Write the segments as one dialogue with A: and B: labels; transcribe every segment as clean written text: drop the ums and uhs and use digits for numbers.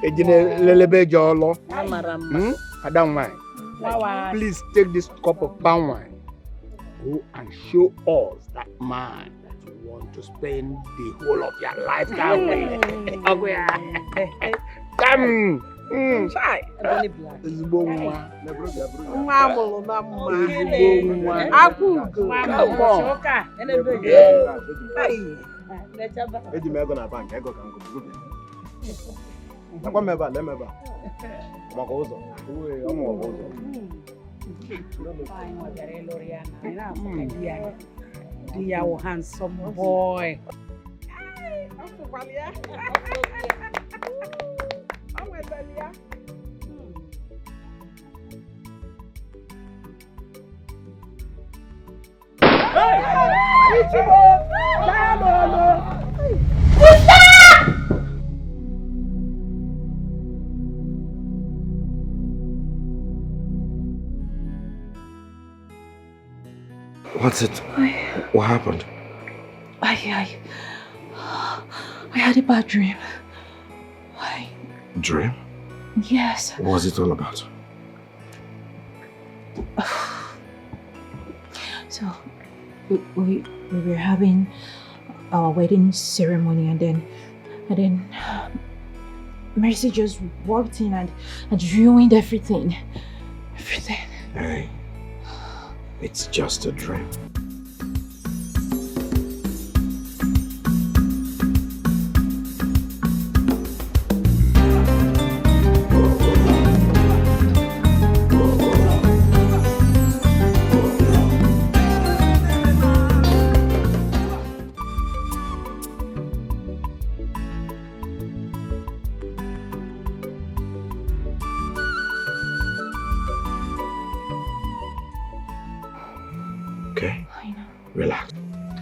A: Lelebe Jolo. I don't mind. Please take this cup of palm wine. Go and show us that man that you want to spend the whole of your life that way. Come.
B: Try. Dear handsome boy.
C: What's it? What happened?
D: I had a bad dream.
C: Dream?
D: Yes.
C: What was it all about?
D: So, we were having our wedding ceremony and then Mercy just walked in and ruined everything.
C: Hey, it's just a dream. Okay?
D: I know.
C: Relax.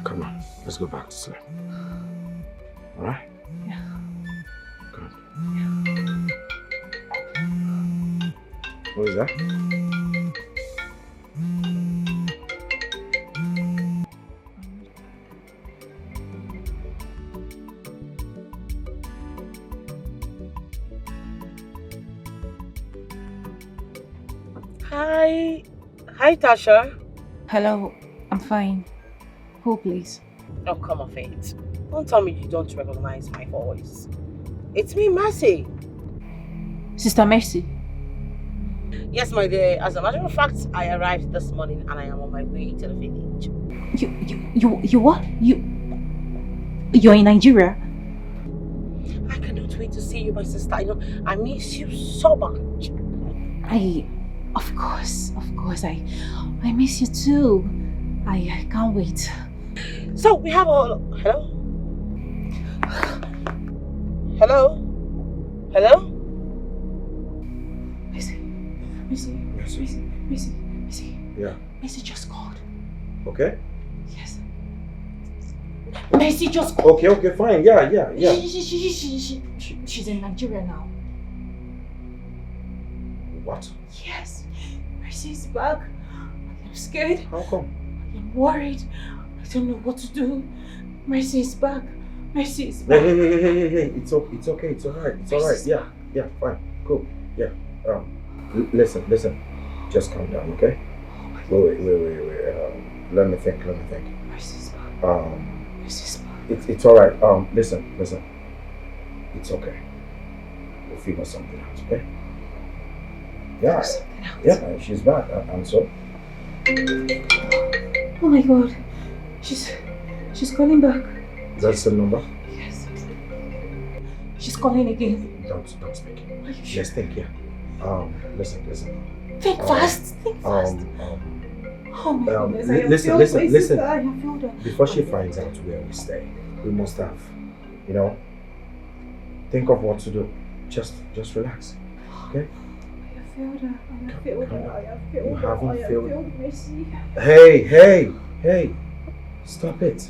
C: Come on, let's go back to sleep. Alright?
D: Yeah.
C: Good.
D: Yeah.
C: What is that?
B: Hi, Tasha.
D: Hello, I'm fine. Who, please?
B: Oh, come off it. Don't tell me you don't recognize my voice. It's me, Mercy.
D: Sister Mercy.
B: Yes, my dear. As a matter of fact, I arrived this morning and I am on my way to the village.
D: You what? You're in Nigeria?
B: I cannot wait to see you, my sister. I miss you so much.
D: Of course, I miss you too. I can't wait.
B: So we have a hello? Hello?
D: Mercy.
C: Yeah.
D: Mercy just called.
C: Okay?
D: Yes. Mercy just called.
C: Okay, fine. Yeah.
D: She's in Nigeria now.
C: What?
D: Yes. Mercy's back. I'm scared.
C: How come?
D: I'm worried. I don't know what to do. Mercy is back.
C: Hey. It's okay. It's alright. Yeah, fine. Cool. Yeah. Listen. Just calm down, okay? Wait. Let me think.
D: Mercy's back.
C: It's alright. Listen. It's okay. We'll figure something out, okay? Yeah, she's back. And so?
D: Oh my God. She's calling back.
C: That's the number?
D: Yes. She's calling again.
C: Don't speak.
D: Are you sure?
C: Let's think, yeah. Listen.
D: Think fast. Oh my goodness.
C: Listen.
D: I have filled her.
C: Before she finds out where we stay, we must have, think of what to do. Just relax, okay?
D: I have filled her.
C: You haven't filled
D: Mercy.
C: Hey! Stop it.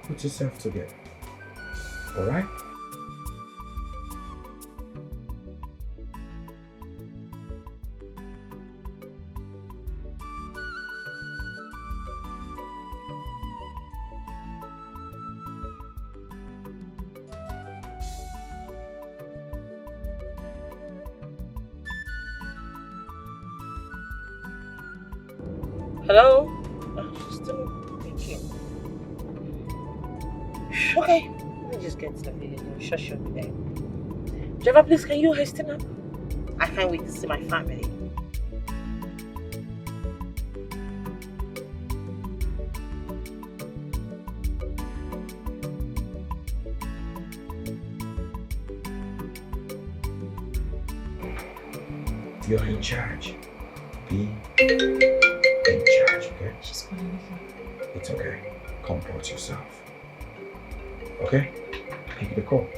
C: Put yourself together. Alright?
B: Hello? She's still thinking. Okay, let me just get to the village. I'm sure she'll be there. Driver, please, can you hasten up? I can't wait to see my family.
C: You're in charge. Be in charge, okay?
D: She's calling me.
C: It's okay. Comport yourself. Okay? Pick the call.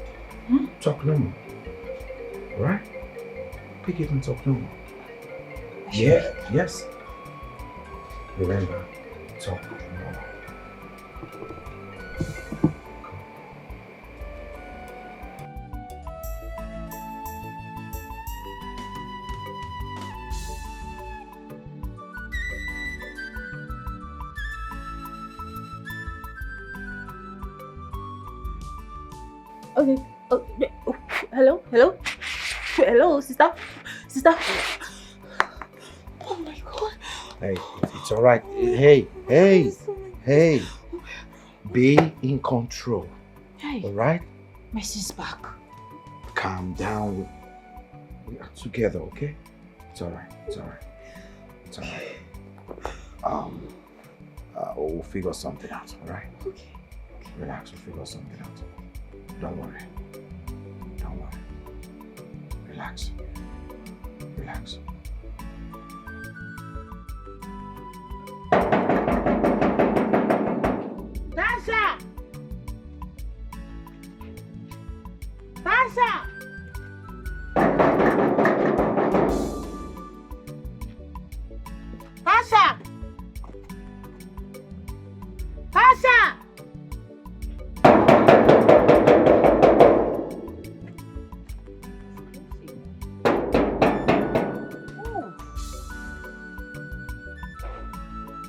C: Talk normal. Alright? Pick it and talk normal. Yeah, yes. Remember, talk normal.
D: Okay. Oh, hello? Hello? Hello, sister? Sister? Oh my God.
C: Hey, it's alright. Hey. Be in control.
D: Hey.
C: Alright?
D: Mercy's back.
C: Calm down. We are together, okay? It's alright. We'll figure something out, alright?
D: Okay.
C: Relax, we'll figure something out. Don't worry. Relax.
B: Tasha! Tasha! Tasha! Tasha!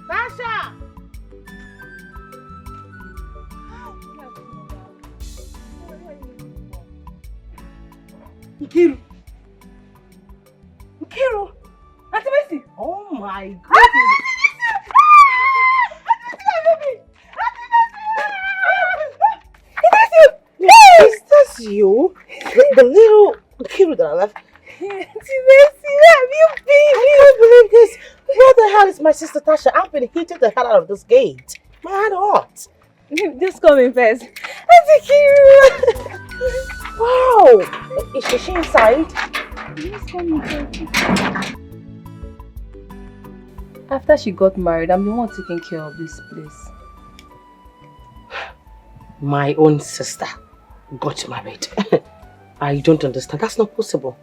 B: Tasha! Nkiru! Auntie Mercy! Oh my goodness! Yes, that's you. The little Nkiru that I left. Auntie Mercy, where have you been? I can't believe this. Where the hell is my sister Tasha? I've been heated the hell out of this gate. My hand hot.
D: Just come in first.
B: Auntie Nkiru! Wow! Is she inside?
D: Just come in first. After she got married, I'm the one taking care of this place.
B: My own sister got married. I don't understand. That's not possible.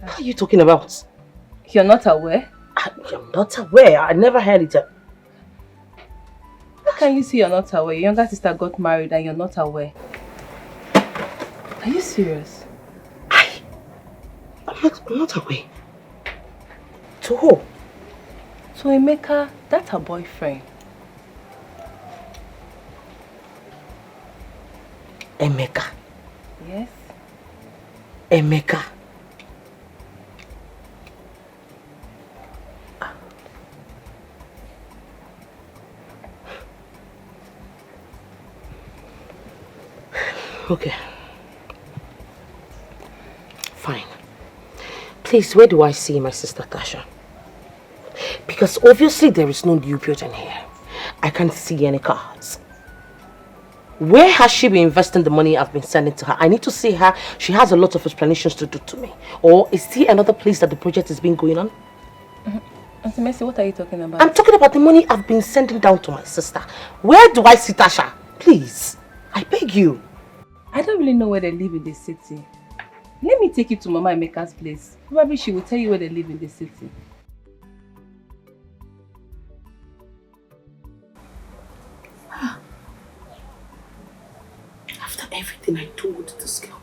B: What are you talking about?
D: You're not aware?
B: I'm not aware. I never heard it.
D: How can you say you're not aware? Your younger sister got married and you're not aware. Are you serious?
B: I'm not aware. To who?
D: So Emeka, that's her boyfriend.
B: Emeka.
D: Yes.
B: Emeka. Okay. Fine. Please, where do I see my sister Tasha? Because obviously there is no new build in here. I can't see any cards. Where has she been investing the money I've been sending to her? I need to see her. She has a lot of explanations to do to me. Or is there another place that the project is being going on?
D: Auntie Mercy, what are you talking about?
B: I'm talking about the money I've been sending down to my sister. Where do I see Tasha? Please, I beg you.
D: I don't really know where they live in the city. Let me take you to Mama Emeka's place. Probably she will tell you where they live in the city.
B: After everything I told this girl.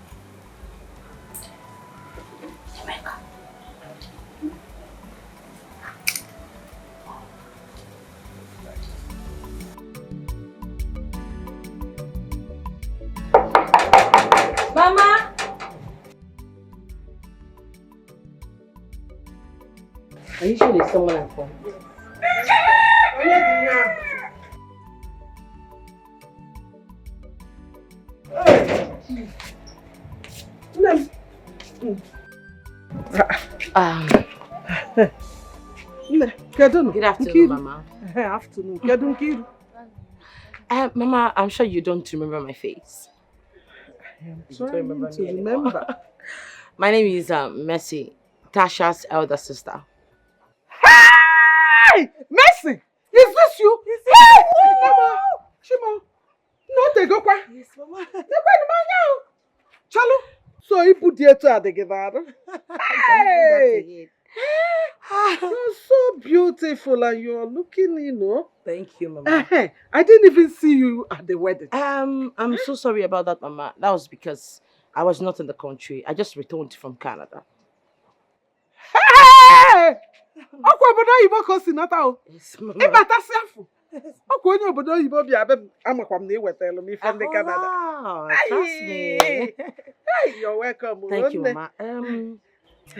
B: Emeka.
D: Mama! Are you sure there's someone at home?
B: Good afternoon, Mama.
E: Afternoon. Kedu Nkiru?
B: Mama, I'm sure you don't remember my face.
E: I'm trying to remember.
B: My name is Mercy, Tasha's elder sister.
E: Hey! Mercy! Is this you? Hey! Mama! Shimo! No, they go kwa. Yes, Mama. They go Chalo. So you put the two together. Hey! You're so beautiful and you're looking, you know.
B: Thank you, Mama.
E: I didn't even see you at the wedding.
B: I'm so sorry about that, Mama. That was because I was not in the country. I just returned from Canada.
E: Hey! Obodo Oyibo ko si nata o.
B: Yes, Mama.
E: Ibata siafu. Onye obodo Oyibo bia be amakwa m na iwetelu m ife ndị Canada.
B: Trust me.
E: Hey, you're welcome.
B: Thank you, Mama.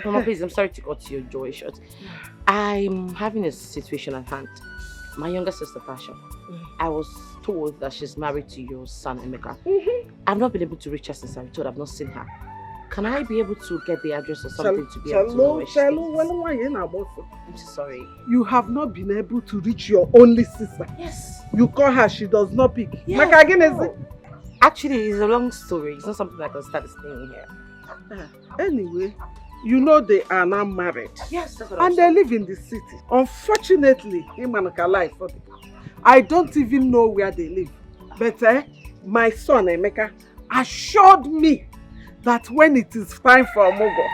B: Mama, please, I'm sorry to cut your joy short. I'm having a situation at hand. My younger sister, Tasha, I was told that she's married to your son, Emeka. I've not been able to reach her since I told I've not seen her. Can I be able to get the address or something to be able to know where she is? I'm so sorry.
E: You have not been able to reach your only sister.
B: Yes.
E: You call her, she does not pick.
B: Yes. Actually, it's a long story. It's not something I can start explaining here.
E: Anyway, you know they are now married.
B: Yes, that's what
E: and they live in the city. Unfortunately, I don't even know where they live. But my son Emeka assured me that when it is time for Mogo,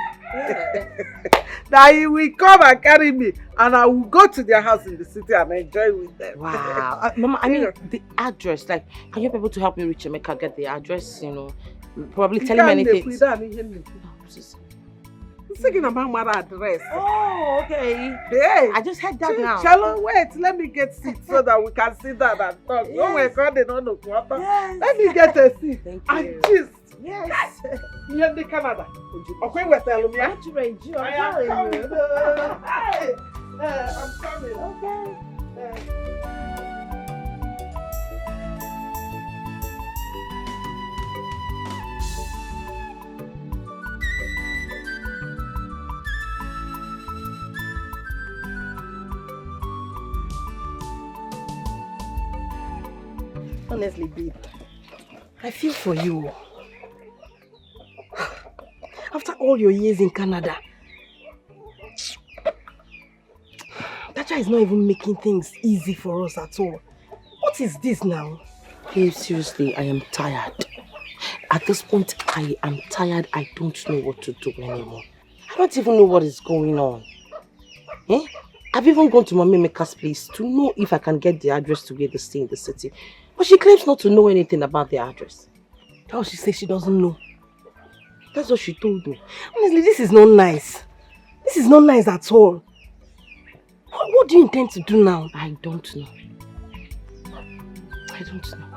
E: that he will come and carry me and I will go to their house in the city and enjoy with them.
B: Wow. Mama, I mean, the address, like, can you be able to help me reach Emeka, get the address, you know, probably tell him anything.
E: Thinking about my address.
B: Oh, okay.
E: Hey,
B: I just heard that now.
E: Shalom, wait, let me get seat so that we can sit down and talk.
B: Yes.
E: No, we're calling on the quarter.
B: Yes.
E: Let me get a seat.
B: Thank you.
E: And gist.
B: Yes.
E: You're in Canada. Okay, we're telling me.
B: I'm coming.
E: Hey, I'm coming.
B: Okay.
F: Honestly, babe, I feel for you. After all your years in Canada, Tasha is not even making things easy for us at all. What is this now?
B: Babe, seriously, I am tired. At this point, I am tired. I don't know what to do anymore. I don't even know what is going on. I've even gone to Mommy Meka's place to know if I can get the address to where they stay in the city. But she claims not to know anything about the address.
F: Oh, she says she doesn't know.
B: That's what she told me.
F: Honestly, this is not nice. This is not nice at all. What do you intend to do now?
B: I don't know. I don't know.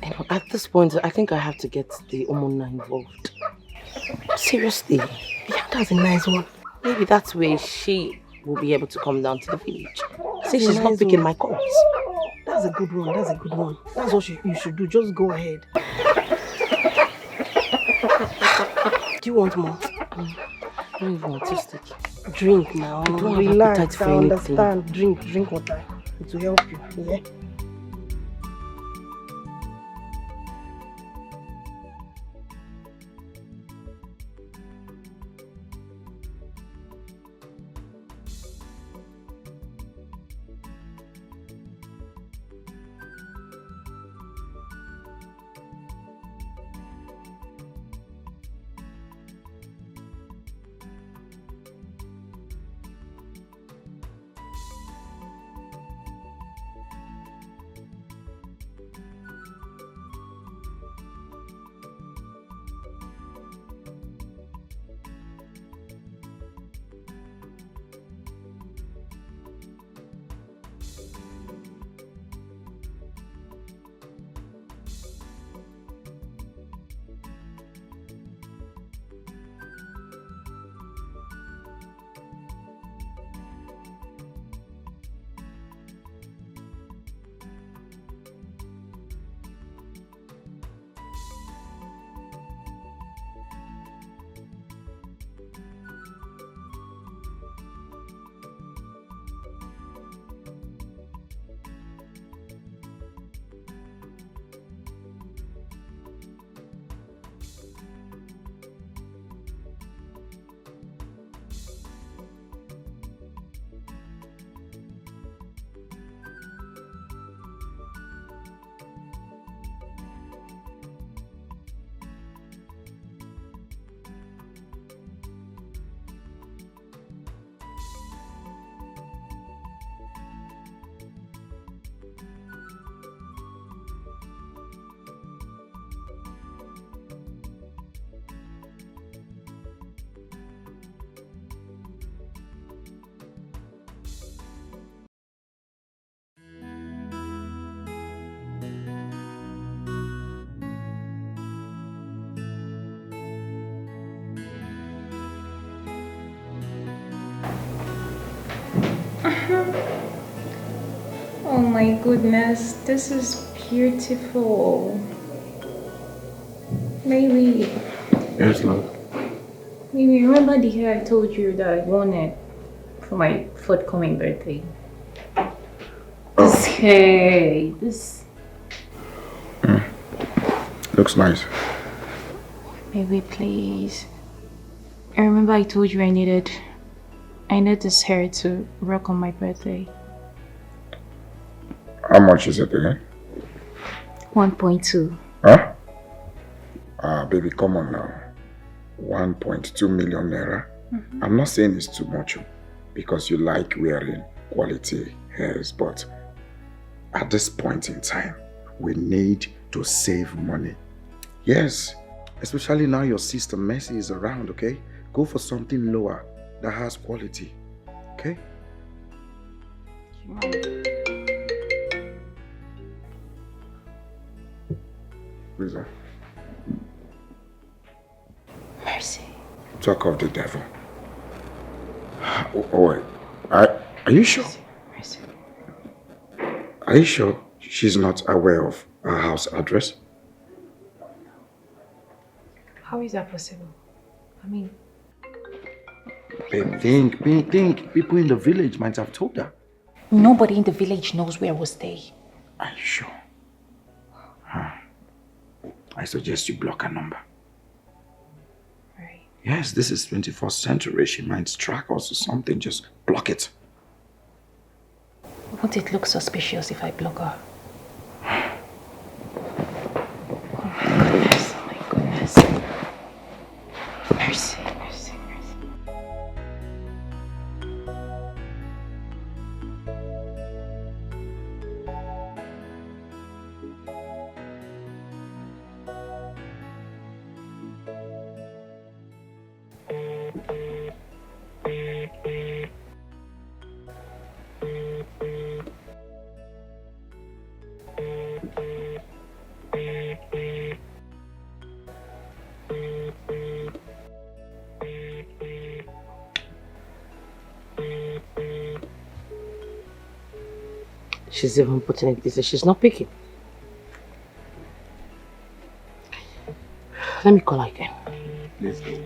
B: And at this point, I think I have to get the Omona involved. Seriously.
F: Yeah, that's a nice one.
B: Maybe that's where she will be able to come down to the village. See, she's
F: nice
B: not picking
F: one.
B: my calls.
F: That's a good one. That's a good one. That's what you should do. Just go ahead. Do you want more?
B: I don't even want to stick.
F: Drink now.
B: I don't have
F: Relax.
B: appetite for
F: I
B: anything.
F: understand. Drink water. It will help you. Yeah.
G: my goodness, this is beautiful. Maybe.
C: Yes, love.
G: Maybe remember the hair I told you that I wanted for my forthcoming birthday? This hair, this.
C: Looks nice.
G: Baby, please. I remember I told you I needed this hair to rock on my birthday.
C: How much is it again?
G: 1.2.
C: Huh? Baby, come on now. 1.2 million naira. I'm not saying it's too much because you like wearing quality hairs, but at this point in time, we need to save money. Yes, especially now your sister Mercy is around, okay? Go for something lower that has quality, okay? Who's that?
G: Mercy.
C: Talk of the devil. Oh wait, are you sure?
G: Mercy.
C: Are you sure she's not aware of our house address?
G: How is that possible? I mean...
C: Babe, think. People in the village might have told her.
G: Nobody in the village knows where we stay.
C: Are you sure? I suggest you block her number.
G: Right.
C: Yes, this is 21st century. She might track us or something. Just block it.
G: Won't it look suspicious if I block her? Oh my goodness. Mercy.
B: She's even putting it this way. She's not picking. Let me call her again.
C: Let's go.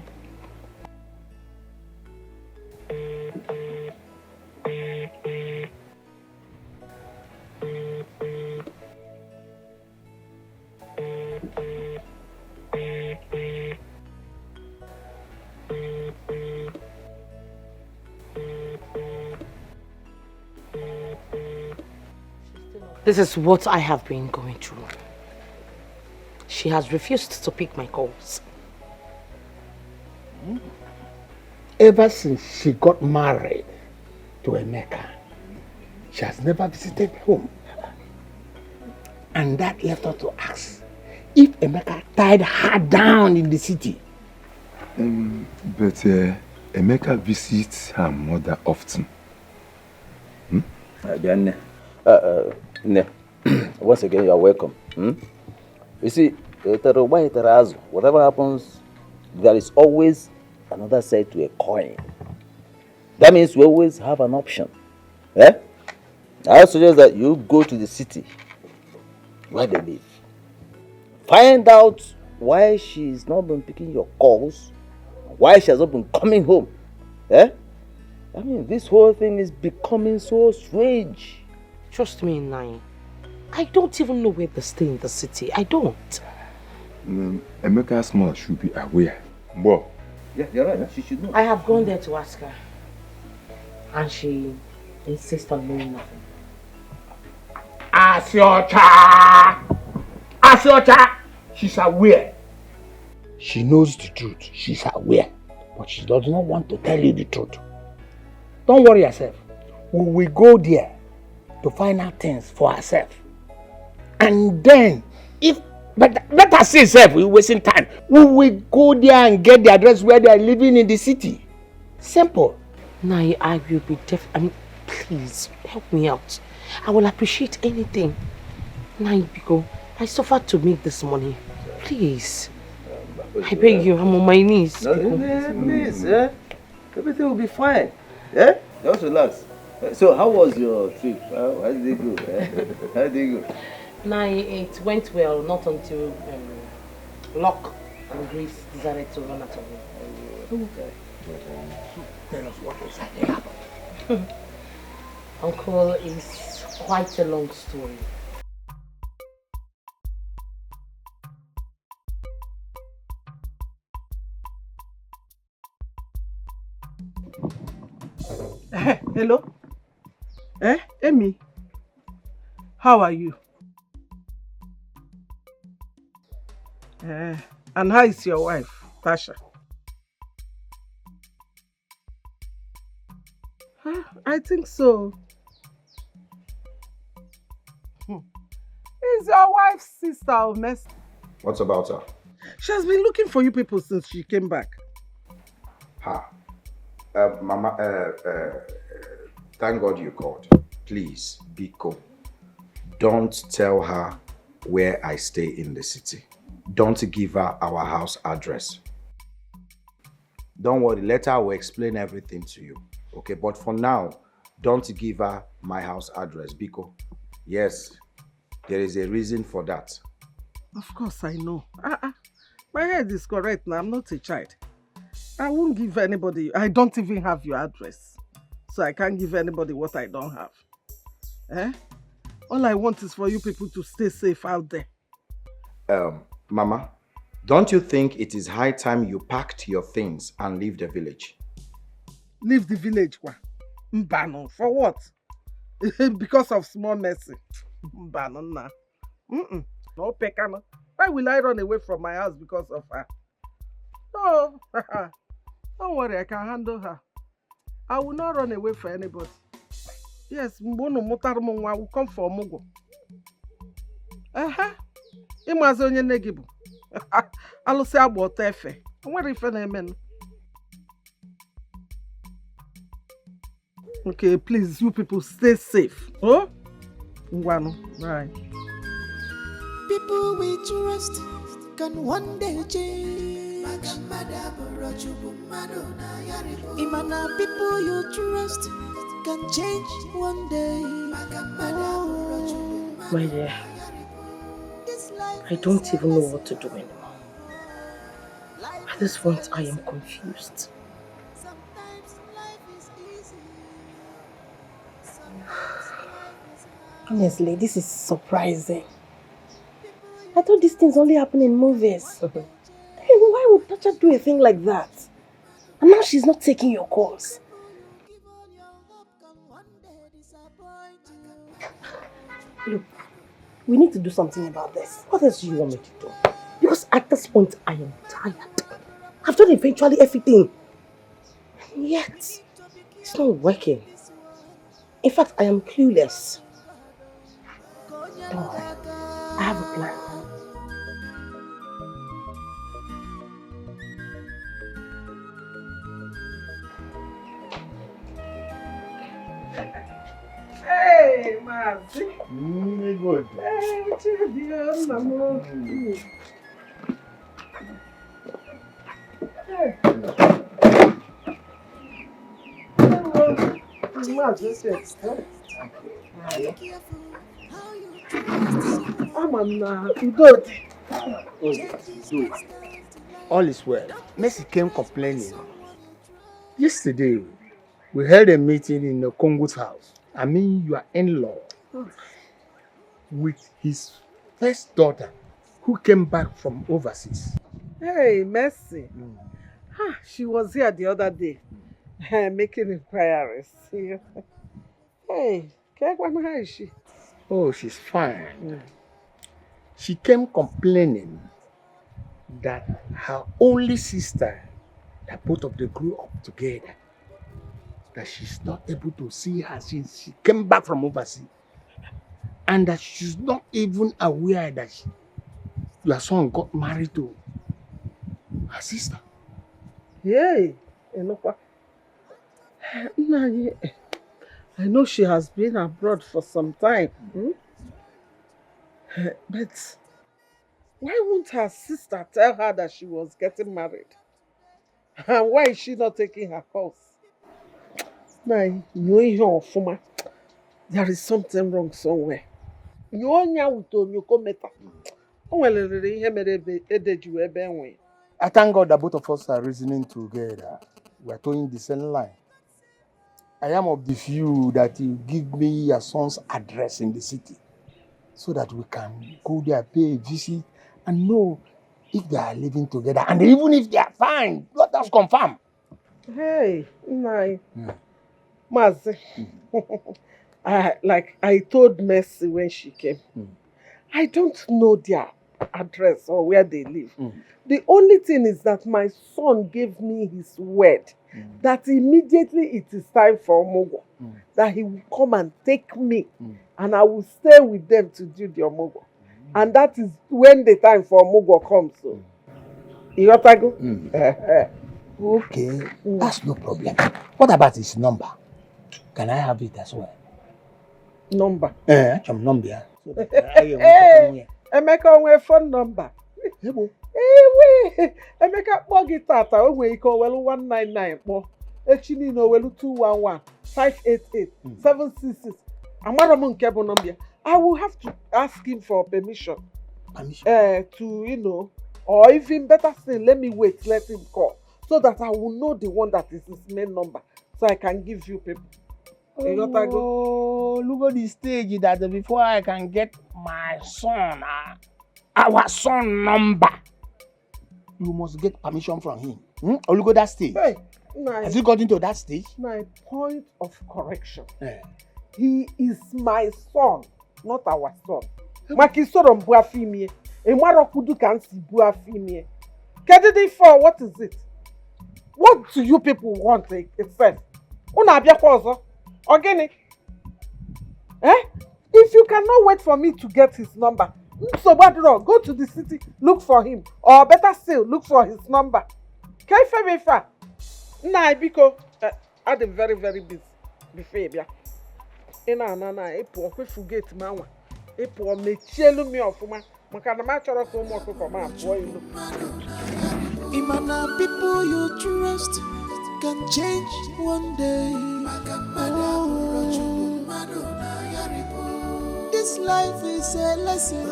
B: This is what I have been going through. She has refused to pick my calls.
A: Ever since she got married to Emeka, she has never visited home. And that left her to ask if Emeka tied her down in the city.
H: But Emeka visits her mother often.
I: Once again, you are welcome. You see, whatever happens, there is always another side to a coin. That means we always have an option. I suggest that you go to the city where they live. Find out why she's not been picking your calls, why she has not been coming home. I mean, this whole thing is becoming so strange.
B: Trust me, Nai. I don't even know where they stay in the city. I don't.
H: Emeka's mother should be aware. Well,
I: yeah, you're right. She should know.
B: I have gone there to ask her. And she insists on knowing nothing.
A: Asyocha! She's aware. She knows the truth. She's aware. But she does not want to tell you the truth. Don't worry yourself. We will go there to find out things for herself. And then, let us see herself, we're wasting time. We will go there and get the address where they are living in the city. Simple.
B: Nai, I will be please, help me out. I will appreciate anything. Nai, Biko, I suffered to make this money. Please. I beg you, I'm on my knees.
I: Please, everything will be fine. Just relax. So how was your trip? How did it go? How did it go?
B: Now it went well, not until Locke and Grace decided to run out of me.
I: Okay.
A: Tell us what exactly happened.
B: Uncle, is quite a long story.
E: Hello? Amy? How are you? And how is your wife, Tasha? I think so. Is your wife's sister of mess?
C: What's about her?
E: She has been looking for you people since she came back.
C: Mama, thank God you called. Please, Biko, don't tell her where I stay in the city. Don't give her our house address. Don't worry, later I will explain everything to you. Okay, but for now, don't give her my house address, Biko. Yes, there is a reason for that.
E: Of course I know. My head is correct now. I'm not a child. I won't give anybody. I don't even have your address. So I can't give anybody what I don't have. All I want is for you people to stay safe out there.
C: Mama, don't you think it is high time you packed your things and leave the village?
E: Leave the village, kwa? Mbano, for what? Because of small mercy. Mbano na. No pekano. Why will I run away from my house because of her? No. Don't worry, I can handle her. I will not run away for anybody. Yes, Mbono Motarmonwa will come for Mugo. Imazo onye negibu. Alụsị agba ọtọ efe. Nwere ife na-eme. Okay, please, you people stay safe. Oh? Ngwanu, right.
J: People we trust can one day change. Imana people you trust can change one day. Oh.
B: My dear, I don't even know what to do anymore. At this point, I am confused.
F: Honestly, this is surprising. I thought these things only happen in movies. Why would Tasha do a thing like that? And now she's not taking your calls. Look, we need to do something about this.
B: What else do you want me to do? Because at this point, I am tired. I've done eventually everything. And yet, it's not working. In fact, I am clueless. Don't worry. I have a plan.
E: Hey, Mazi.
C: Good.
E: Hey, what you doing, Mama? Hey.
A: All is well. Mercy came complaining. Yesterday, we held a meeting in the Congo's house. I mean, your in-law, with his first daughter, who came back from overseas.
E: Hey, Mercy. She was here the other day, making inquiries. Hey, how is she?
A: Oh, she's fine. She came complaining that her only sister, that both of them grew up together, that she's not able to see her since she came back from overseas. And that she's not even aware that your son got married to her sister.
E: Hey, I know she has been abroad for some time. But why won't her sister tell her that she was getting married? And why is she not taking her calls? Now, you hear there is something wrong somewhere. You only out on your cometa.
A: I thank God that both of us are reasoning together. We are towing the same line. I am of the few that you give me your son's address in the city so that we can go there, pay a visit, and know if they are living together. And even if they are fine, let us confirm.
E: Hey, Mazi. Like I told Mercy when she came, I don't know their address or where they live. The only thing is that my son gave me his word that immediately it is time for Omogo, that he will come and take me and I will stay with them to do the Omogo. And that is when the time for Omogo comes. So, you got to go?
A: Okay, that's no problem. What about his number? Can I have it as well?
E: Number?
A: Some number.
E: Hey, Emeka, we phone number. Hey, Emeka, plug it out. We call 199. Actually, no, 211 588 766. Amaramun cable number. I will have to ask him for permission. To or even better still, let me wait, let him call, so that I will know the one that is his main number, so I can give you people.
A: Oh, look at the stage that before I can get my son, our son number, you must get permission from him. Or look at that stage.
E: Hey,
A: has he got into that stage?
E: My point of correction. He is my son, not our son. Makisorom buafimie. Emarokudu can see buafimie. Kedidi for what is it? What do you people want itself? Una abia kwazo. Organic. If you cannot wait for me to get his number, so go to the city, look for him. Or better still, look for his number. Kaifa. Nah, because I'm very, very busy. Before epo forget manwa. Epo mechelu mi ofuma. Makana ma choro ko mo ko ma boy lu.
J: Imana people you trust can change one day. This life is a lesson.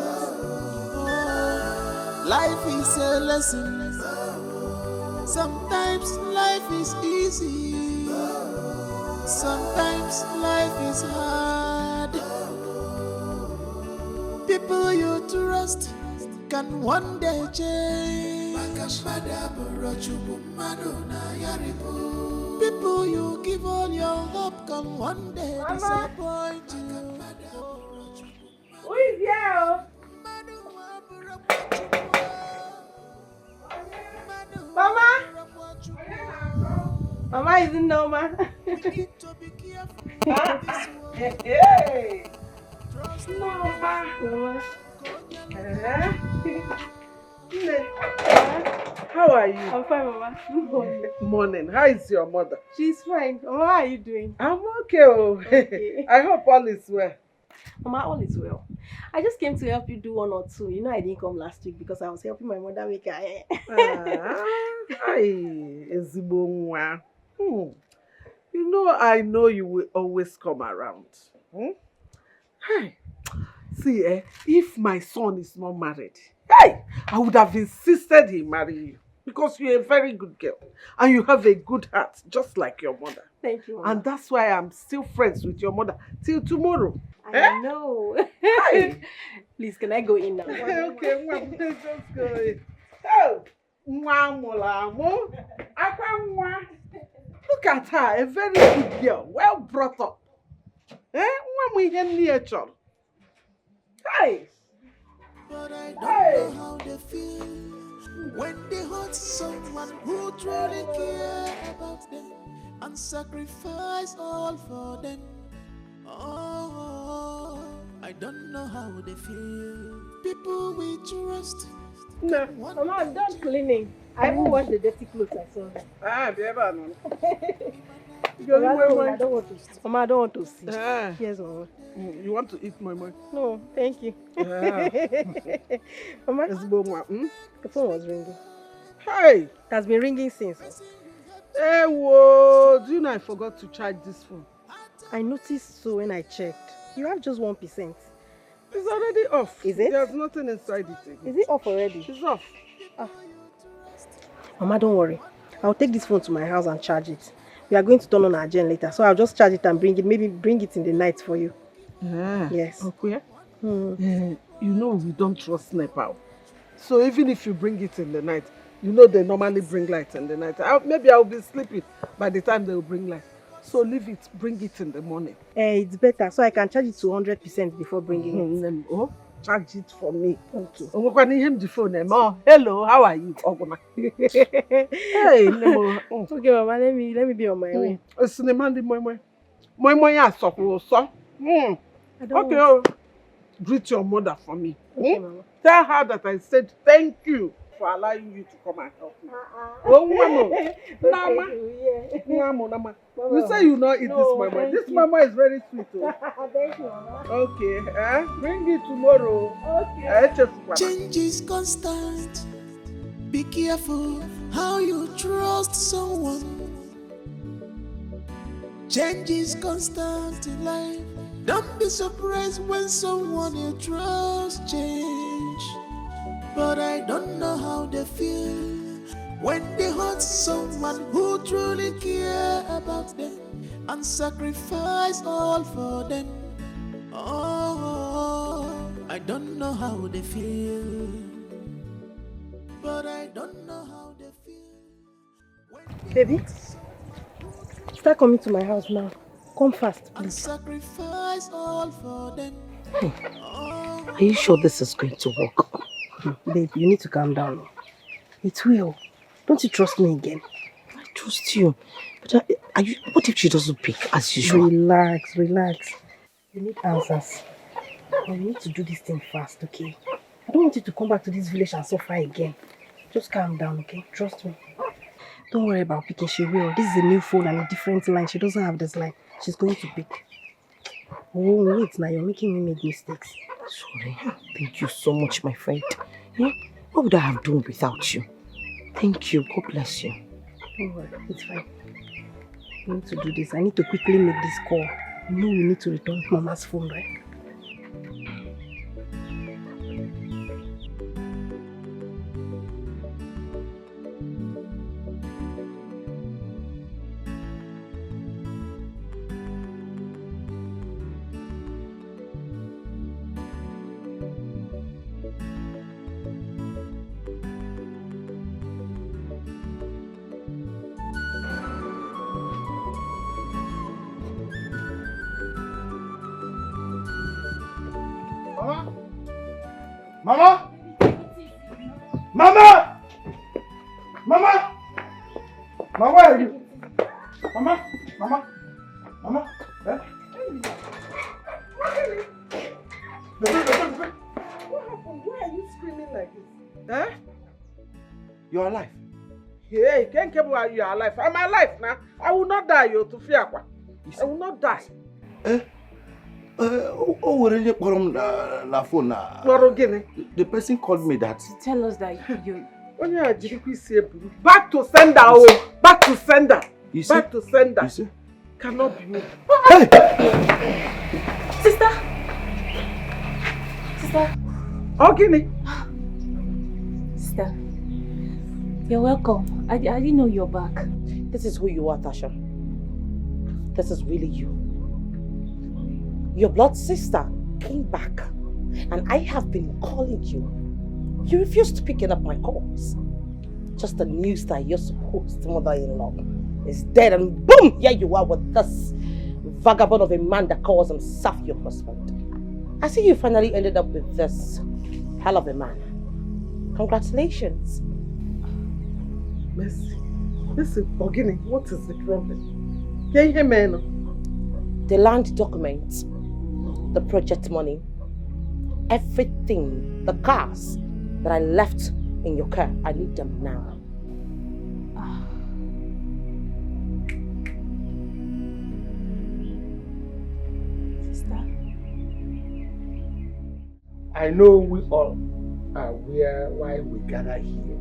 J: Life is a lesson. Sometimes life is easy. Sometimes life is hard. People you trust can one day change. People you give all your hope can one day disappoint you.
F: Who is here? Mama? Mama isn't normal.
E: Hey! Mama. How are you?
F: I'm fine, Mama.
E: Morning. How is your mother?
F: She's fine. Mama, how are you doing?
E: I'm okay. Okay. I hope all is well.
F: Mama, all is well. I just came to help you do one or two. You know I didn't come last week because I was helping my mother make her hair.
E: You know, I know you will always come around. Hey, see, if my son is not married, I would have insisted he marry you because you're a very good girl and you have a good heart, just like your mother.
F: Thank you, Mama.
E: And that's why I'm still friends with your mother till tomorrow.
F: I know. Please, can I go in now?
E: Okay, just go in. Look at her, a very good girl, well brought up. When we hear nature. Hey!
J: But I don't know how they feel when they hurt someone who truly care about them and sacrifice all for them. Oh, I don't know how they feel. People we trust.
F: No, Mama, I'm done cleaning. I even washed the dirty clothes I saw. Mama, I don't want to see. Yes, Mama.
E: You want to eat my money?
F: No, thank you. Mama, the phone was ringing.
E: Hey!
F: It has been ringing since.
E: Hey, whoa! Do you know I forgot to charge this phone?
F: I noticed so when I checked. You have just 1%.
E: It's already off.
F: Is it?
E: There's nothing inside it again.
F: Is it off already?
E: It's off.
F: Ah. Mama, don't worry. I'll take this phone to my house and charge it. We are going to turn on our gen later, so I'll just charge it and bring it. Maybe bring it in the night for you. Yes.
E: Okay. You know we don't trust NEPA. So even if you bring it in the night, you know they normally bring light in the night. Maybe I'll be sleeping by the time they'll bring light. So leave it, bring it in the morning.
F: It's better, so I can charge it to 100% before bringing it.
E: Oh, charge it for me. Okay. The phone. Oh, hello, how are you? Hey, no.
F: Okay, Mama, let me be on my way.
E: It's the man, okay, greet your mother for me.
F: Okay, Mama.
E: Tell her that I said thank you for allowing you to come and help me. Oh, Mama. Mama. You say you not eat this mama. This mama is very sweet. Oh.
F: Thank you, Mama.
E: Okay, bring it tomorrow. Okay.
J: Change is constant. Be careful how you trust someone. Change is constant in life. Don't be surprised when someone you trust change. But I don't know how they feel when they hurt someone who truly care about them and sacrifice all for them. Oh, I don't know how they feel. But I don't know how they feel.
F: Baby, start coming to my house now. Come fast, please.
J: Sacrifice all for them.
B: Are you sure this is going to work?
F: Babe, you need to calm down. It will. Don't you trust me again?
B: I trust you. But what if she doesn't pick as usual?
F: Relax. You need answers. And we need to do this thing fast, okay? I don't want you to come back to this village and suffer again. Just calm down, okay? Trust me. Don't worry about picking, she will. This is a new phone and a different line. She doesn't have this line. She's going to pick. Oh, wait, now you're making me make mistakes.
B: Sorry. Thank you so much, my friend. What would I have done without you? Thank you. God bless you.
F: Don't worry, it's fine. We need to do this. I need to quickly make this call. You know we need to return Mama's phone, right?
A: Mama! Mama! Mama! Mama, where are you? Mama! Mama! Mama! Eh?
E: What happened? Why are you screaming like this? Eh?
A: You're alive.
E: Hey, can't care why you are alive. I'm alive now. I will not die, you to fear. I will not die.
C: Really na phone na. The person called me that.
G: Tell us that you.
E: Back to sender, oh! Back to sender.
C: You see?
E: Back to sender.
C: You see?
E: Cannot be me.
C: Hey!
G: Sister.
E: Ogini.
G: Sister. You're welcome. I didn't know you're back.
B: This is who you are, Tasha. This is really you. Your blood sister came back, and I have been calling you. You refused picking up my calls. Just the news that your supposed mother-in-law is dead, and boom, here you are with this vagabond of a man that calls himself your husband. I see you finally ended up with this hell of a man. Congratulations.
E: Mercy. Listen, Ogini, what is the problem? Can you hear me now?
B: The land documents, the project money, everything, the cars that I left in your car, I need them now.
G: Sister.
A: I know we all are aware why we gather here.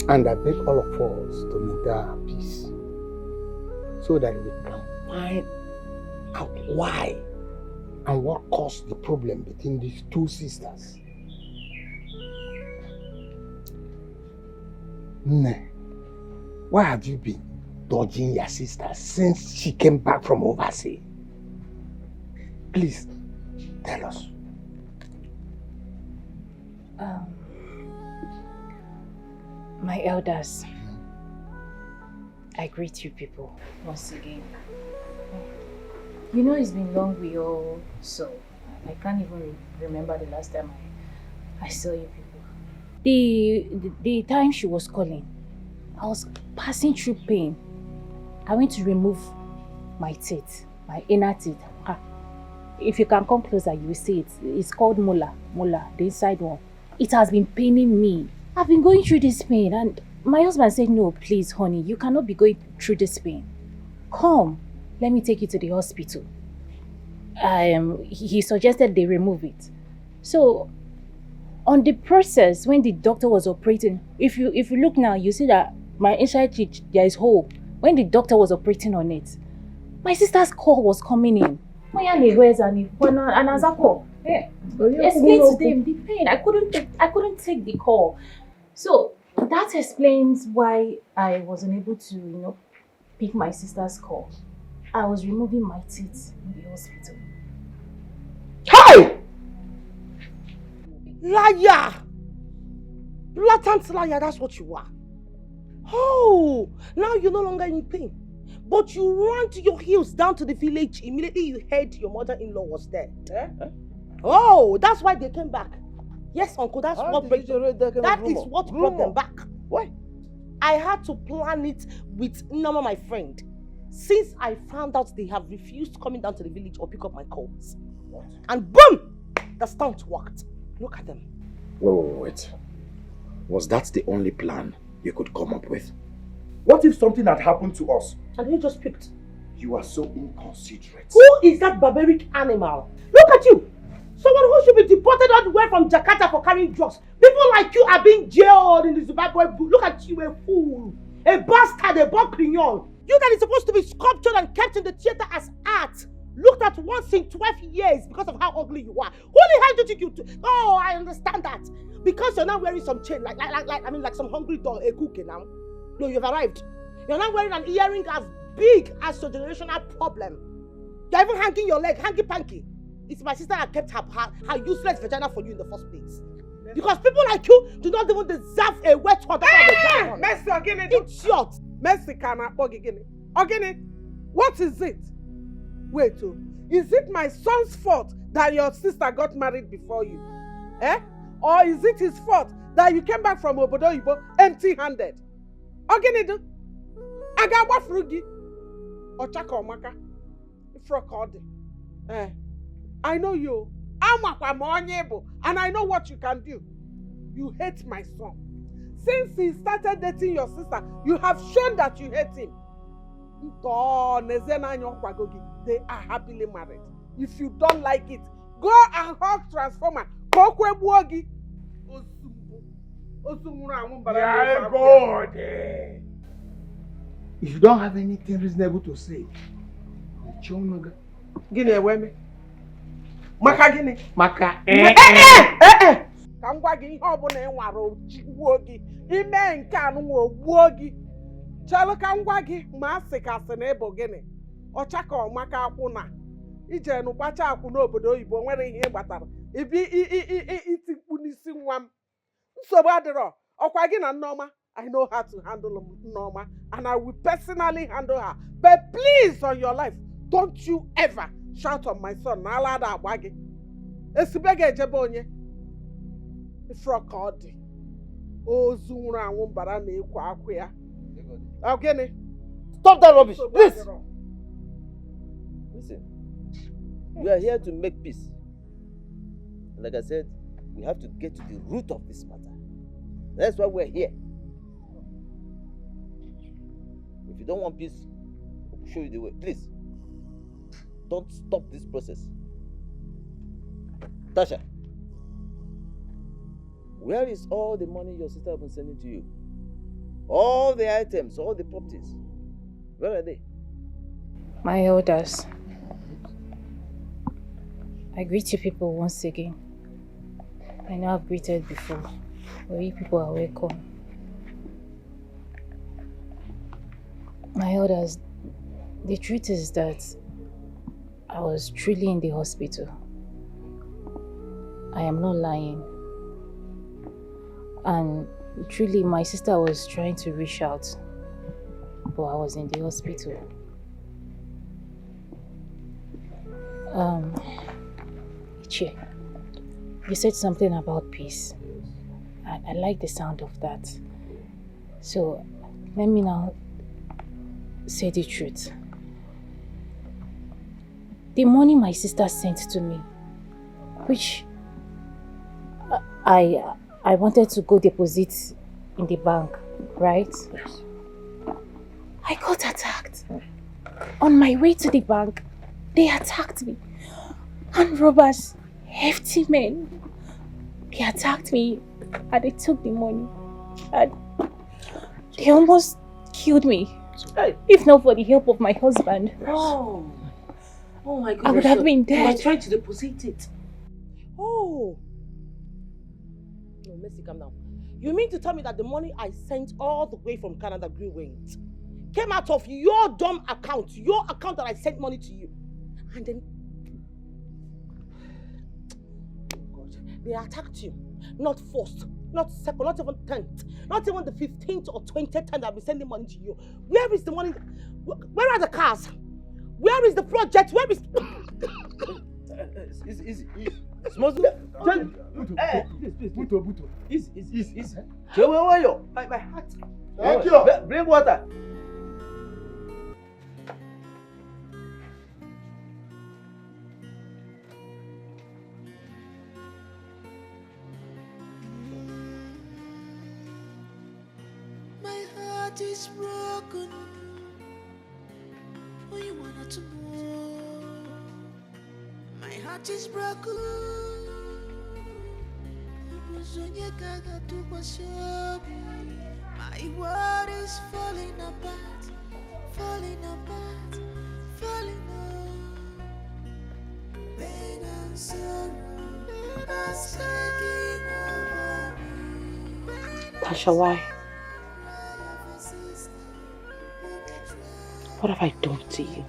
A: And I beg all of us to maintain peace so that we can find out why and what caused the problem between these two sisters. Nne, why have you been dodging your sister since she came back from overseas? Please, tell us.
G: My elders, I greet you people once again. You know it's been long we all saw. I can't even remember the last time I saw you people. The time she was calling, I was passing through pain. I went to remove my teeth, my inner teeth. If you can come closer, you will see it. It's called molar, the inside one. It has been paining me. I've been going through this pain, and my husband said, no, please, honey, you cannot be going through this pain. Come, let me take you to the hospital. He suggested they remove it. So, on the process, when the doctor was operating, if you look now, you see that my inside teeth, there is hole. When the doctor was operating on it, my sister's call was coming in. Explain to them the pain. I couldn't take the call. So that explains why I wasn't able to, pick my sister's call. I was removing my teeth in the hospital.
B: Hey! Liar! Blatant liar, that's what you are. Oh, now you're no longer in pain. But you ran to your heels down to the village immediately you heard your mother-in-law was there. Oh, that's why they came back. Yes, uncle, that is what brought them back. Why? I had to plan it with Nama, my friend. Since I found out they have refused coming down to the village or pick up my calls. What? And boom! The stunt worked. Look at them.
C: Wait. Was that the only plan you could come up with? What if something had happened to us?
B: And he just picked.
C: You are so inconsiderate.
B: Who is that barbaric animal? Look at you! Someone who should be deported all the way from Jakarta for carrying drugs. People like you are being jailed in the Zimbabwe. Look at you, a fool. A bastard, a bocrignol. You that is supposed to be sculptured and kept in the theater as art. Looked at once in 12 years because of how ugly you are. Who the hell do you think you do? Oh, I understand that. Because you're not wearing some chain, like some hungry dog, a cookie now. No, you've arrived. You're not wearing an earring as big as your generational problem. You're even hanging your leg, hanky-panky. It's my sister that kept her useless vagina for you in the first place. Because people like you do not even deserve a wet water.
E: Mercy, again,
B: idiot.
E: Mercy, again. What is it? Wait, is it my son's fault that your sister got married before you? Or is it his fault that you came back from Obodo Ibo empty-handed? Again, Agawa Frugi. Ochaka Omaka. Ifrokode. I know you. And I know what you can do. You hate my son. Since he started dating your sister, you have shown that you hate him. They are happily married. If you don't like it, go and hug Transformer.
A: Yeah, God. If you don't have anything reasonable to say,
E: Gini eweme. Maka gini?
A: Maka
E: Ka ngwa gị ihe ọbụla ị nwara ogbuo gị. Ime nke anụ ogbuo gị. Chalụ ka ngwa gị ma asị ka asị na ịbụ gịnị. Ọcha ka ọmaka akwụ na. Ije nụkpacha akwụ n'obodo oyibo nwere ihe gbatara. Ibi itikpu n'isi nwa m. Nsogbu adịrọ. Ọkwa gị na Nneoma. I know how to handle Nneoma. And I will personally handle her. But please, on your life, don't you ever shout on my son. N'alada agba gị. Esibege ejebe onye. Ifrokodi. Ozu nwụrụ anwụ mbara na-ekwo akwa ya. Okay.
I: Stop that rubbish, please. Listen, we are here to make peace. Like I said, we have to get to the root of this matter. That's why we're here. If you don't want peace, I'll show you the way. Please, don't stop this process. Tasha, where is all the money your sister has been sending to you? All the items, all the properties. Where are they?
G: My elders. I greet you people once again. I know I've greeted before, but you people are welcome. My elders, the truth is that I was truly in the hospital. I am not lying. And truly, my sister was trying to reach out, but I was in the hospital. Ichie, you said something about peace. I like the sound of that. So, let me now say the truth. The money my sister sent to me, which I wanted to go deposit in the bank, right?
I: Yes.
G: I got attacked. On my way to the bank, they attacked me. Armed robbers, hefty men, they attacked me and they took the money. And they almost killed me. If not for the help of my husband.
B: Oh my goodness.
G: I would have been dead.
B: You were trying to deposit it. Oh. No, Mercy, calm down. You mean to tell me that the money I sent all the way from Canada, Greenway, came out of your dumb account, your account that I sent money to you, and then they attacked you? Not first, not second, not even 10th, not even the 15th or 20th time that I've been sending money to you. Where is the money? Where are the cars? Where is the project? Where is...
I: Easy. Buto. Easy. My heart.
A: Thank you.
I: Bring water.
J: My heart is broken. Oh, you wanna to know? My heart is broken. My world is falling apart. Pain and sorrow are taking over me.
B: Tasha, why? What have I done to you?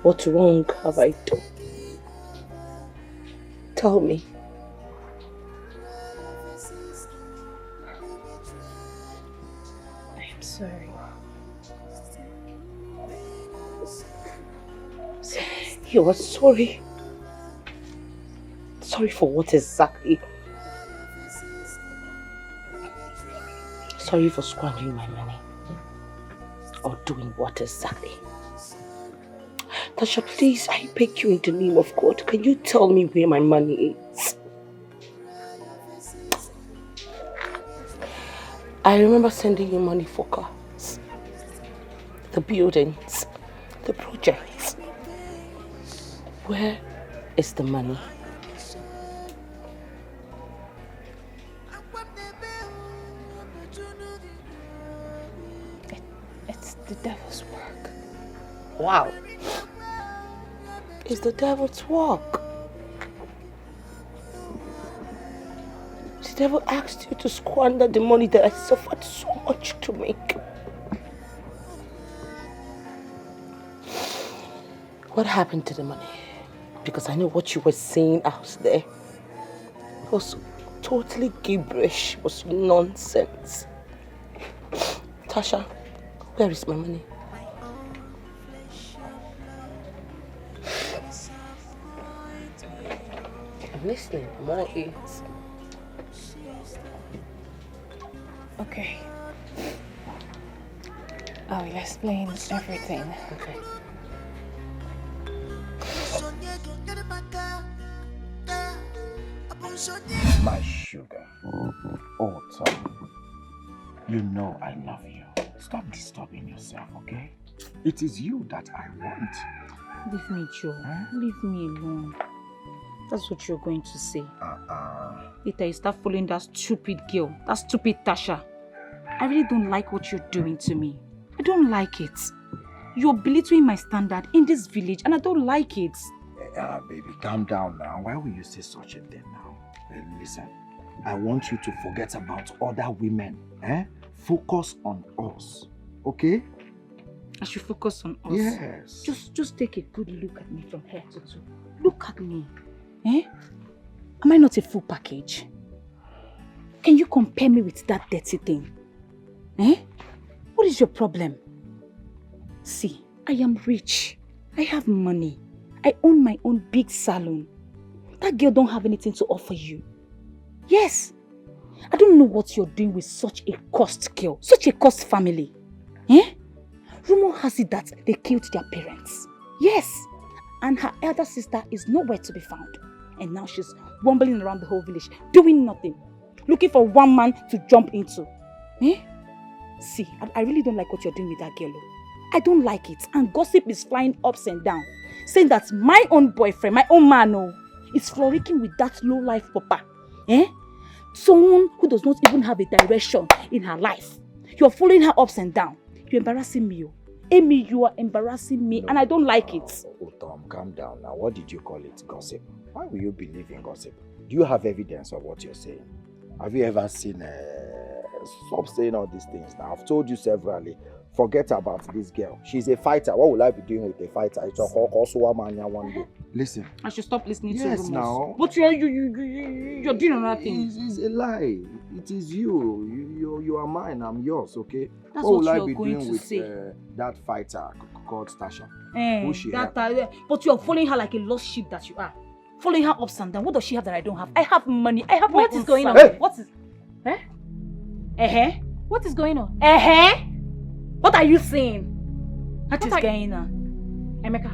B: What wrong have I done? Tell me.
G: I am sorry.
B: You are sorry? Sorry for what exactly? Sorry for squandering my money. Or doing what exactly? Tasha, please, I beg you in the name of God, can you tell me where my money is? I remember sending you money for cars, the buildings, the projects. Where is the money?
G: It's the devil's work.
B: Wow. It's the devil's work. The devil asked you to squander the money that I suffered so much to make. What happened to the money? Because I know what you were saying out there. It was totally gibberish. It was nonsense. Tasha, where is my money? I'm listening. I'm all ears.
G: Okay. I will explain everything.
B: Okay.
C: My sugar. Oh, Tommy. You know I love you. Stop disturbing yourself, okay? It is you that I want.
G: Leave me, Joe. Leave me alone. That's what you're going to say. Later you start following that stupid girl, that stupid Tasha. I really don't like what you're doing to me. I don't like it. You're belittling my standard in this village and I don't like it.
C: Baby, calm down now. Why will you say such a thing now? Listen, I want you to forget about other women. Focus on us, okay?
G: I should focus on us?
C: Yes.
G: Just take a good look at me from head to toe. Look at me. Am I not a full package? Can you compare me with that dirty thing? What is your problem? See, I am rich. I have money. I own my own big salon. That girl don't have anything to offer you. Yes. I don't know what you're doing with such a cursed girl, such a cursed family. Rumor has it that they killed their parents. Yes. And her elder sister is nowhere to be found. And now she's wambling around the whole village, doing nothing. Looking for one man to jump into. See, I really don't like what you're doing with that girl. I don't like it. And gossip is flying ups and down. Saying that my own boyfriend, my own man, is frolicking with that low-life papa. Someone who does not even have a direction in her life. You're following her ups and down. You're embarrassing me. Amy, you are embarrassing me and I don't like it.
C: Tom, calm down now. What did you call it? Gossip? Why will you believe in gossip? Do you have evidence of what you're saying? Have you ever seen... Stop saying all these things now. I've told you severally. Forget about this girl. She's a fighter. What will I be doing with a fighter? It's a one day. Listen.
G: I should stop listening to rumors.
C: Yes, now.
G: But you're doing another thing.
C: It's a lie. It is you. You are mine. I'm yours, okay?
G: That's
C: what will I
G: you're
C: be
G: going
C: doing
G: to
C: with
G: say.
C: That fighter called Tasha?
G: Who's she? But you're following her like a lost sheep that you are. Following her ups and downs. What does she have that I don't have? I have money. I have my
D: What is going on?
C: Hey!
D: What is... What is going on?
G: What are you saying? What is
D: going on? Emeka,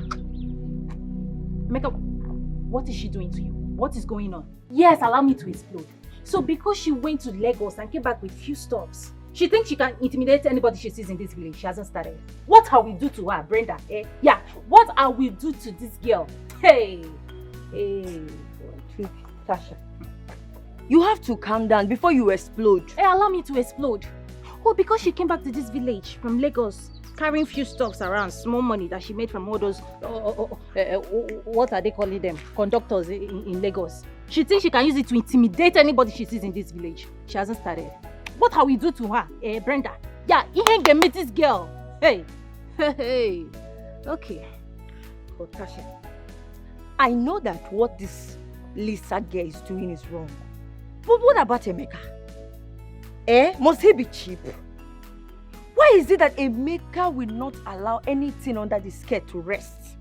D: what is she doing to you? What is going on? Yes, allow me to explode. So because she went to Lagos and came back with few stops, she thinks she can intimidate anybody she sees in this village. She hasn't started. What are we do to her, Brenda? Yeah, what are we do to this girl? Hey,
F: Tasha, you have to calm down before you explode.
D: Allow me to explode. Oh, because she came back to this village from Lagos, carrying few stuffs around, small money that she made from all those, what are they calling them? Conductors in Lagos. She thinks she can use it to intimidate anybody she sees in this village. She hasn't started. What have we do to her, Brenda? Yeah, he ain't gonna meet this girl. Hey. Okay.
F: But Tasha, I know that what this Lisa girl is doing is wrong. But what about Emeka? Must he be cheap? Why is it that Emeka will not allow anything under the skirt to rest?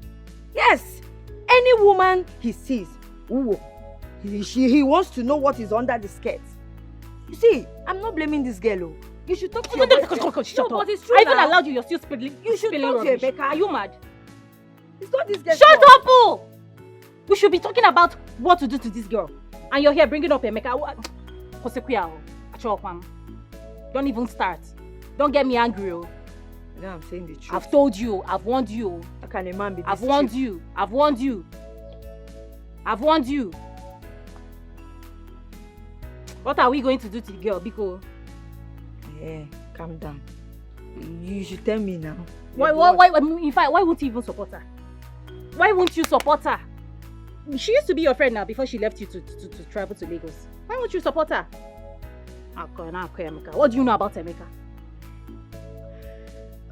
F: Yes, any woman he sees, he wants to know what is under the skirt. You see, I'm not blaming this girl. You should talk to your boyfriend.
D: Shut up. But it's true. I even allowed you. You're still spilling.
F: You should talk to Emeka.
D: Are you mad?
F: It's not this girl.
D: Shut up, oh! We should be talking about what to do to this girl. And you're here bringing up Emeka. Don't even start. Don't get me angry, oh.
F: Now I'm saying the truth.
D: I've told you. I've warned you.
F: How can a man be this
D: I've warned you. I've warned you. I've warned you. What are we going to do to the girl, Biko?
F: Calm down. You should tell me now.
D: Why, in fact, why won't you even support her? Why won't you support her? She used to be your friend now before she left you to travel to Lagos. Why won't you support her? What do you know about Emeka?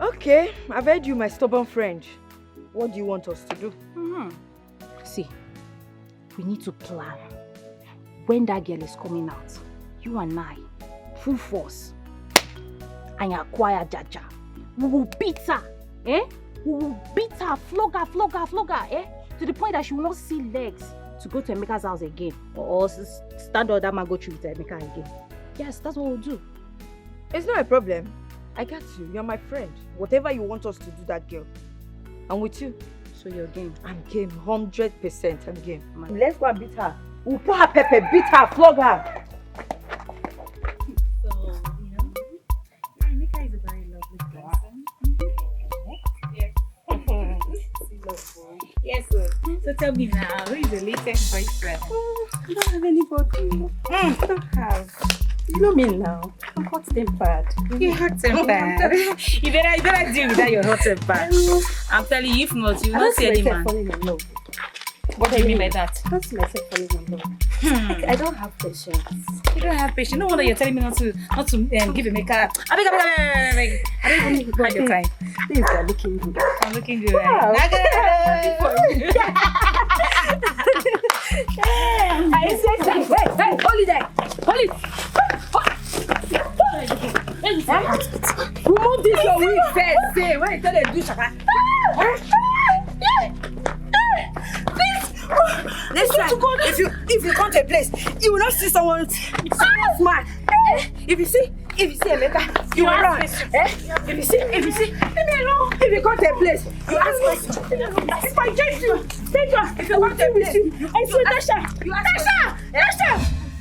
F: Okay, I've heard you, my stubborn friend. What do you want us to do?
D: See, we need to plan. When that girl is coming out, you and I, full force, and acquire Jaja. We will beat her, We will beat her, flog her, to the point that she will not see legs to go to Emeka's house again, or stand on that mango tree with Emeka again. Yes, that's what we'll do.
F: It's not a problem. I got you. You're my friend. Whatever you want us to do, that girl, I'm with you.
D: So you're game?
F: I'm game. 100% I'm game. Let's go and beat her. We'll put her pepper, beat her, flog her.
G: So, Emeka is a very lovely person. Yes. Yes, sir. So tell me now, who is the latest boyfriend?
F: I don't have anybody. I don't have. You know me now. I'm hot-tempered.
G: You're hot-tempered. You better deal with that, you're hot-tempered. I'm telling you, if not, you will not see any man.
F: Falling in love.
G: What do you mean by that?
F: I don't see myself falling in love. I don't have patience.
G: You don't have patience. No wonder you're telling me not to give a makeup. I don't even go your time.
F: Things are looking good.
G: I'm looking good. Right?
F: I said, hey, hold it there. Hold it. Remove this your wig first. Say, when you tell them to do shaka. Listen, if you come to a place, you will not see someone smart. If you see Emeka, you will run. If you see, if you come to a place, you ask questions. If I judge you, if you come to a place, I swear, Tasha.
D: I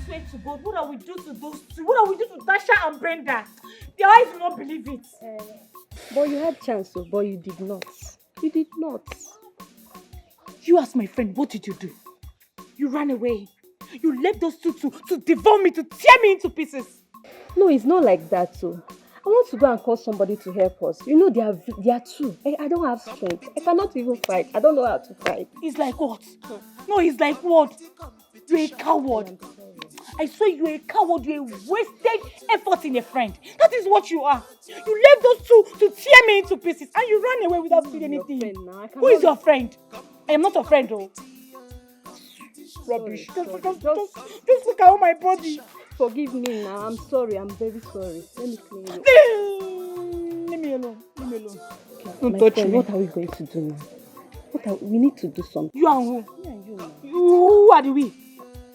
D: swear to God, what are we do to those two? What are we do to Tasha and Brenda? Their eyes will not believe it.
F: But you had chance, but you did not. You did not.
D: You as my friend, what did you do? You ran away. You left those two to devour me, to tear me into pieces.
F: No, it's not like that, so. I want to go and call somebody to help us. You know, they are two. I don't have strength. I cannot even fight. I don't know how to fight.
D: It's like what? No, it's like what? You're a coward. I swear you're a coward. You're a wasted effort in a friend. That is what you are. You left those two to tear me into pieces and you ran away without saying anything. Who is your friend? I am not a friend, though. Rubbish. Just look at all my body.
F: Forgive me now. I'm sorry. I'm very sorry. Let me clean you.
D: Leave me alone. Okay.
F: Don't touch me. What are we going to do now? We need to do something.
D: You and who? Yeah, you. Who are the we?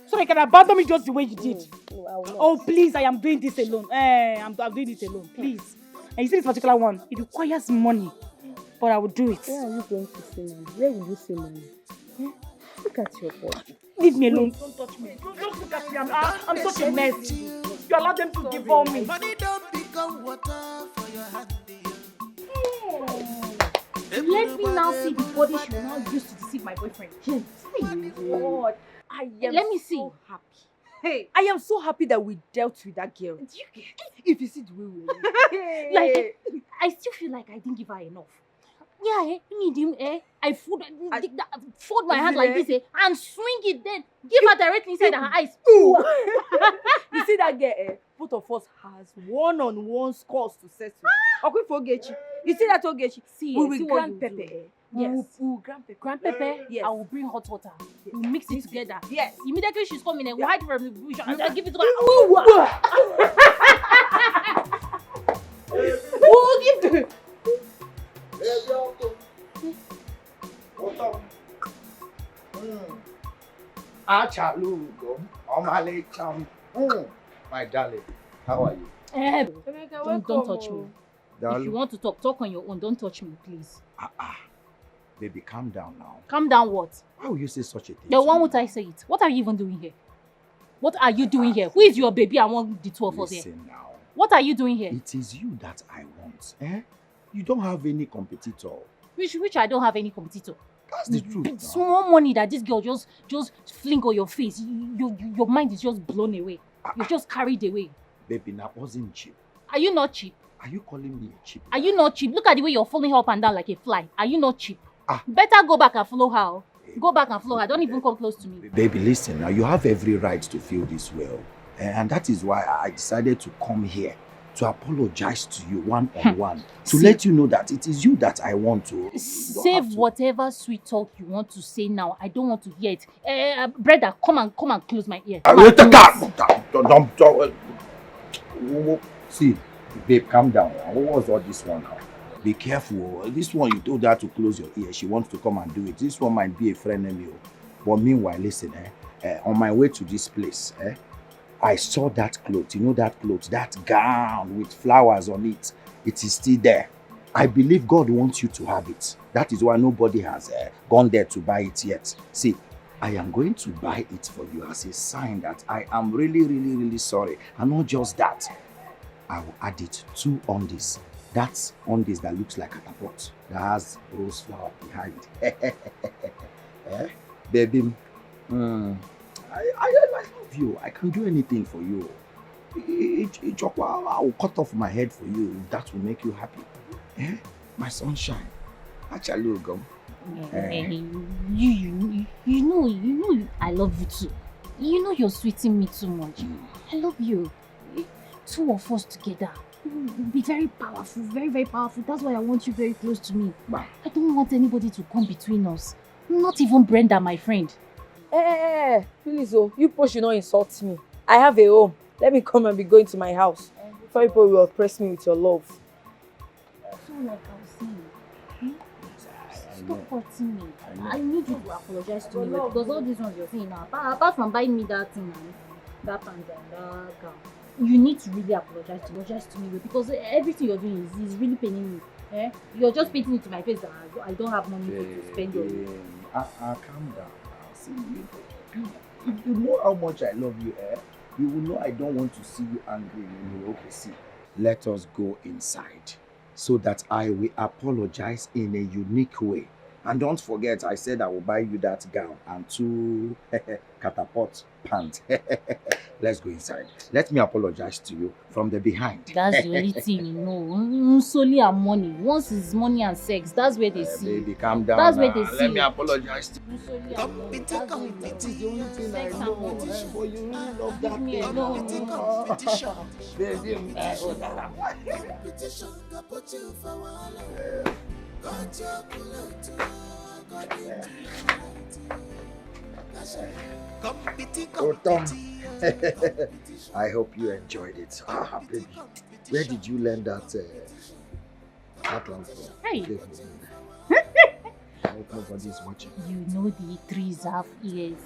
D: So you can abandon me just the way you did.
F: No, I will not.
D: Oh, please, I am doing this alone. I'm doing it alone. Please. And you see this particular one, it requires money. But I will do it.
F: Where are you going to see money? Where will you see money? Look at your body.
D: Leave me alone. Don't touch me. Just look at me. I'm such a mess. You allow them to devour me.
J: Money don't become water for your hand.
G: Let me now see the body she will now use to deceive my boyfriend.
F: God,
G: Let me see.
F: So happy. Hey, I am so happy that we dealt with that girl.
G: Do you get?
F: If you see the way we
G: Like, I still feel like I didn't give her enough. Yeah, need him, I fold my hand like this, and swing it then. Give her directly inside her eyes.
F: Ooh. You see that girl, both of us has one-on-one scores to settle. Okay, for Ogechi. You see that Ogechi?
G: See,
F: we will grind pepper.
G: Yes.
F: We will grind pepper.
G: Grind pepper,
F: yes.
G: I will bring hot water.
F: Yes.
G: We'll mix it together.
F: Yes.
G: Immediately she's coming and we'll hide from the bush and I'll give it to her.
F: We'll give to
A: My darling, how are you?
G: Don't touch me.
A: Darling.
G: If you want to talk on your own. Don't touch me, please.
A: Baby, calm down now.
G: Calm down what?
A: Why would you say such a thing?
G: Then why would I say it? What are you even doing here? What are you doing here? Who is your baby among the two of us here?
A: Listen now.
G: What are you doing here?
A: It is you that I want. You don't have any competitor.
G: Which I don't have any competitor.
A: That's the truth. Now.
G: Small money that this girl just fling on your face. Your mind is just blown away. You're just carried away.
A: Baby, that wasn't cheap.
G: Are you not cheap?
A: Are you calling me a cheap?
G: Are you not cheap? Look at the way you're falling up and down like a fly. Are you not cheap? Better go back and follow her. Go back and follow her. Don't even come close to me.
A: Baby, listen, now you have every right to feel this well. And that is why I decided to come here to apologize to you one-on-one. To let you know that it is you that I want to.
G: Save whatever sweet talk you want to say now. I don't want to hear it. Brother, come and close my ear.
A: See, babe, calm down. What was all this one now? Be careful. This one, you told her to close your ear. She wants to come and do it. This one might be a friend of you. But meanwhile, listen, on my way to this place, I saw that cloth. You know that cloth, that gown with flowers on it. It is still there. I believe God wants you to have it. That is why nobody has gone there to buy it yet. See, I am going to buy it for you as a sign that I am really, really, really sorry. And not just that. I will add it 2 undies. That's undies that looks like a pot that has rose flower behind.
C: Baby, I love you. I can do anything for you. I will cut off my head for you if that will make you happy. My sunshine. Actually, go.
G: You know, I love you too. You know you're sweeting me too much. I love you. Two of us together. We'll be very powerful, very, very powerful. That's why I want you very close to me. I don't want anybody to come between us. Not even Brenda, my friend.
F: Please, you push, you not insult me. I have a home. Let me come and be going to my house. Before people will oppress me with your love.
G: So like I was saying, stop hurting me. I need you to apologize to me because all these ones you're saying now, apart from buying me that thing and that pants and that gown, you need to really apologize to me because everything you're doing is really paining me. You're just painting it to my face that I don't have money to spend on you.
C: Calm down. See, if you know how much I love you, you will know I don't want to see you angry. Okay, see. Let us go inside so that I will apologize in a unique way. And don't forget, I said I will buy you that gown and 2 catapult pants. Let's go inside. Let me apologize to you from the behind.
G: That's the only thing you know. Solely and money. Once it's money and sex, that's where they see.
C: Baby, calm down.
G: That's where they see.
C: Let me apologize to you.
G: Solely and money. That's the only thing
C: I know. But you really love that
G: me
C: thing. Baby, oh, Tom. I hope you enjoyed it. Baby, where did you learn that one from?
G: Hey.
C: I hope nobody is watching.
G: You know the trees have ears.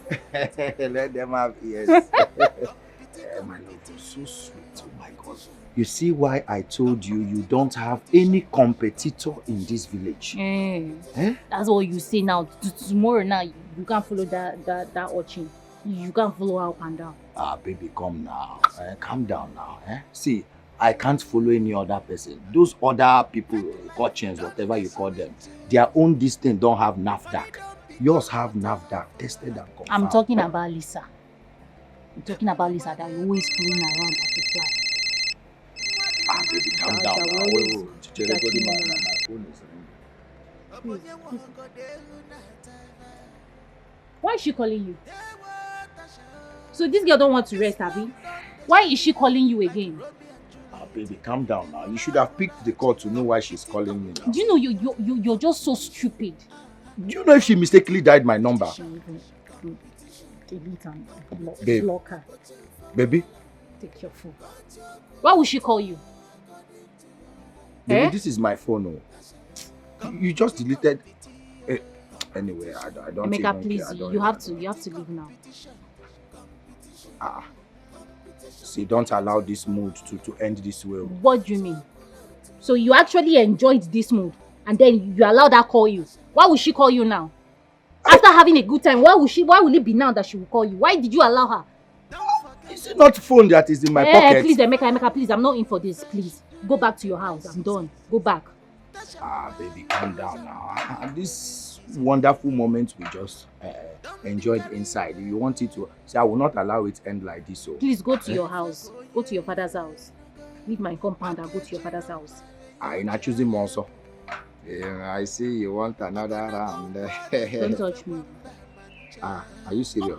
C: Let them have ears. My love, you're so sweet. Oh my God. You see why I told you you don't have any competitor in this village?
G: That's what you say now. Tomorrow now, you can't follow that urchin. You can't follow her up and down.
C: Baby, come now. Calm down now. See, I can't follow any other person. Those other people, urchins, whatever you call them, their own distance don't have NAFDAC. Yours have NAFDAC, tested and confirmed.
G: I'm talking about Lisa. I'm talking about Lisa that you're always flying around like a fly.
C: Baby, calm down now.
G: Why is she calling you? So this girl don't want to rest, Abby? Why is she calling you again?
C: Baby, calm down now. You should have picked the call to know why she's calling me now.
G: Do you know you're just so stupid?
C: Do you know if she mistakenly dialed my number?
G: She even delete and block her.
C: Baby?
G: Take your phone. Why would she call you?
C: Baby, this is my phone. You just deleted. Anyway, I don't.
G: Emeka, please, you have to leave now.
C: See, don't allow this mood to end this way.
G: What do you mean? So you actually enjoyed this mood and then you allowed her call you? Why would she call you now? After having a good time, why will it be now that she will call you? Why did you allow her?
C: Is it not phone that is in my pocket?
G: Please, Emeka, please, I'm not in for this, please. Go back to your house. I'm done. Go back.
C: Baby, calm down now. This wonderful moment we just enjoyed inside. You want it to... See, I will not allow it to end like this. So.
G: Please go to your house. Go to your father's house. Leave my compound and go to your father's house.
C: I'm not choosing him also. I see you want another round.
G: Don't touch me.
C: Are you serious?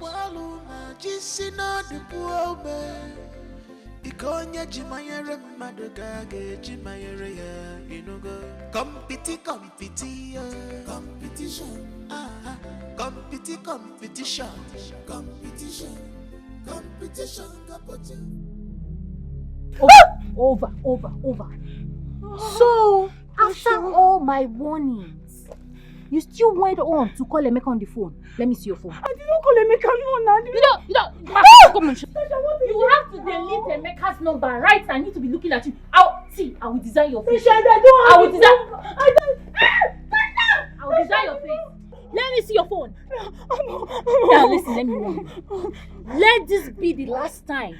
G: Over. So, after all my warnings, you still went on to call Emeka on the phone. Let me see your phone.
E: I did not call Emeka, no.
G: Come on. You have to delete Emeka's number, right? I need to be looking at you. I will design your face. I will design your face. Let me see your phone. Now listen, let me warn you. Let this be the last time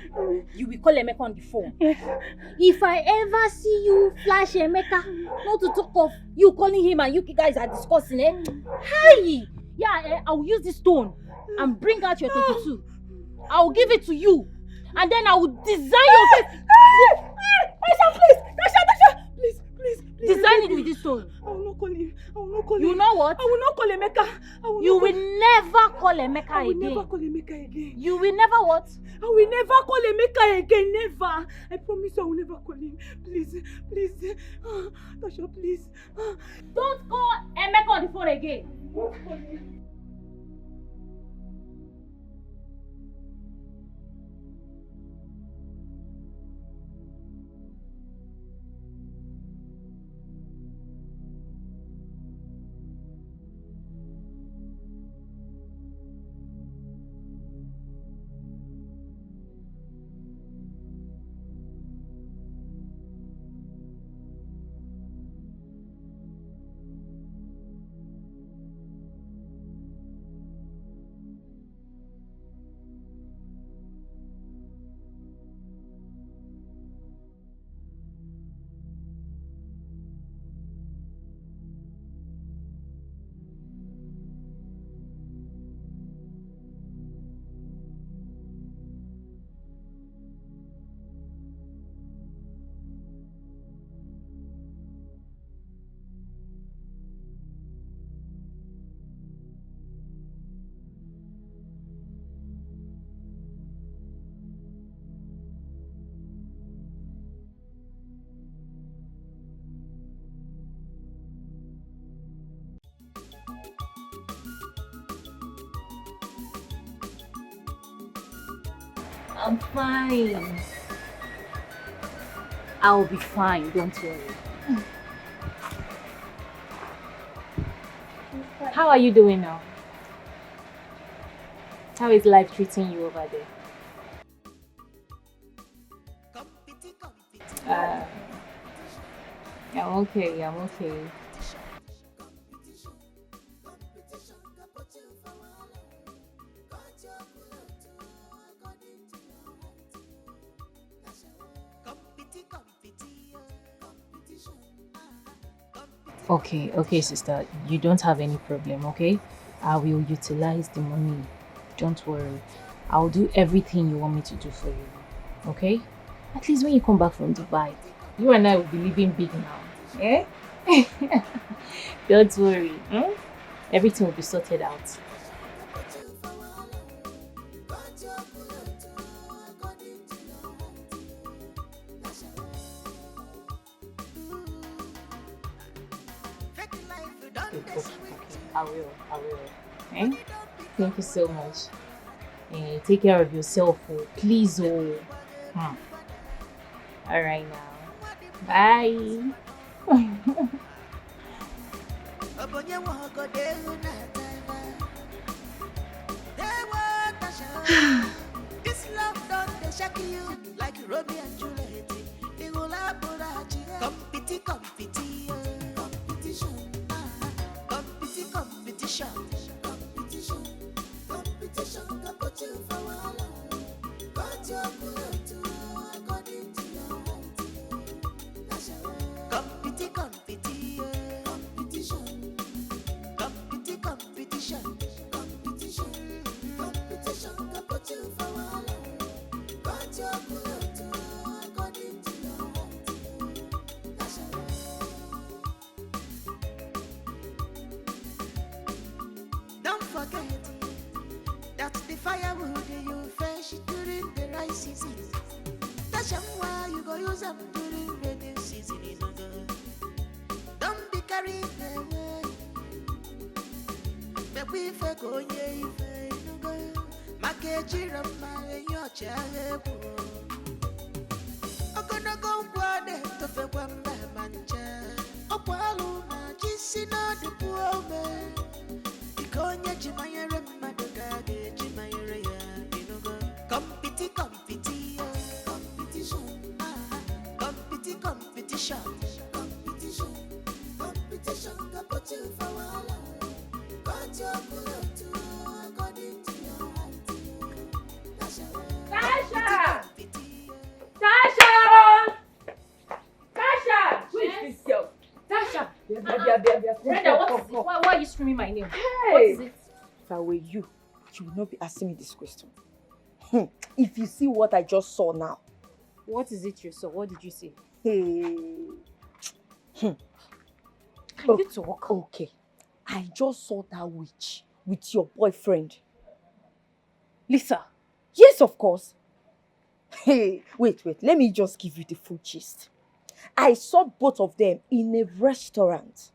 G: you will call Emeka on the phone. If I ever see you flash Emeka, not to talk of you calling him and you guys are discussing it, hey,
D: Yeah, I will use this stone and bring out your 32. I will give it to you. And then I will design your face. Tasha, please! Tasha! Please. Design it with this stone.
F: I will not call him. I will not call him.
D: You know what?
F: I will not call Emeka.
D: You will never call Emeka again.
F: I will never call Emeka again.
D: You will never what?
F: I will never call Emeka again. Never. I promise I will never call him. Please. Tasha, please.
D: Don't call Emeka on the phone again. I'm fine. I'll be fine, don't worry. How are you doing now? How is life treating you over there? I'm okay. Okay, sister. You don't have any problem, okay? I will utilize the money. Don't worry. I'll do everything you want me to do for you, okay? At least when you come back from Dubai, you and I will be living big now, eh? Don't worry. Everything will be sorted out. I will. Okay? Thank you so much. Take care of yourself, please. Alright now. Bye.
J: This love don't shake you like Romeo and Juliet. They will have competition. Competition can put you for a while. But you're good according to your height. Competition can put you for a while. But you're good according to your height. Don't forget that the firewood you fetch during the rice season. That's why you go use them during rainy season. Don't be carried away. But we fake on ye, Makeji Rama in your chair. Okono go guade to fe wamba mancha. Opaluna, Jissina the poor man. Ikonya Jimayere Madogade, Jimayere, competition. Competition can put you for a while. But you're good according to your height. Tasha!
D: Who is this girl? Tasha!
F: Brenda,
D: Why are you screaming my name?
F: Hey!
D: What is it?
K: If I were you, you would not be asking me this question. If you see what I just saw now.
G: What is it you saw? What did you see?
K: Hey.
G: Can you talk?
K: Okay. I just saw that witch with your boyfriend.
G: Lisa?
K: Yes, of course. Hey, wait. Let me just give you the full gist. I saw both of them in a restaurant,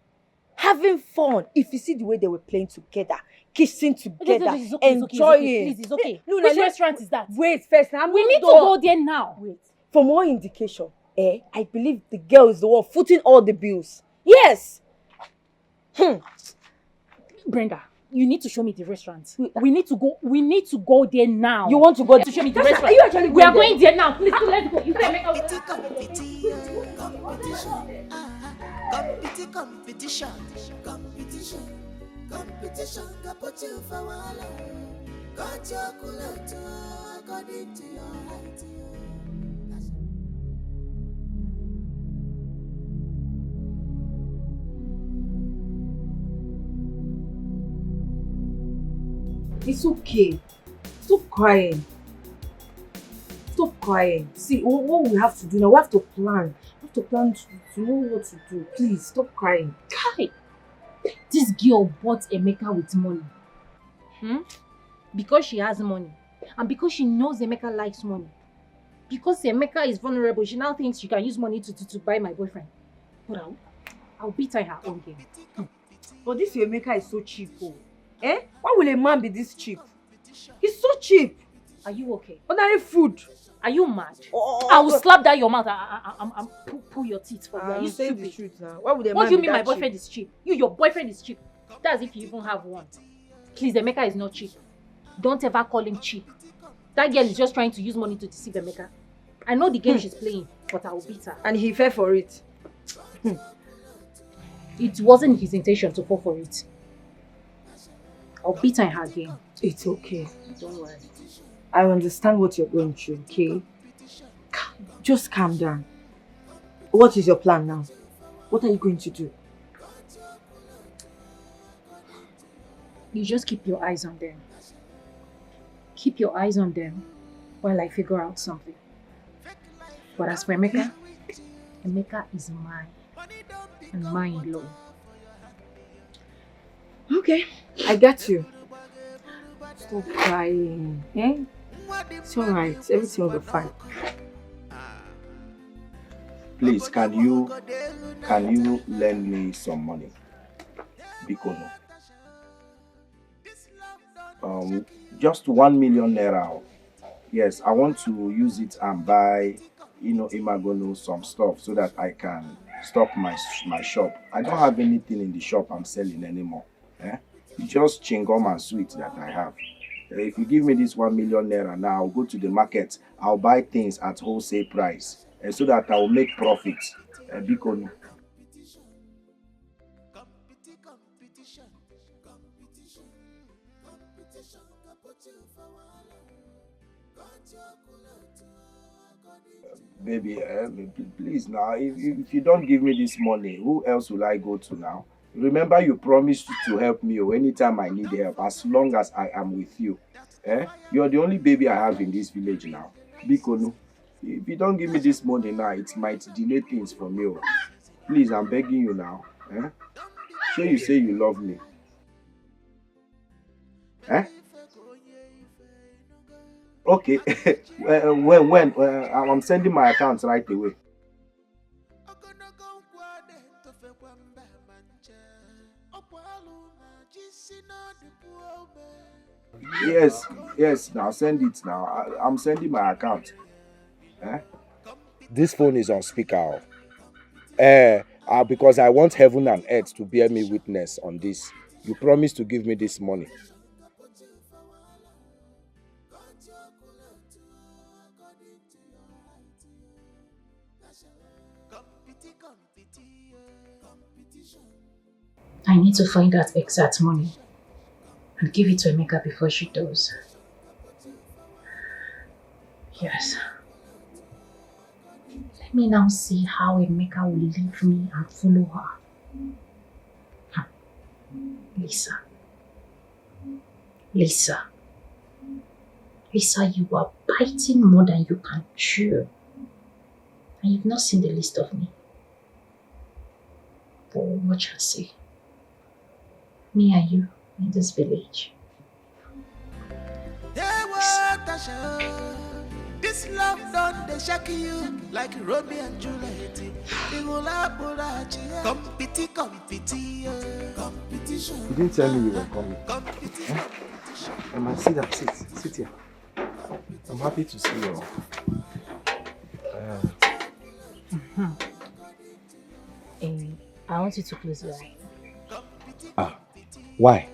K: having fun. If you see the way they were playing together, kissing together,
G: it's okay,
K: enjoying.
G: Please, it's okay.
K: No,
G: Which restaurant is that?
K: Wait, first.
G: We need to go there now.
K: Wait. For more indication, I believe the girl is the one footing all the bills. Yes.
G: Brenda, you need to show me the restaurant. We need to go there now.
K: You want to go
G: to show me the restaurant?
K: Are you actually going
G: We are going there now. Please, let's go. You can make a
J: competition, got put you for wala. Got your cooler according to your height.
F: It's okay. Stop crying. Stop crying. See, what we have to do now, we have to plan. We have to plan to know what to do. Please, stop crying.
G: Kai, this girl bought Emeka with money. Because she has money. And because she knows Emeka likes money. Because Emeka is vulnerable, she now thinks she can use money to buy my boyfriend. But I'll beat her in her own game.
F: But this Emeka is so cheap. Why will a man be this cheap? He's so cheap.
G: Are you okay?
F: Ordinary food.
G: Are you mad? I will slap down your mouth and pull your teeth for you. Are you
F: saying
G: stupid?
F: the truth now. Why would a
G: What
F: man
G: do you
F: be
G: mean my
F: that
G: boyfriend is cheap? Your boyfriend is cheap. That's if you even have one. Please, Emeka is not cheap. Don't ever call him cheap. That girl is just trying to use money to deceive Emeka. I know the game she's playing, but I will beat her.
F: And he fell for it.
G: It wasn't his intention to fall for it. I'll beat her in her game.
F: It's okay.
G: Don't worry.
F: I understand what you're going through, okay? Just calm down. What is your plan now? What are you going to do?
G: You just keep your eyes on them. Keep your eyes on them while I figure out something. But as for Emeka, Emeka is mine. And mine alone.
F: Okay, I got you. Stop crying, It's alright, everything will be fine.
C: Please, can you lend me some money? Because just 1 million naira. Yes, I want to use it and buy, Imagonu some stuff so that I can stock my shop. I don't have anything in the shop I'm selling anymore. Just chewing-gum and sweets that I have. If you give me this 1 million naira now, I'll go to the market. I'll buy things at wholesale price so that I will make profit. Because baby, please now, if you don't give me this money, who else will I go to now? Remember, you promised to help me anytime I need help, as long as I am with you. You're the only baby I have in this village now. Because if you don't give me this money now, it might delay things for me. Please, I'm begging you now. Sure, you say you love me. Okay. when I'm sending my account right away. Yes, now send it now. I'm sending my account. This phone is on speaker. Because I want heaven and earth to bear me witness on this. You promised to give me this money.
G: I need to find that exact money and give it to Emeka before she does. Yes. Let me now see how Emeka will leave me and follow her. Lisa. Lisa. Lisa, you are biting more than you can chew. And you've not seen the least of me. But watch and see. Me and you in this village.
J: Tasha, this love done they shock you like Romeo and Juliet. Competition.
C: You didn't tell me you were coming. Emma, sit down, sit here. I'm happy to see you.
G: I want you to close your eyes.
C: Why?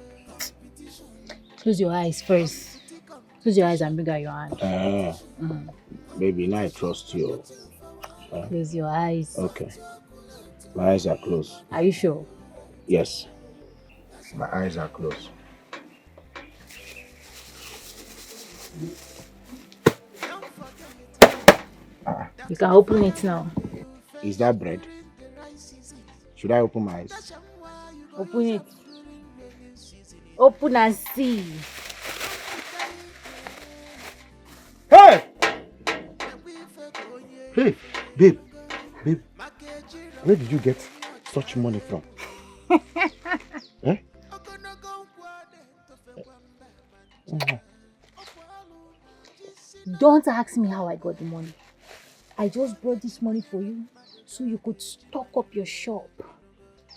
G: Close your eyes first. Close your eyes and bring out your hand.
C: Baby, now I trust you.
G: Close your eyes.
C: Okay. My eyes are closed.
G: Are you sure?
C: Yes. My eyes are closed.
G: You can open it now.
C: Is that bread? Should I open my eyes?
G: Open it. Open and see.
C: Hey! Hey, babe, where did you get such money from? Eh?
G: Don't ask me how I got the money. I just brought this money for you so you could stock up your shop.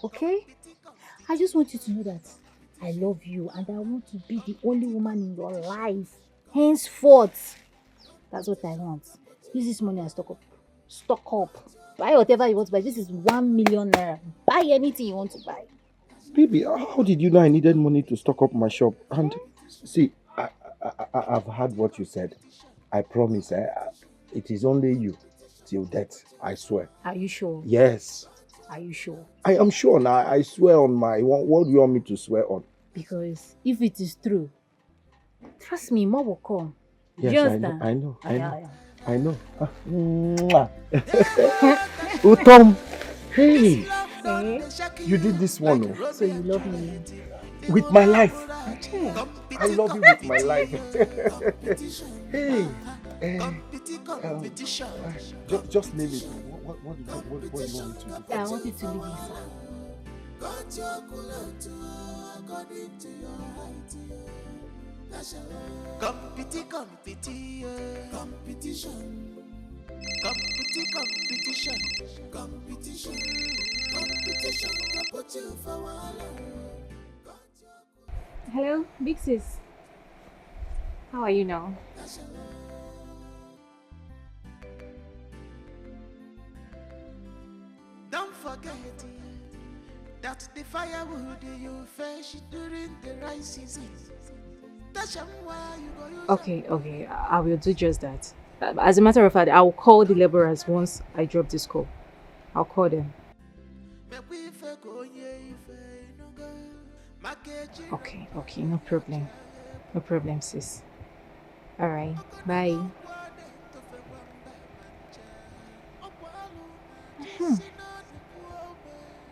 G: Okay? I just want you to know that I love you and I want to be the only woman in your life. Henceforth. That's what I want. Use this money and stock up. Stock up. Buy whatever you want to buy. This is 1 million naira. Buy anything you want to buy.
C: Baby, how did you know I needed money to stock up my shop? And see, I've heard what you said. I promise, it is only you till death, I swear.
G: Are you sure?
C: Yes.
G: Are you sure?
C: I am sure now. I swear on my... What do you want me to swear on?
G: Because if it is true, trust me, more will come.
C: Yes,
G: you understand?
C: I know.
L: Utom,
C: hey,
G: Eh?
C: you did this one. Oh.
G: So you love me?
C: With my life.
G: Yeah.
C: I love you with my life. Hey, just name it. What do you want me to do?
G: Yeah, I want you to leave Lisa.
M: Hello, big sis. How are you now?
J: Don't forget that the firewood you fetch during the rice season.
M: Okay, I will do just that. As a matter of fact, I will call the laborers once I drop this call. I'll call them. Okay, no problem. No problem, sis. Alright, bye.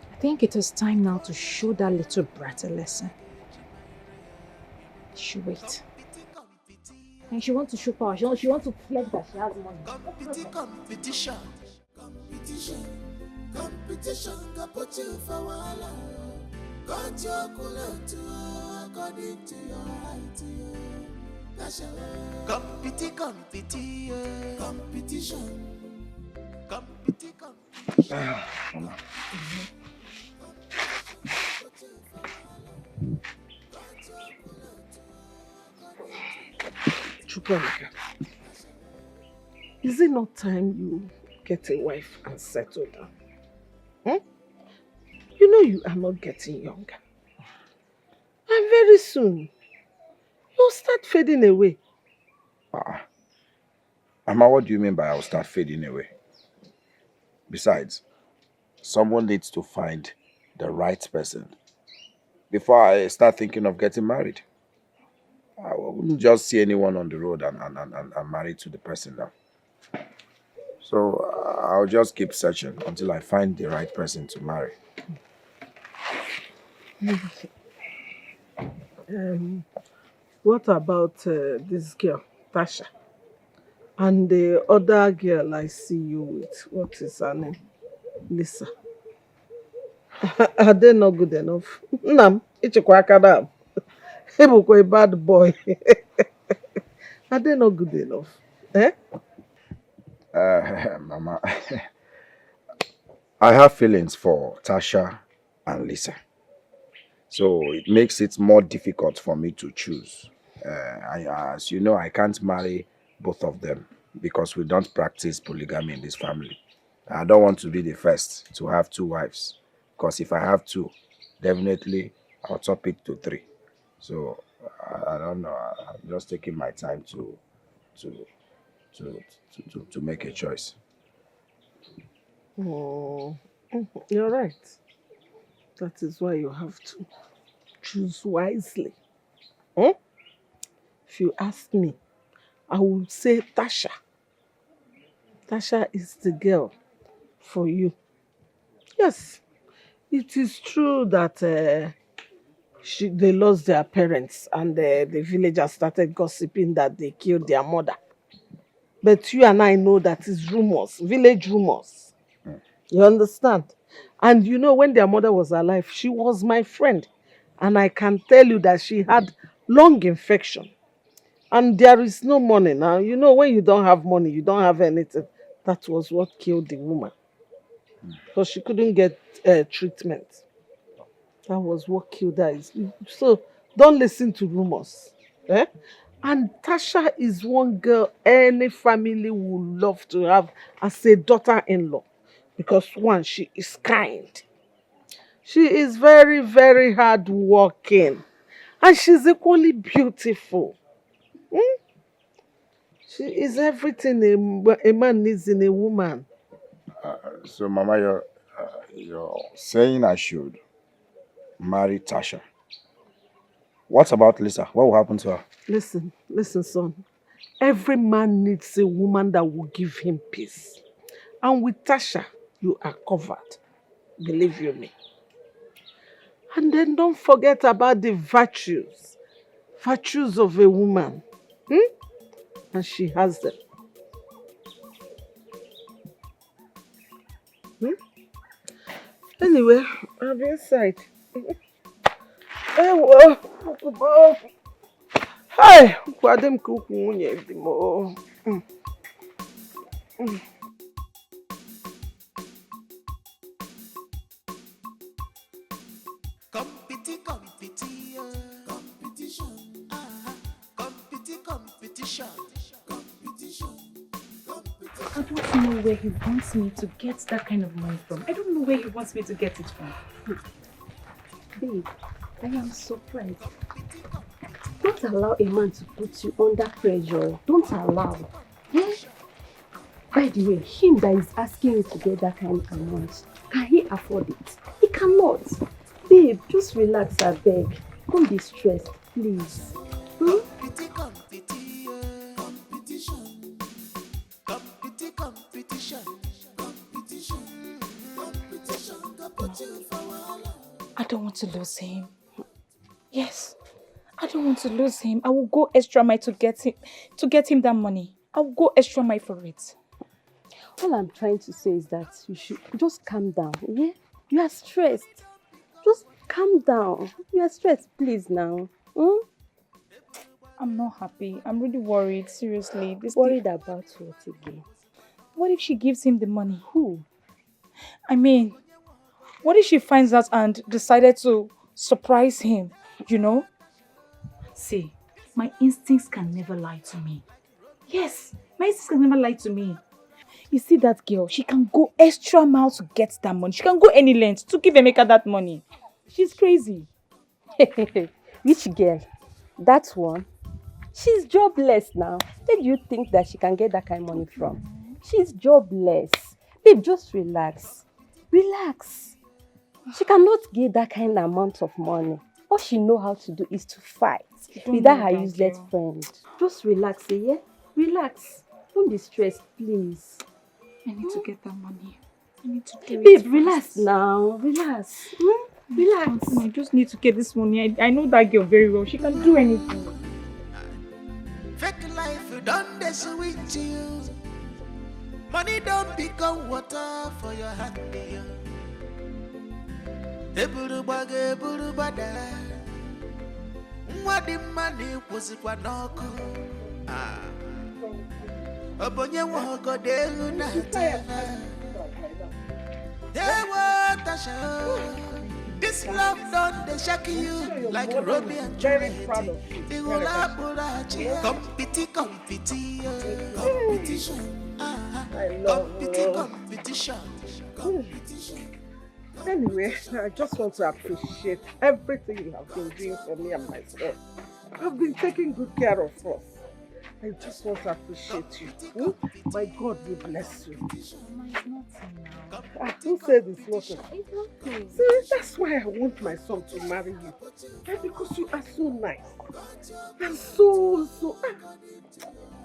M: I think it is time now to show that little brat a lesson. She wait. And she wants to show power. She wants to flex that she has money.
J: Competition can put you for wahala. Got your cooler too, according to your height. Competition.
E: Chukwuemeka, is it not time you get a wife and settle down? You know you are not getting younger. And very soon, you'll start fading away.
C: Mama, what do you mean by I'll start fading away? Besides, someone needs to find the right person before I start thinking of getting married. I wouldn't just see anyone on the road and marry to the person now. So I'll just keep searching until I find the right person to marry.
E: What about this girl, Tasha? And the other girl I see you with, what is her name? Lisa. Are they not good enough? Nam, ichekwa aka na. Ebukwa a bad boy. Are they not good enough? Eh?
C: Mama, I have feelings for Tasha and Lisa. So it makes it more difficult for me to choose. As you know, I can't marry both of them because we don't practice polygamy in this family. I don't want to be the first to have 2 wives, because if I have 2, definitely I'll top it to 3. So I don't know. I'm just taking my time to make a choice.
E: Oh, you're right. That is why you have to choose wisely. Hmm? If you ask me, I would say Tasha. Tasha is the girl for you. Yes, it is true that they lost their parents and the villagers started gossiping that they killed their mother. But you and I know that is rumors, village rumors. You understand? And you know, when their mother was alive, she was my friend. And I can tell you that she had lung infection. And there is no money now. You know, when you don't have money, you don't have anything. That was what killed the woman. Because she couldn't get treatment. That was what killed her. So don't listen to rumors. Eh? And Tasha is one girl any family would love to have as a daughter-in-law. Because one, she is kind. She is very, very hardworking. And she's equally beautiful. Hmm? She is everything a man needs in a woman.
C: So, Mama, you're saying I should marry Tasha. What about Lisa? What will happen to her?
E: Listen, son. Every man needs a woman that will give him peace. And with Tasha, you are covered. Believe you me. And then don't forget about the virtues. Virtues of a woman. And she has them. Anyway, I'll be inside. Hey, well. Hey, kwadem kuku nwunye di mo.
G: I don't know where he wants me to get that kind of money from. I don't know where he wants me to get it from.
L: Babe, I am surprised. Don't allow a man to put you under pressure. Don't allow. Eh? By the way, him that is asking you to get that kind of amount, can he afford it? He cannot. Babe, just relax, I beg. Don't be stressed, please.
G: I don't want to lose him. Yes, I don't want to lose him. I will go extra mile to get him that money. I will go extra mile for it.
L: All I'm trying to say is that you should just calm down. Yeah? You are stressed. Just calm down. You are stressed, please now.
G: I'm not happy. I'm really worried. Seriously.
L: Worried about what again?
G: What if she gives him the money?
L: Who?
G: I mean, what if she finds out and decided to surprise him, you know? See, my instincts can never lie to me. Yes, my instincts can never lie to me. You see that girl, she can go extra mile to get that money. She can go any length to give Emeka that money. She's crazy.
L: Which girl? That one? She's jobless now. Where do you think that she can get that kind of money from? She's jobless. Babe, just relax. Relax. She cannot get that kind of amount of money. All she know how to do is to fight with that her useless friend. Just relax, yeah? Relax. Don't be stressed, please.
G: I need to get that money. I need to do it.
L: Babe, relax now. Relax. Relax.
G: I just need to get this money. I know that girl very well. She can do anything.
J: don't they sweet to you. Money don't become water for your hand. Eburu bada. What the money was it what no Obonye wako delu na tena. Tasha. This love done they shock you like Romeo and Juliet. The whole apurachi competition. Competition.
E: Anyway, I just want to appreciate everything you have been doing for me and my son. I've been taking good care of us. I just want to appreciate you. My God will bless you. Who said it's not? See, that's why I want my son to marry you. Because you are so nice. And so.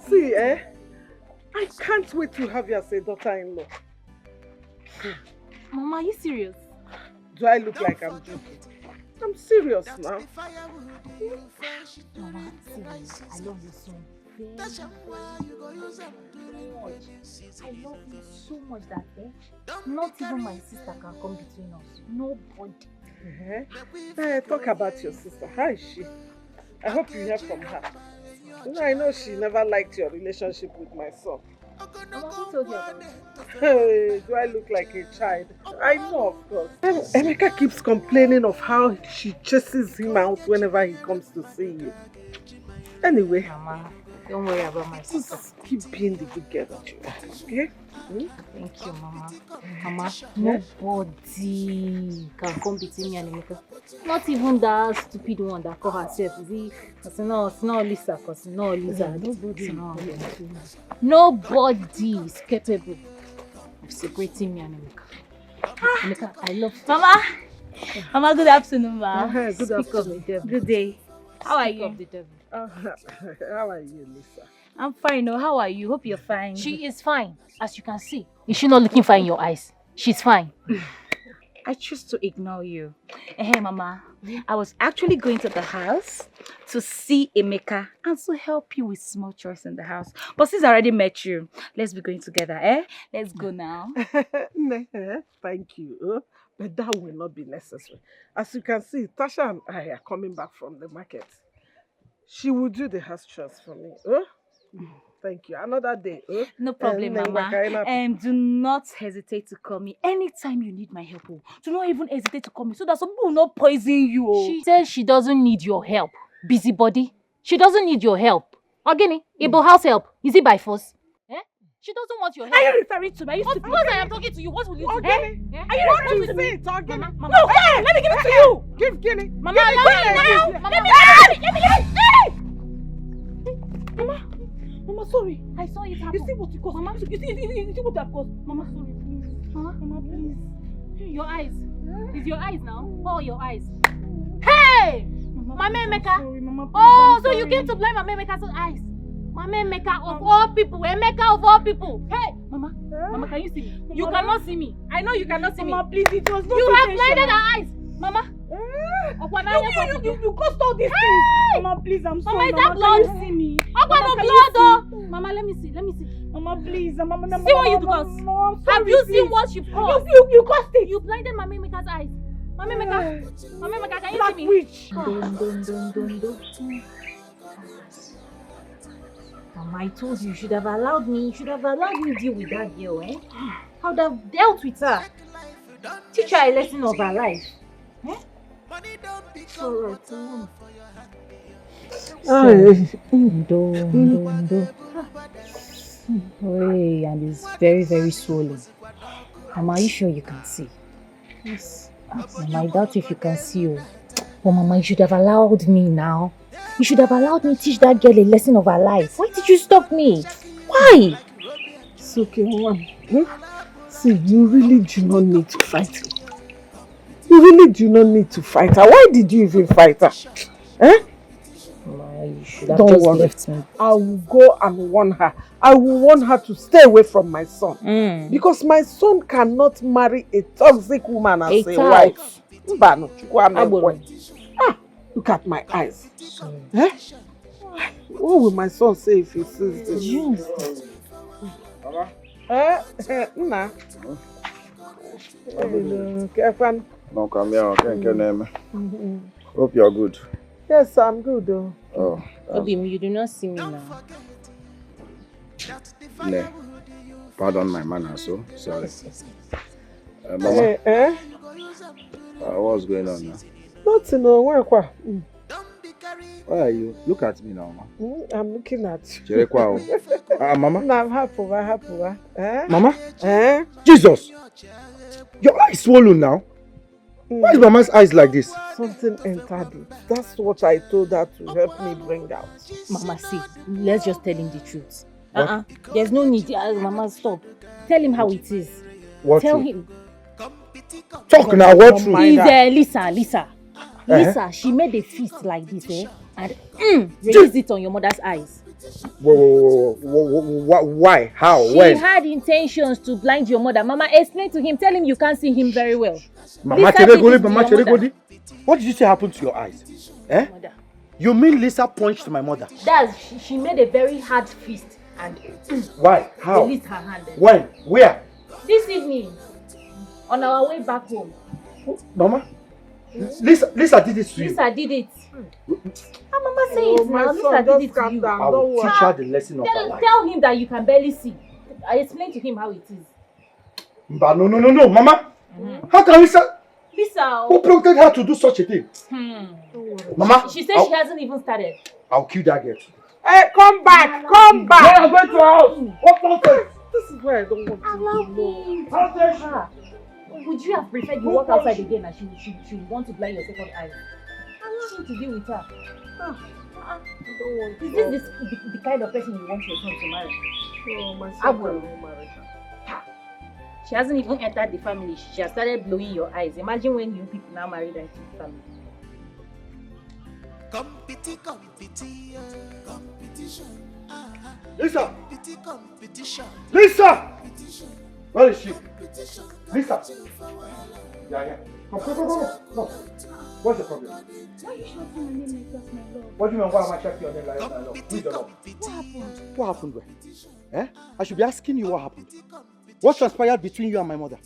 E: See, I can't wait to have you as a daughter-in-law.
D: Mama, are you serious?
E: Do I look like I'm joking? I'm serious now.
D: Mama, seriously, I love you so much. I love you so much that not even my sister can come between us. Nobody.
E: Talk about your sister. How is she? I hope you hear from her. I know she never liked your relationship with my son.
D: Mama, who told you about it?
E: Hey, do I look like a child? I know, of course. Emeka keeps complaining of how she chases him out whenever he comes to see you. Anyway,
D: Mama, don't worry about my sister.
E: Just keep being the good girl that you are, okay?
D: Thank you, Mama. Mama, nobody can come between me and Emeka. Not even that stupid one that called herself. It's not Lisa, because it's not Lisa. Nobody is capable of separating me and Emeka. Emeka, I love you.
N: Mama! Mama, good afternoon, ma.
E: Good
N: Speak
E: afternoon.
N: of the devil. Good day. How are you?
D: Of the devil.
E: How are you, Lisa?
N: I'm fine. Oh, how are you? Hope you're fine.
D: She is fine, as you can see. Is she not looking fine in your eyes? She's fine.
N: I choose to ignore you. Hey, Mama. I was actually going to the house to see Emeka and to help you with small chores in the house. But since I already met you, let's be going together, eh? Let's go now.
E: Thank you. But that will not be necessary. As you can see, Tasha and I are coming back from the market. She will do the house chores for me. Thank you. Another day.
N: No problem, Mama. Do not hesitate to call me anytime you need my help. Do not even hesitate to call me so that some people will not poison you.
D: She says she doesn't need your help. Busybody. She doesn't need your help. Ogini, Igbo house help. Is it by force? She doesn't want your help.
N: Are you referring to me?
D: Of course I am talking to you. What will you do?
E: Ogini,
N: are you referring to me?
E: Ogini.
N: Mama. No, hey, let me give it to you.
E: Give Guinea.
N: Mama, let me.
D: Mama, sorry. I saw it happen.
N: You see what you caused, Mama? You see what I've caused? Mama, sorry, please. Mama, please.
D: Your eyes. It's your eyes now. Oh, your eyes. Hey! Mama Emeka.
N: Sorry, Mama, please,
D: oh, so you came to blame Mama Emeka's eyes. Mama Emeka of all people. Emeka of all people. Hey! Mama, Mama, can you see me? You cannot see me. I know you cannot see me.
N: Mama, please, it was not
D: You have
N: intentional.
D: blinded her eyes. Mama.
N: You caused all these things. Mama, please, I'm sorry.
D: Mama, is that blood?
N: Can you see me?
D: Mama, blood, oh. Mama, let me see.
N: Mama, please. Mama,
D: see what you caused. Have you seen what you've caused?
N: You caused it.
D: You blinded Mama Emeka's eyes. Mama Emeka, can you see me?
N: Witch.
D: Mama, I told you should have allowed me. You should have allowed me deal with that girl, eh? I would have dealt with her. Teach her a lesson of her life. Eh? So, and it's very, very swollen. Mama, are you sure you can see?
N: Yes.
D: Mama, I doubt if you can see. Oh, Mama, you should have allowed me now. You should have allowed me teach that girl a lesson of her life. Why did you stop me? Why?
E: It's okay, Mom. See, you really do not need to fight her. You really do not need to fight her. Why did you even fight her?
D: Mama, you should have just left me.
E: I will go and warn her. I will warn her to stay away from my son. Because my son cannot marry a toxic woman as a wife. Look at my eyes. What will my son say if he sees this?
C: Yes. Mama?
E: Nah. Careful.
C: No, come here. Thank you, name. Hope you're good.
E: Yes, I'm good though.
C: Oh.
B: Obim, you do not see me now.
C: Ne. Pardon my manner, so sorry. Mama, what's going on now?
E: Nothing, no. Where?
C: Why are you? Look at me now,
E: ma. I'm looking at you.
C: Mama?
E: No, I'm happy.
C: Mama? Jesus! Your eye is swollen now. Why is Mama's eyes like this?
E: Something entered it. That's what I told her to help me bring out.
D: Mama, see, let's just tell him the truth.
C: What?
D: There's no need. Mama, stop. Tell him how it is.
C: What
D: Tell
C: truth?
D: him.
C: Talk now, what truth?
D: It's Lisa. Lisa, she made a fist like this, and raised it on your mother's eyes.
C: Whoa. Why? How? When?
D: She had intentions to blind your mother. Mama, explain to him. Tell him you can't see him very well.
C: Mama, what did you say happened to your eyes?
D: Mother.
C: You mean Lisa punched my mother?
D: She made a very hard fist and
C: Why? How?
D: released her hand.
C: When? Where?
D: This evening, on our way back home.
C: Mama? Lisa did it to you.
D: Lisa did it. Mama, say it now. Lisa did it to you.
C: I will teach her the lesson of her life.
D: Tell him that you can barely see. I explain to him how it is.
C: But no, Mama. How can Lisa? Who prompted her to do such a thing? Mama.
D: She says she hasn't even started.
C: I'll kill that girl.
E: Hey, come back! Come back!
C: I'm going to her house. What nonsense?
E: This is where I don't want to
D: Allow me. Would you have preferred you walk outside again and she would want to blind your second eye? Allow him to deal with her.
E: I don't want
D: Is this the kind of person you want your son to marry?
E: No, my
D: I will marry her. She hasn't even entered the family. She has started blowing your eyes. Imagine when you people now married into the family.
C: Lisa! Lisa! Where is she? Lisa! Yeah. Come. What's the problem?
D: Why are you shouting my name like that, my love?
C: What do you mean? Why am I shouting your name like that, my love? Who's your love?
D: What happened?
C: What happened where? I should be asking you what happened. What transpired between you and my mother?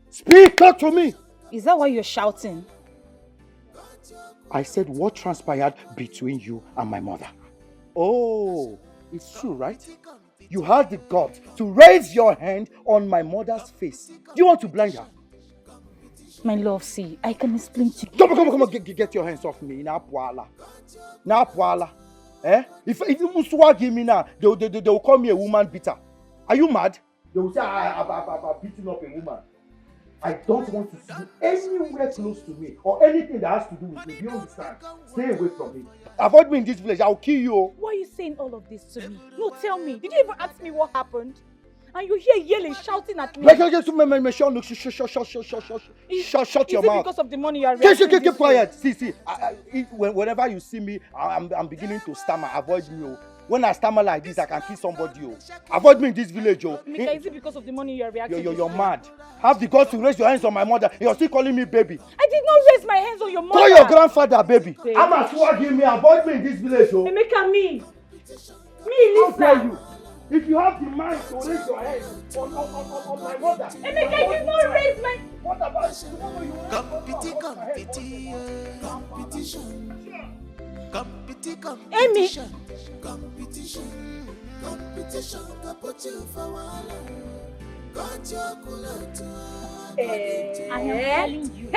C: Speak out to me!
D: Is that why you're shouting?
C: I said what transpired between you and my mother. Oh, it's true, right? You had the guts to raise your hand on my mother's face. Do you want to blind her?
D: My love, see, I can explain to you.
C: Come on, get your hands off me. Napwala. If Muswa give me now, they will call me a woman beater. Are you mad? They will say I'm beating up a woman. I don't want to see you anywhere close to me or anything that has to do with me. Do you understand? Stay away from me. Avoid me in this village. I'll kill you.
N: Why are you saying all of this to me? No, tell me. Did you even ask me what happened? And you hear yelling, shouting at me.
C: Shut your mouth.
N: Is it because of the money you are
C: raising? Keep quiet. See. Whenever you see me, I'm beginning to stammer. Avoid me. When I stammer like this, I can kill somebody. Avoid me in this village.
N: Mika, is it because of the money you are reacting to?
C: You're mad. Have the guts to raise your hands on my mother. You're still calling me baby.
N: I did not raise my hands on your mother.
C: Call your grandfather baby. I'm a swag me. Avoid me in this village.
N: Mika, me,
C: Lisa. How dare you? If you have the mind to raise your hands on my mother.
N: Emeka, I did not raise my...
C: What about
N: competition? Amy. I am telling you.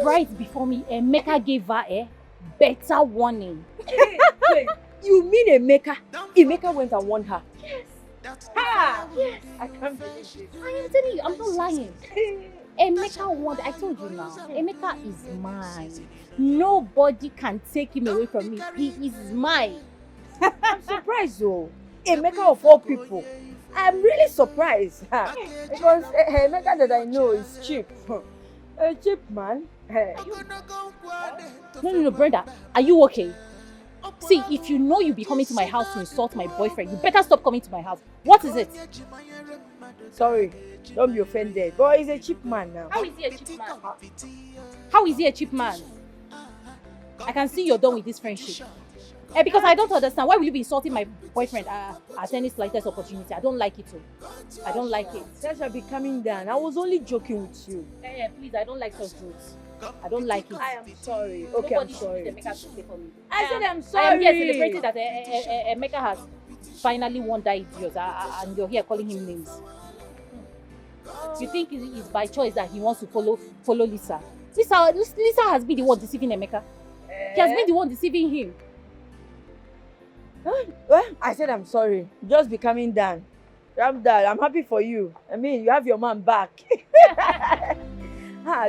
N: Right before me, Emeka gave her a better warning.
K: Wait, you mean Emeka? Emeka went and warned her.
N: Yes.
K: Yes. I can't believe this.
N: I am telling you, I'm not lying. Emeka warned. I told you now. Emeka is mine. Nobody can take him away from me. He is mine.
K: I'm surprised though. Emeka of all people. I'm really surprised. Because Emeka that I know is cheap. A cheap man.
N: No, Brenda. Are you okay? See, if you know you'll be coming to my house to insult my boyfriend, you better stop coming to my house. What is it?
K: Sorry, don't be offended. But he's a cheap man now.
N: How is he a cheap man? How is he a cheap man? I can see you're done with this friendship.
D: Because I don't understand. Why will you be insulting my boyfriend at any slightest opportunity? I don't like it too. I don't like it.
K: Tasha, be coming down. I was only joking with you.
D: Please, I don't like such jokes. I don't like it.
K: I am sorry. Okay, I'm sorry.
D: Emeka to stay for me.
K: I said I'm sorry.
D: I am here celebrating that Emeka has finally won that idiot, and you're here calling him names. You think it's by choice that he wants to follow Lisa? Lisa has been the one deceiving Emeka. He has been the one deceiving him.
K: Well, I said I'm sorry. Just be coming down. I'm happy for you. I mean, you have your man back.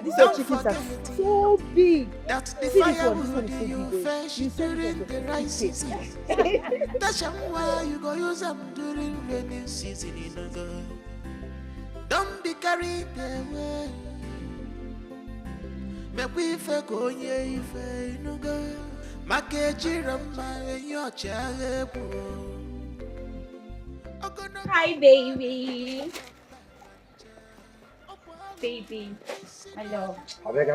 K: These your chickens are so big.
J: That's the
K: See
J: fire
K: this one is so big. You said
J: during the right season. That's why you go use them during rainy season. Don't be carried away. Make we fake on ye if no go.
N: Hi, baby. Baby, I love.
C: I beg.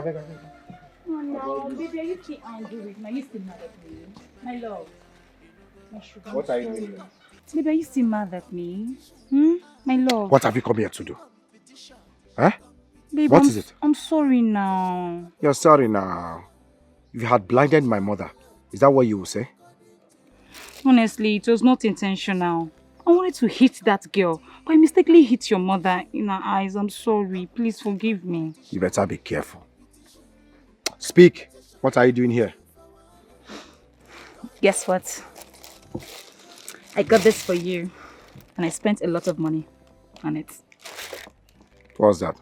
N: Oh no, baby, you can't undo it. Now you still mad at me. My love. My sugar.
C: What are you doing here?
N: Baby, are you still mad at me? My love.
A: What have you come here to do? Huh?
N: Baby,
A: What is it?
N: I'm sorry now.
A: You're sorry now. You had blinded my mother. Is that what you will say?
N: Honestly, it was not intentional. I wanted to hit that girl, but I mistakenly hit your mother in her eyes. I'm sorry. Please forgive me.
A: You better be careful. Speak. What are you doing here?
N: Guess what? I got this for you, and I spent a lot of money on it.
A: What's that?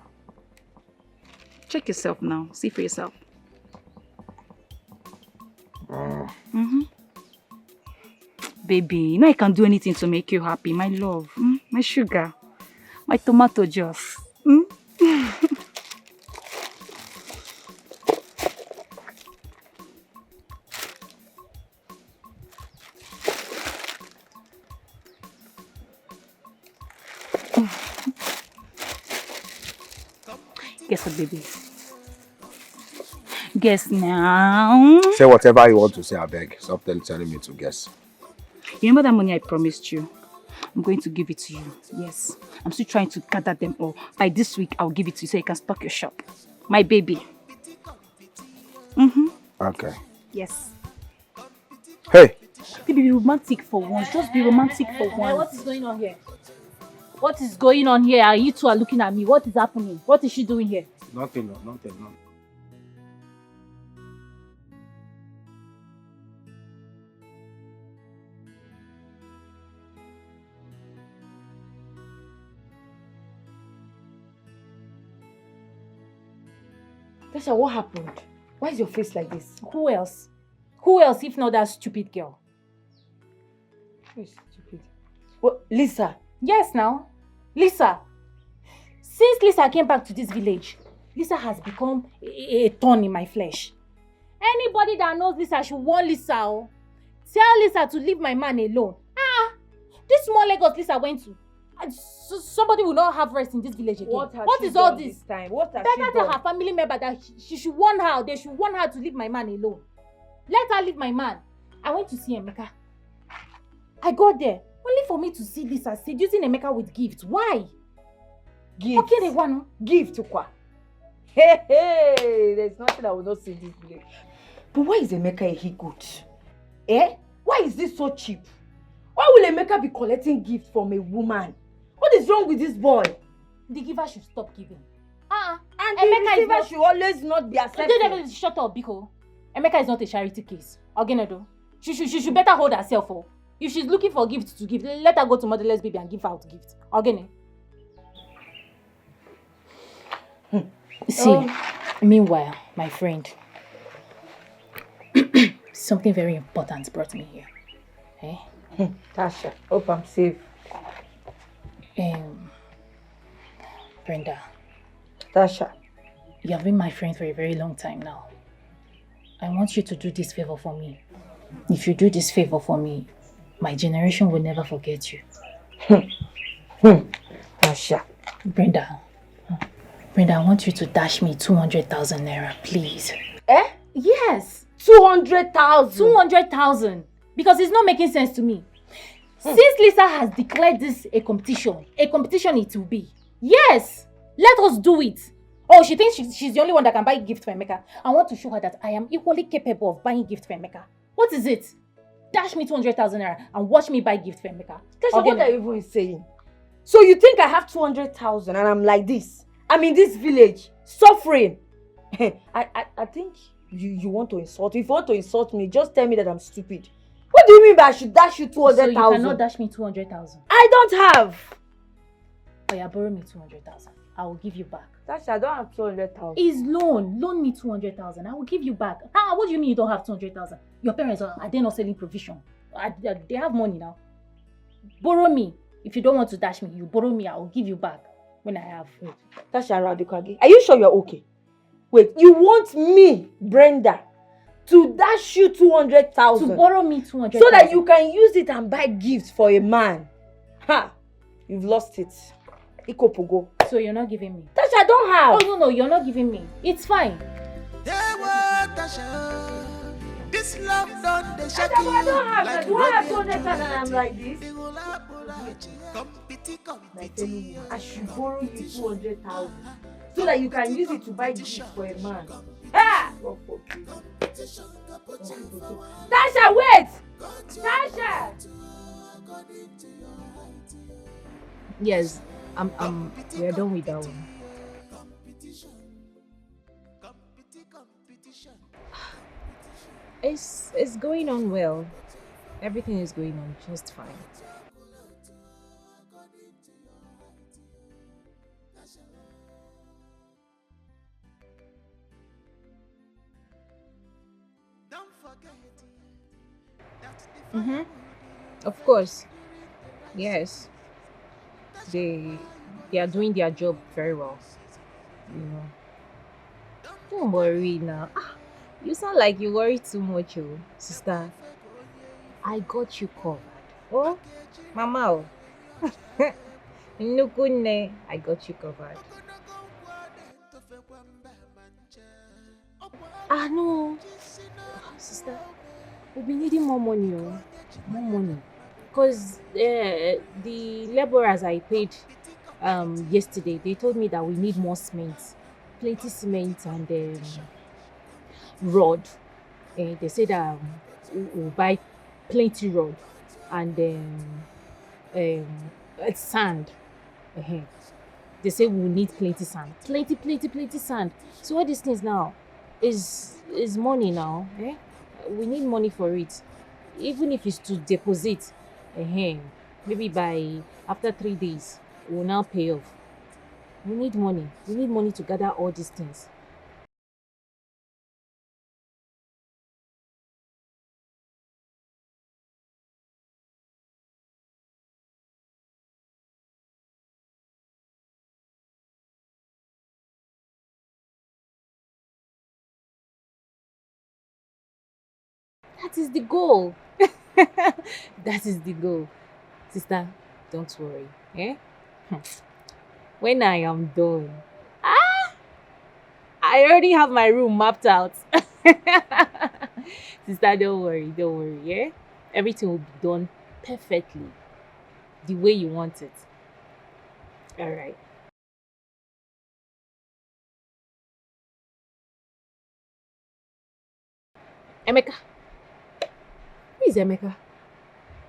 N: Check yourself now. See for yourself. Baby, you know I can do anything to make you happy. My love, my sugar, my tomato juice. Guess what, baby? Guess now.
A: Say whatever you want to say, I beg. Stop telling me to guess.
N: You remember that money I promised you? I'm going to give it to you. Yes. I'm still trying to gather them all. By this week, I'll give it to you so you can stock your shop. My baby.
A: Okay.
N: Yes.
A: Hey!
N: Baby, be romantic for once. Just be romantic for once.
D: What is going on here? What is going on here? You two are looking at me. What is happening? What is she doing here?
A: Nothing.
K: Tasha, what happened? Why is your face like this?
D: Who else? Who else if not that stupid girl?
K: Who is stupid? What, Lisa?
D: Yes, now. Lisa. Since Lisa came back to this village, Lisa has become a thorn in my flesh. Anybody that knows Lisa should warn Lisa. Oh. Tell Lisa to leave my man alone. This small Lagos Lisa went to. So somebody will not have rest in this village again. What is all this?
K: Time? What has
D: Better tell her family member that she should warn her. They should warn her to leave my man alone. Let her leave my man. I went to see Emeka. I got there only for me to see Lisa seducing Emeka with gifts. Why?
K: Gift?
D: Okay, they want
K: gift to kwa. Hey, there's nothing I will not see in this village. But why is Emeka a he-goat? Why is this so cheap? Why will Emeka be collecting gifts from a woman? What is wrong with this boy?
D: The giver should stop giving.
K: And the receiver should always not be accepted.
D: Shut up, Biko. Emeka is not a charity case. Ogenedo. She should better hold herself. If she's looking for gifts to give, let her go to Motherless Baby and give out gifts. Ogene. See, meanwhile, my friend, something very important brought me here.
K: Tasha, hope I'm safe.
D: Brenda.
K: Tasha.
D: You have been my friend for a very long time now. I want you to do this favor for me. If you do this favor for me, my generation will never forget you.
K: Tasha.
D: Brenda, I want you to dash me 200,000 naira, please.
K: Yes. 200,000.
D: 200,000.
G: Because it's not making sense to me. Since Lisa has declared this a competition it will be. Yes, let us do it. Oh, she thinks she's the only one that can buy gift for Emeka. I want to show her that I am equally capable of buying gift for Emeka. What is it? Dash me 200,000 naira and watch me buy gift for Emeka.
K: Tasha, what are you even saying? So you think I have 200,000 and I'm like this? I'm in this village, suffering. I think you want to insult me. If you want to insult me, just tell me that I'm stupid. What do you mean by I should dash you 200,000?
G: So you cannot dash me 200,000?
K: I don't have.
G: Oh yeah, borrow me 200,000. I will give you back.
K: Tasha, I don't have 200,000.
G: It's loan. Loan me 200,000. I will give you back. What do you mean you don't have 200,000? Your parents are they not selling provision? They have money now. Borrow me. If you don't want to dash me, you borrow me. I will give you back when I have.
K: Tasha Radikage, are you sure you're okay? Wait, you want me, Brenda, to dash you 200,000?
G: To borrow me 200,000.
K: So that you can use it and buy gifts for a man. Ha! You've lost it. Ikopogo.
G: So you're not giving me?
K: Tasha, I don't have.
G: Oh, no, you're not giving me. It's fine.
J: This love done the
K: shadow. I don't have that. Do I have 200,000 and I'm like this? I should borrow you 200,000 so that you can use it to buy gifts for a man. Ah! Tasha, wait! Tasha!
M: Yes, we are done with that one. It's going on well. Everything is going on just fine. Of course. Yes. They are doing their job very well. You know. Don't worry now. You sound like you worry too much, oh, sister. I got you covered. Oh, Mama. Nukune, I got you covered. No. Sister, we'll be needing more money, oh. More money. Because the laborers I paid yesterday, they told me that we need more cement. Plenty cement and rod. They said we'll buy plenty rod and sand. They say we'll need plenty sand. Plenty sand. So all these things now is money now. We need money for it. Even if it's to deposit, maybe by after 3 days, we'll now pay off. We need money. We need money to gather all these things. That is the goal. That is the goal. Sister, don't worry. When I am done, I already have my room mapped out. Sister, don't worry, Everything will be done perfectly, the way you want it. All right. Emeka. Who is Emeka?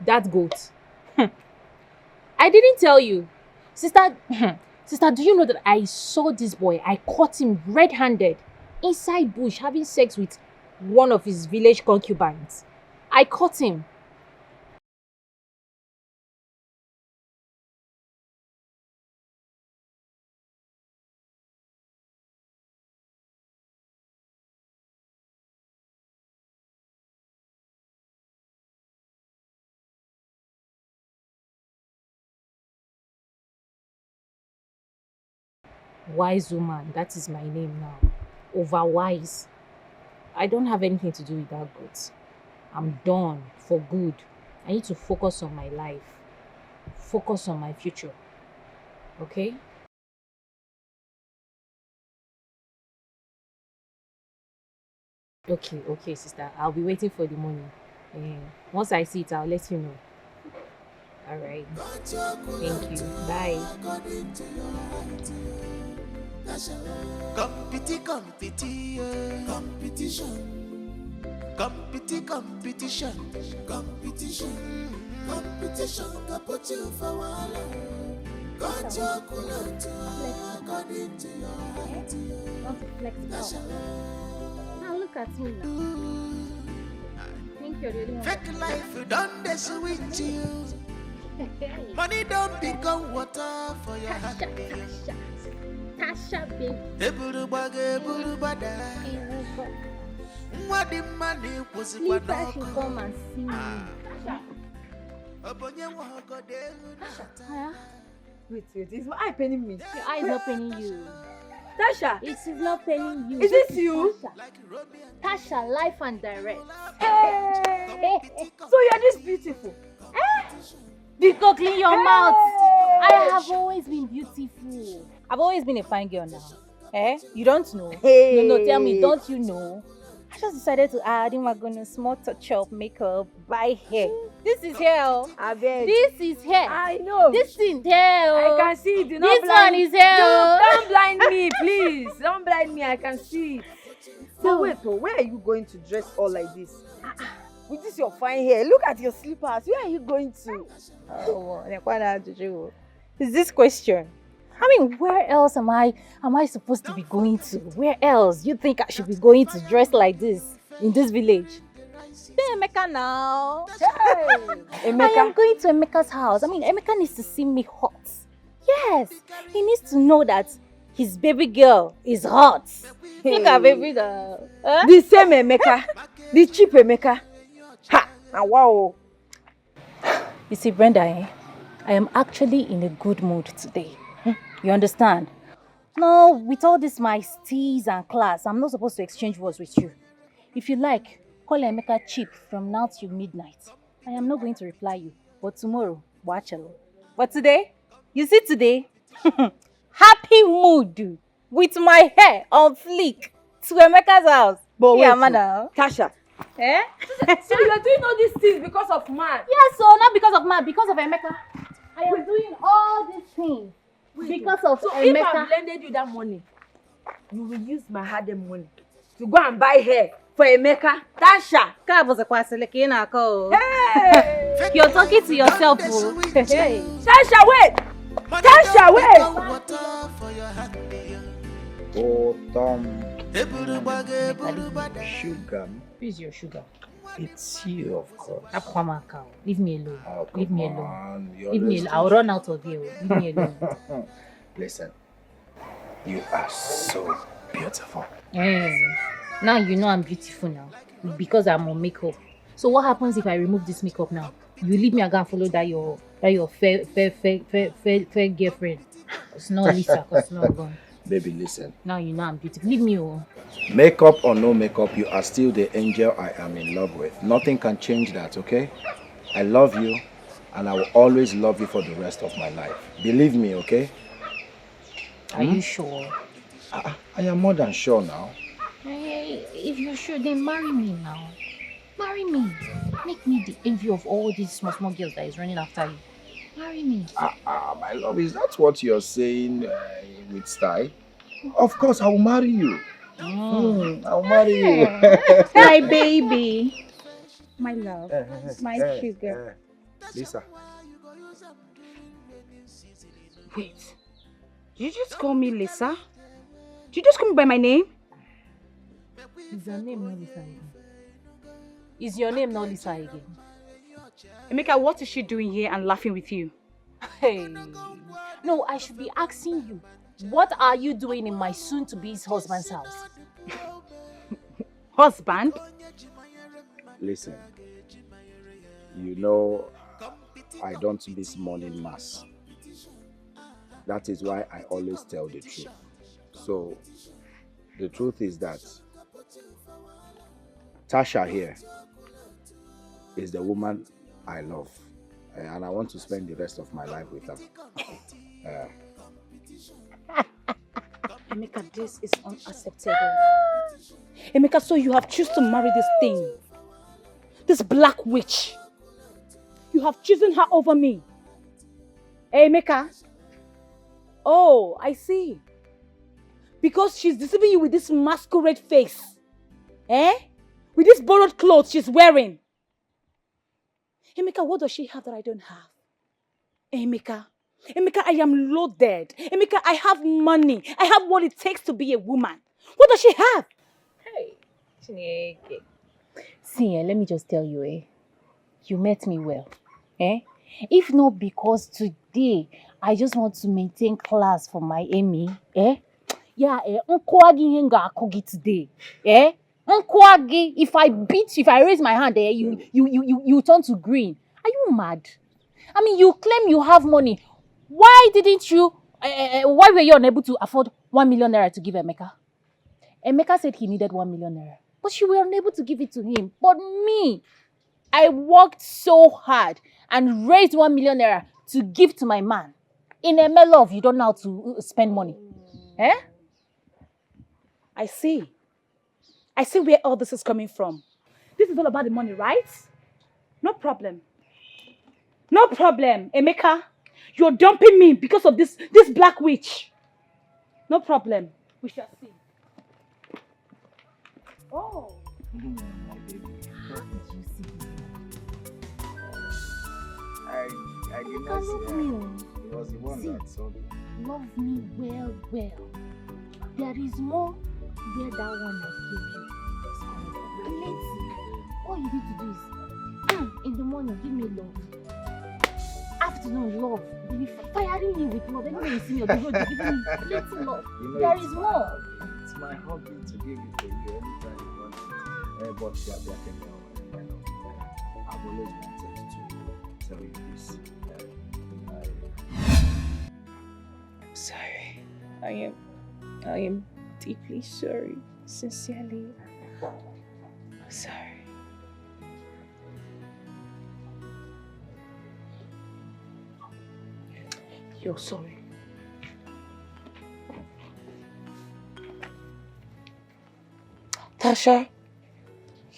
M: That goat. I didn't tell you. Sister, do you know that I saw this boy? I caught him red-handed inside bush having sex with one of his village concubines. I caught him. Wise woman, that is my name now. Overwise. I don't have anything to do with that goat. I'm done for good. I need to focus on my life. Focus on my future. Okay? Okay, sister. I'll be waiting for the money. Once I see it, I'll let you know. All right. Thank you. Bye.
J: Competition. Competition can put you for wahala. Got your culture according to your height.
G: Now look at me now. I think you're the only one.
J: Fake life done this with you. Money don't become water for your hand.
G: Tasha, baby.
J: What the money was it?
G: Please, I should come and see me.
K: Wait, is my eye paining me?
G: Your eye is not paining you.
K: Tasha!
G: It is not paining you.
K: Is this you?
G: Tasha, life and direct.
K: Hey! So you're this beautiful?
G: Because clean your mouth. I have always been beautiful. I've always been a fine girl now. You don't know?
K: Hey.
G: No, tell me, don't you know? I just decided to add in my goodness, small touch up, makeup, buy hair. This is hair.
K: I bet.
G: This is hair.
K: I know.
G: This is hair.
K: I can see it.
G: This one is hair.
K: Don't blind me, please. Don't blind me. I can see it. So wait, where are you going to dress all like this? With this your fine hair, look at your slippers. Where are you going to?
G: Is this question? I mean, where else am I supposed to be going to? Where else you think I should be going to dress like this in this village? Emeka now.
K: Hey,
G: Emeka. I am going to Emeka's house. I mean, Emeka needs to see me hot. Yes, he needs to know that his baby girl is hot. Hey. Look at baby girl.
K: The same Emeka, the cheap Emeka. Ha! Wow.
G: You see, Brenda, I am actually in a good mood today. You understand? No, with all this my steez and class, I'm not supposed to exchange words with you. If you like, call Emeka cheap from now till midnight. I am not going to reply you, but tomorrow, watch it. But today, you see today, happy mood with my hair on fleek to Emeka's house.
K: But wait,
G: Tasha.
K: So you are doing all these things because of man?
G: Yes, so not because of man, because of Emeka. I am doing all these things. Because of
K: so
G: Emeka.
K: If I lended you that money, you will use my hard-earned money to go and buy hair for Emeka. Tasha!
G: Hey! You're talking to yourself.
K: Hey! Tasha, wait! Tasha, wait!
C: Sugar.
G: Who's your sugar?
C: It's you, of course.
G: Leave me alone.
C: Oh,
G: Leave me alone.
C: You're
G: Leave me alone. I'll run out of here. Leave me alone.
C: Listen, you are so beautiful.
G: Now you know I'm beautiful now because I'm on makeup. So what happens if I remove this makeup now? You leave me and go and follow that your fair girlfriend. It's not Lisa, because it's not gone.
C: Baby, listen.
G: Now you know I'm beautiful. Leave me alone.
C: Makeup or no makeup, you are still the angel I am in love with. Nothing can change that, okay? I love you, and I will always love you for the rest of my life. Believe me, okay?
G: Are you sure?
C: I am more than sure now.
G: If you're sure, then marry me now. Marry me. Make me the envy of all these small girls that is running after you. Marry me.
C: My love, is that what you're saying with style? Of course, I will marry you. I'll marry you.
N: My baby. My love. My sugar.
C: Lisa.
N: Wait. Did you just call me Lisa? Did you just call me by my name?
G: Is your name not Lisa again? Is your name not Lisa again?
N: Emeka, what is she doing here and laughing with you?
G: Hey. No, I should be asking you. What are you doing in my soon-to-be's husband's house?
N: Husband?
C: Listen, you know I don't miss morning mass. That is why I always tell the truth. So, the truth is that Tasha here is the woman I love. And I want to spend the rest of my life with her.
N: Emeka, this is unacceptable. Emeka, so you have chosen to marry this thing. This black witch. You have chosen her over me. Hey, Emeka. Oh, I see. Because she's deceiving you with this masquerade face. Eh? With this borrowed clothes she's wearing. Emeka, what does she have that I don't have? Emeka, I am loaded. Emeka, I have money. I have what it takes to be a woman. What does she have?
G: Hey, Chineke. See, let me just tell you, you met me well. If not because today I just want to maintain class for my Amy, yeah, Nkwagi today, Nkwagi, if I beat you, if I raise my hand, you turn to green. Are you mad? I mean, you claim you have money. Why didn't you? Why were you unable to afford 1 million naira to give Emeka? Emeka said he needed 1 million naira, but you were unable to give it to him. But me, I worked so hard and raised 1 million naira to give to my man. In a love, you don't know how to spend money.
N: I see. I see where all this is coming from. This is all about the money, right? No problem. No problem, Emeka. You're dumping me because of this black witch. No problem. We shall see. Oh.
O: My baby.
G: How did you see?
O: I did not see her. It was the one that saw me.
G: Love me well. There is more where that one has given you. Let's see. All you need to do is, in the morning, give me love. Afternoon, love. Firing me with love. Anyway, you see me on the road, you're giving me plenty love. There is more.
O: It's my hobby to give it to you anytime you want it. But yeah, I've always wanted to tell you this.
G: I'm sorry. I am deeply sorry. Sincerely. I'm sorry.
B: You're sorry. Tasha,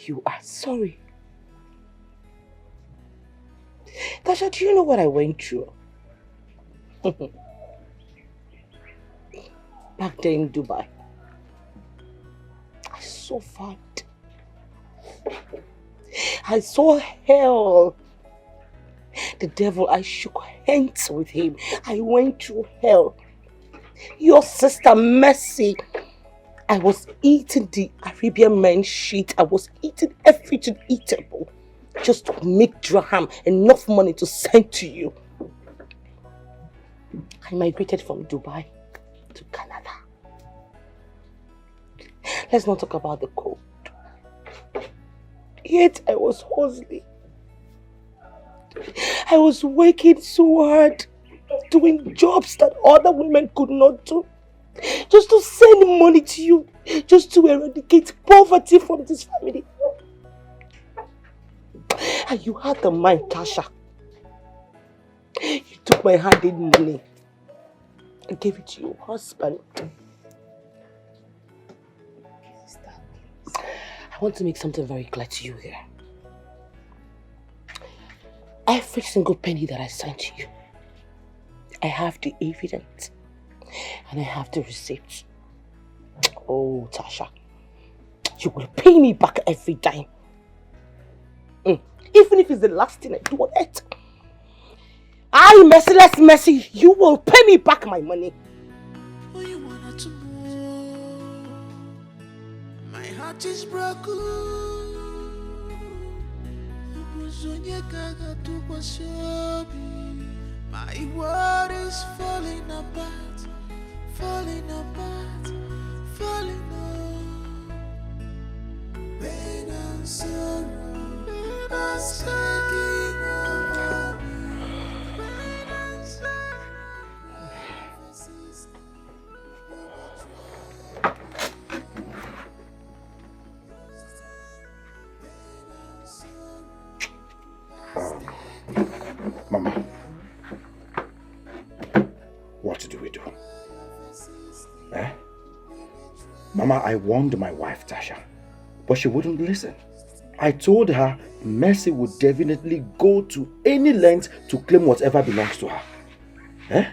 B: you are sorry. Tasha, do you know what I went through? Back there in Dubai. I suffered. I saw hell. The devil, I shook hands with him. I went through hell. Your sister Mercy, I was eating the Arabian man's shit. I was eating everything eatable just to make dirham, enough money to send to you. I migrated from Dubai to Canada. Let's not talk about the cold. Yet I was hustling. I was working so hard, doing jobs that other women could not do. Just to send money to you, just to eradicate poverty from this family. And you had the mind, Tasha. You took my hard-earned money and gave it to your husband. I want to make something very clear to you here. Every single penny that I sent to you, I have the evidence and I have the receipt. Oh, Tasha, you will pay me back every time. Even if it's the last thing I do on it. I, merciless Mercy, you will pay me back my money.
J: Oh, you wanted to know. My heart is broken. My world is falling apart, falling apart, falling apart. Pain and sorrow are taking over me. Pain and sorrow.
A: Mama, what do we do?
C: Mama, I warned my wife, Tasha, but she wouldn't listen. I told her Mercy would definitely go to any length to claim whatever belongs to her. Eh?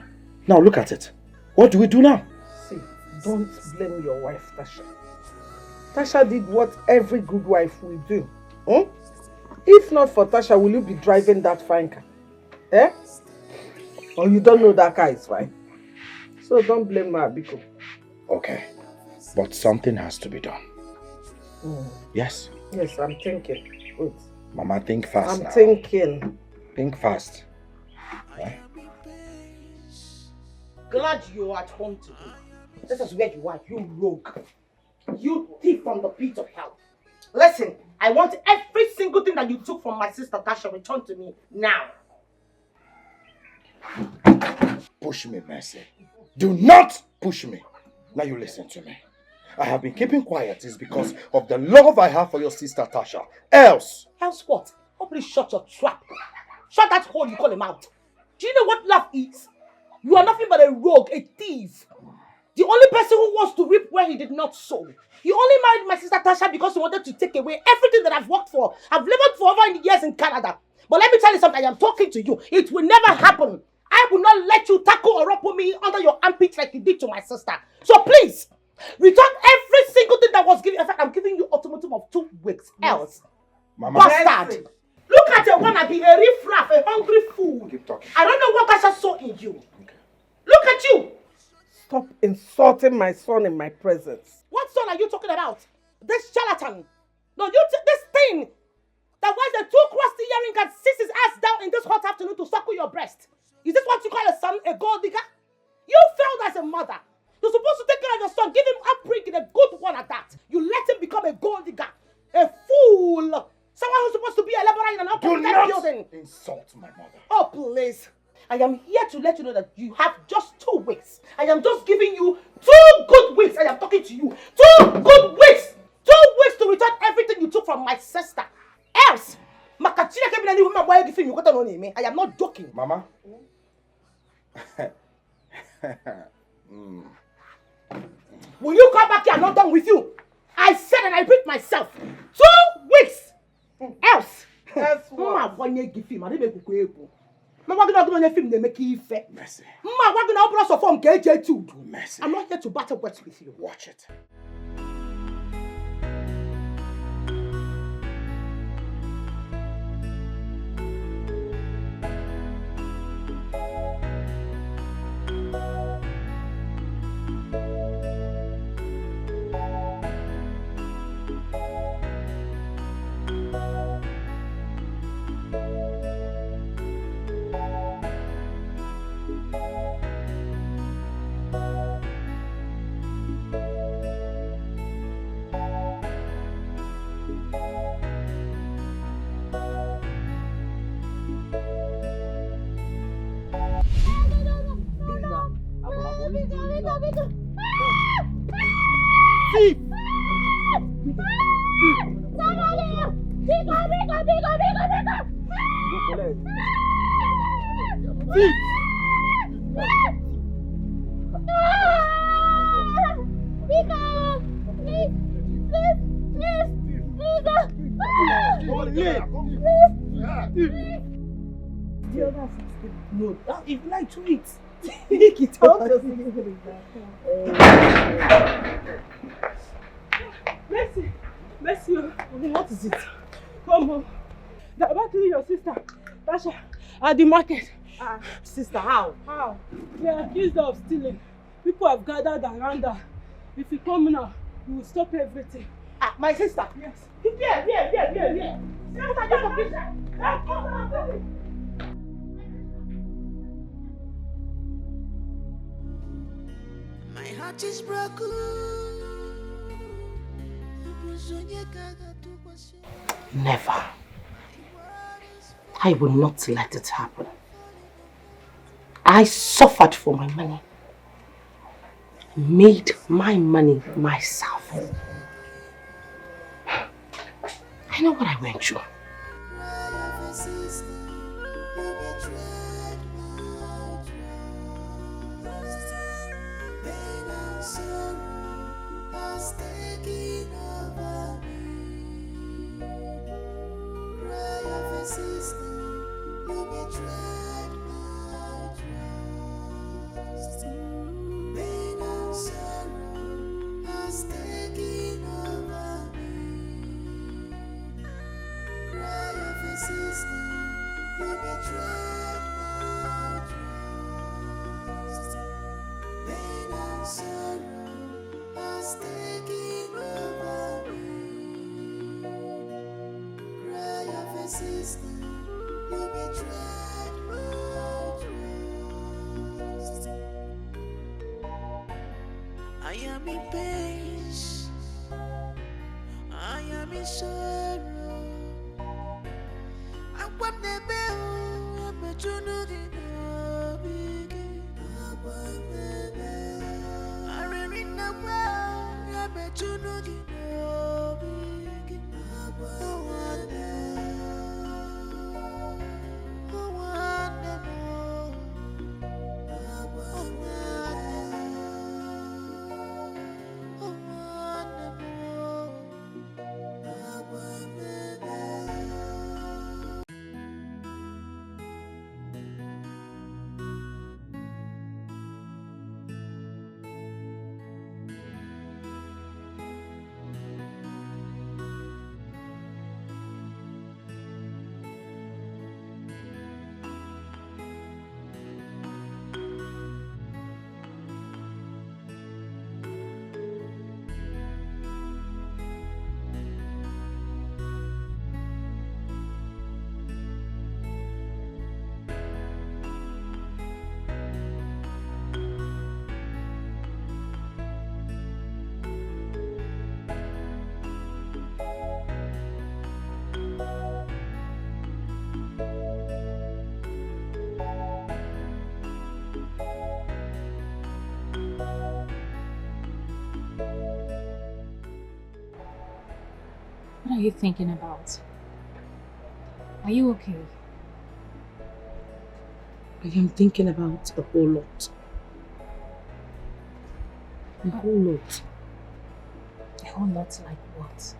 C: Now look at it. What do we do now?
E: See, don't blame your wife, Tasha. Tasha did what every good wife will do. Hmm? If not for Tasha, will you be driving that fine car? Eh? Or you don't know that car is fine? So don't blame her, Biko.
C: Okay, but something has to be done. Yes?
E: Yes, I'm thinking. Wait.
C: Mama, think fast now.
E: I'm thinking.
C: Think fast. Eh?
B: Glad you're at home today. This is where you are, you rogue. You thief from the pit of hell. Listen, I want every single thing that you took from my sister Tasha returned to me now.
C: Push me, Mercy. Do not push me. Now you listen to me. I have been keeping quiet is because of the love I have for your sister Tasha. Else
B: what? Oh, please shut your trap. Shut that hole you call a mouth. Do you know what love is? You are nothing but a rogue, a thief. The only person who wants to reap where he did not sow. You only married my sister Tasha because you wanted to take away everything that I've worked for. I've labored for over years in Canada. But let me tell you something, I am talking to you. It will never happen. I will not let you tackle or rumple me under your armpits like you did to my sister. So please, return every single thing that was given. In fact, I'm giving you ultimatum of 2 weeks. Else,
C: Mama.
B: bastard. Look at your wanna be a riffraff, a hungry fool.
C: Keep talking.
B: I don't know what Tasha saw in you. Okay. Look at you.
E: Stop insulting my son in my presence.
B: What son are you talking about? This charlatan. No, this thing that wears the 2 crusty earring and sits his ass down in this hot afternoon to suckle your breast. Is this what you call a son, a gold digger? You failed as a mother. You're supposed to take care of your son, give him upbringing, a good one at that. You let him become a gold digger, a fool. Someone who's supposed to be a laborer in an upper building.
C: Insult my mother.
B: Oh, please. I am here to let you know that you have just 2 weeks. I am just giving you 2 good weeks. I am talking to you. 2 good weeks. 2 weeks to return everything you took from my sister. Else, I am not joking.
C: Mama?
B: Will you come back here? I'm not done with you. I said and I repeat myself. 2 weeks. Else.
E: That's what.
C: Mercy. Mercy.
B: I'm not here to battle words with you.
C: Watch it.
B: No, if you like to eat, take it out.
E: Mercy.
B: What is it?
E: Come home. They're about to your sister, Tasha, at the market.
B: Sister, how?
E: How? They are accused of stealing. People have gathered around her. If you come now, you will stop everything.
B: My sister?
E: Yes.
B: Here.
J: My heart is broken.
B: Never. I will not let it happen. I suffered for my money. Made my money myself. I know what I went through.
J: I am in pain, I am in sorrow. I want the bell, but you know the I in the well, but you know the
M: What are you thinking about? Are you okay?
B: I am thinking about a whole lot. A whole lot.
M: A whole lot like what?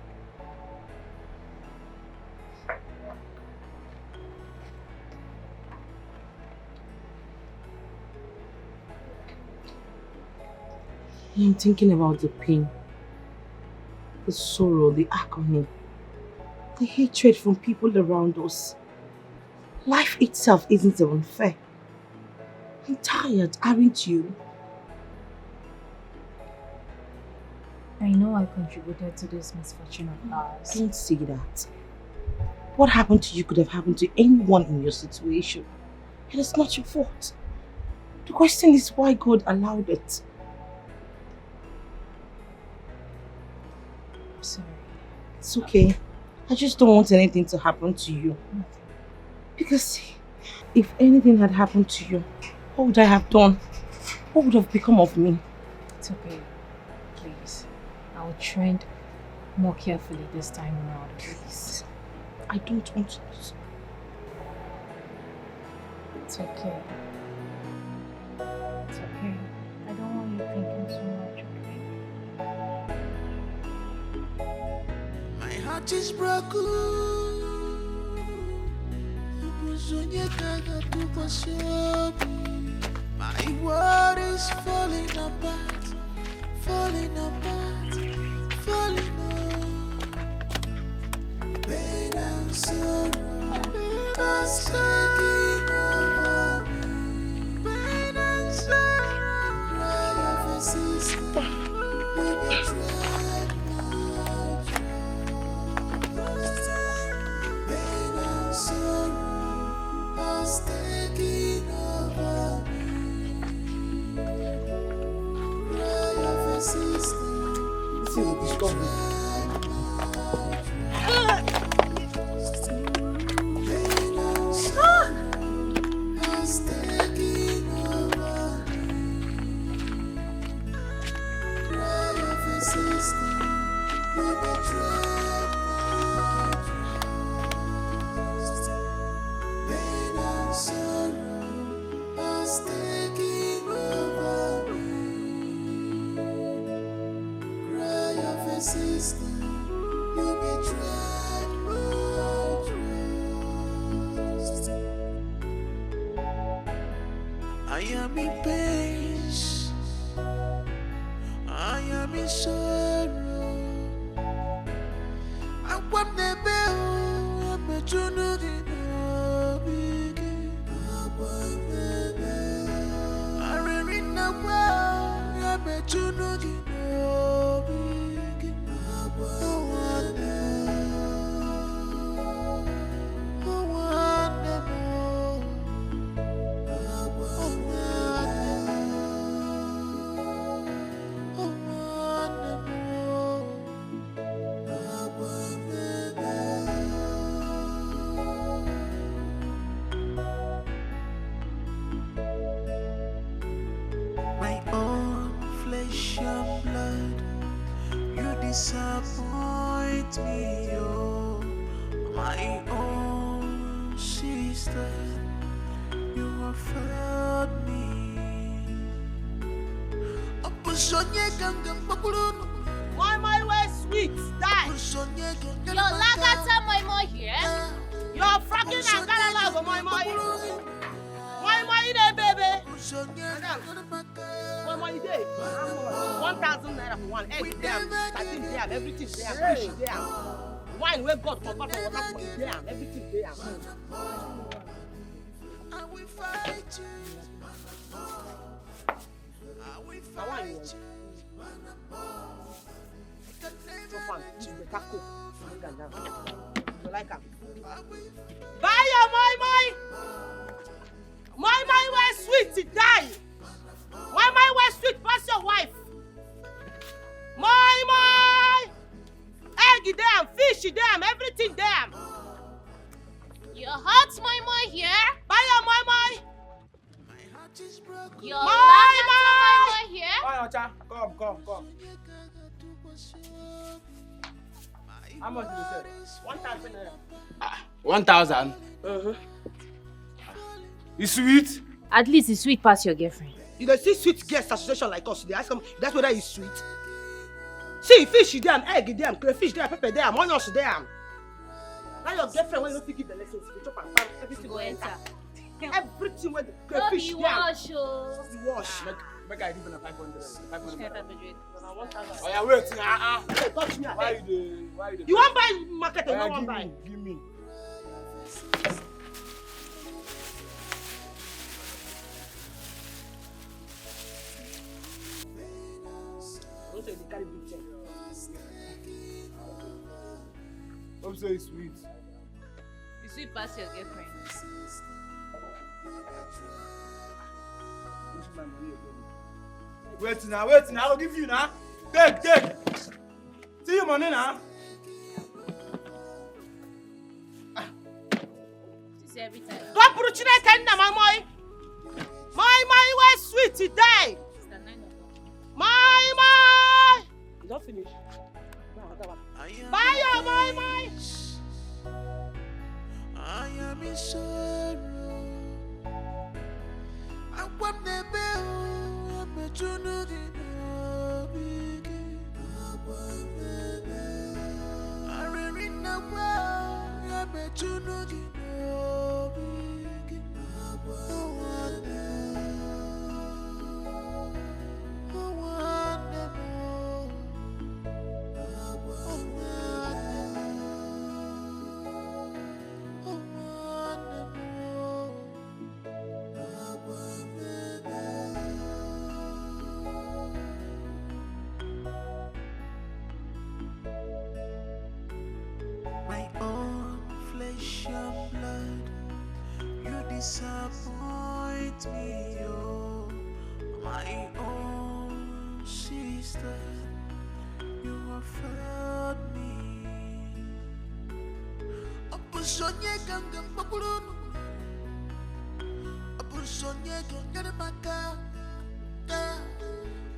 B: I am thinking about the pain, the sorrow, the agony, the hatred from people around us. Life itself isn't even fair. I'm tired, aren't you?
M: I know I contributed to this misfortune of ours.
B: Don't say that. What happened to you could have happened to anyone in your situation. And it's not your fault. The question is why God allowed it.
M: I'm sorry.
B: It's okay. I just don't want anything to happen to you. Because if anything had happened to you, what would I have done? What would have become of me?
M: It's okay. Please. I'll tread more carefully this time around, please.
B: I don't want to.
M: It's okay. It's okay. I don't want you thinking so much, okay?
J: My heart is broken. My world is falling apart, falling apart, falling apart. Pain and sorrow are taking over me. Pain and sorrow, cry of a sister, we betrayed my trust. Pain and sorrow are taking over me. Cry of a sister, we betrayed my trust. Pain and sorrow are taking over me. Cry of a sister, we betrayed my trust. Pain and sorrow are taking over me. Cry of a sister. disappoint me, oh, my own sister. You have failed me.
B: My way sweet, die.
M: Your lagata my here.
B: You're fracking and galalago, my. My baby. My day. 1,000 naira for one egg damn, starting damn, everything damn, fish damn. Wine we got for bottle water for damn, everything damn.
J: I will fight you. I will fight you.
B: So fun, the taco. You like them? Buy your my. My way sweet to die. My way sweet pass your wife. My egg damn, fish damn, everything damn.
M: Your heart's my here.
B: Buy your my.
M: Your lagata my here.
O: Come. How much did you say?
B: 1,000 naira.
O: 1,000? It's sweet?
M: At least it's sweet past your girlfriend.
B: You don't see sweet guest association like us. They ask them, that's whether it's sweet. See, fish damn, egg damn, crayfish damn, pepper damn, onions damn. Now your girlfriend, when you don't give the lessons, you chop and pan, everything will enter. Everything with the crayfish damn.
M: Wash.
O: Make I give you 500. 500.
B: Oh yeah, wait. Hey, touch me.
O: Why you
B: You want buy market or no want buy?
O: Give me.
B: Don't say they carry big thing.
O: Hope so it's sweet.
M: You sweet past your girlfriend.
O: Wait now, I'll give you now. Take. See your money now.
M: This is every time.
B: Go put it in my boy. My way sweet today. My. You don't finish. Buy your my.
J: I am in sorrow. I want the bell. I'm a junudi. I really know I'm a junudi. My own flesh and blood, you disappoint me, oh, my own sister, you have failed me. Abusonye gangan bakulun, abusonye gangan maka,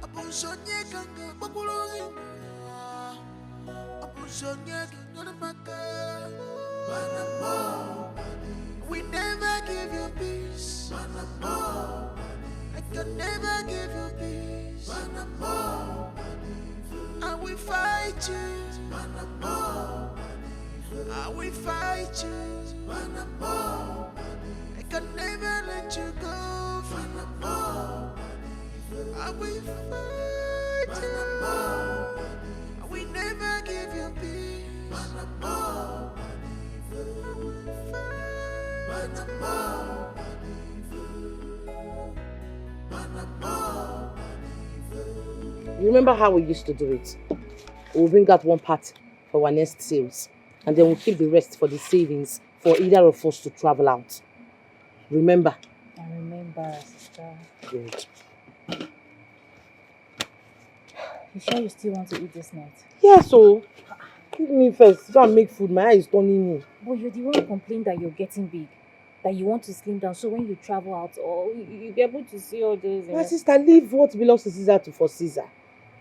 J: abusonye gangan bakulun. We never give you peace. I can never give you peace. I will fight you. I will fight you. I can never let you go. I will fight you. We never give you peace.
B: You remember how we used to do it? We'll bring out one part for our next sales, and then we'll keep the rest for the savings for either of us to travel out. Remember?
M: I remember, sister.
B: Good.
M: You sure you still want to eat this night?
B: Yeah, so give me first. So I make food. My eye is turning me.
M: But you're the one who complained that you're getting big, that you want to slim down, so when you travel out, you'll be able to see all those.
B: My sister, leave what belongs to Caesar for Caesar.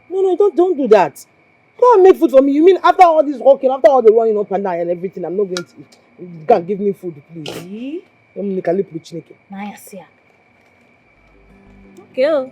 B: No, don't do that.
F: Go and make food for me. You mean after all this walking, after all the running up and down and everything, I'm not going to eat? You can't give me food, please.
G: Nice. Okay.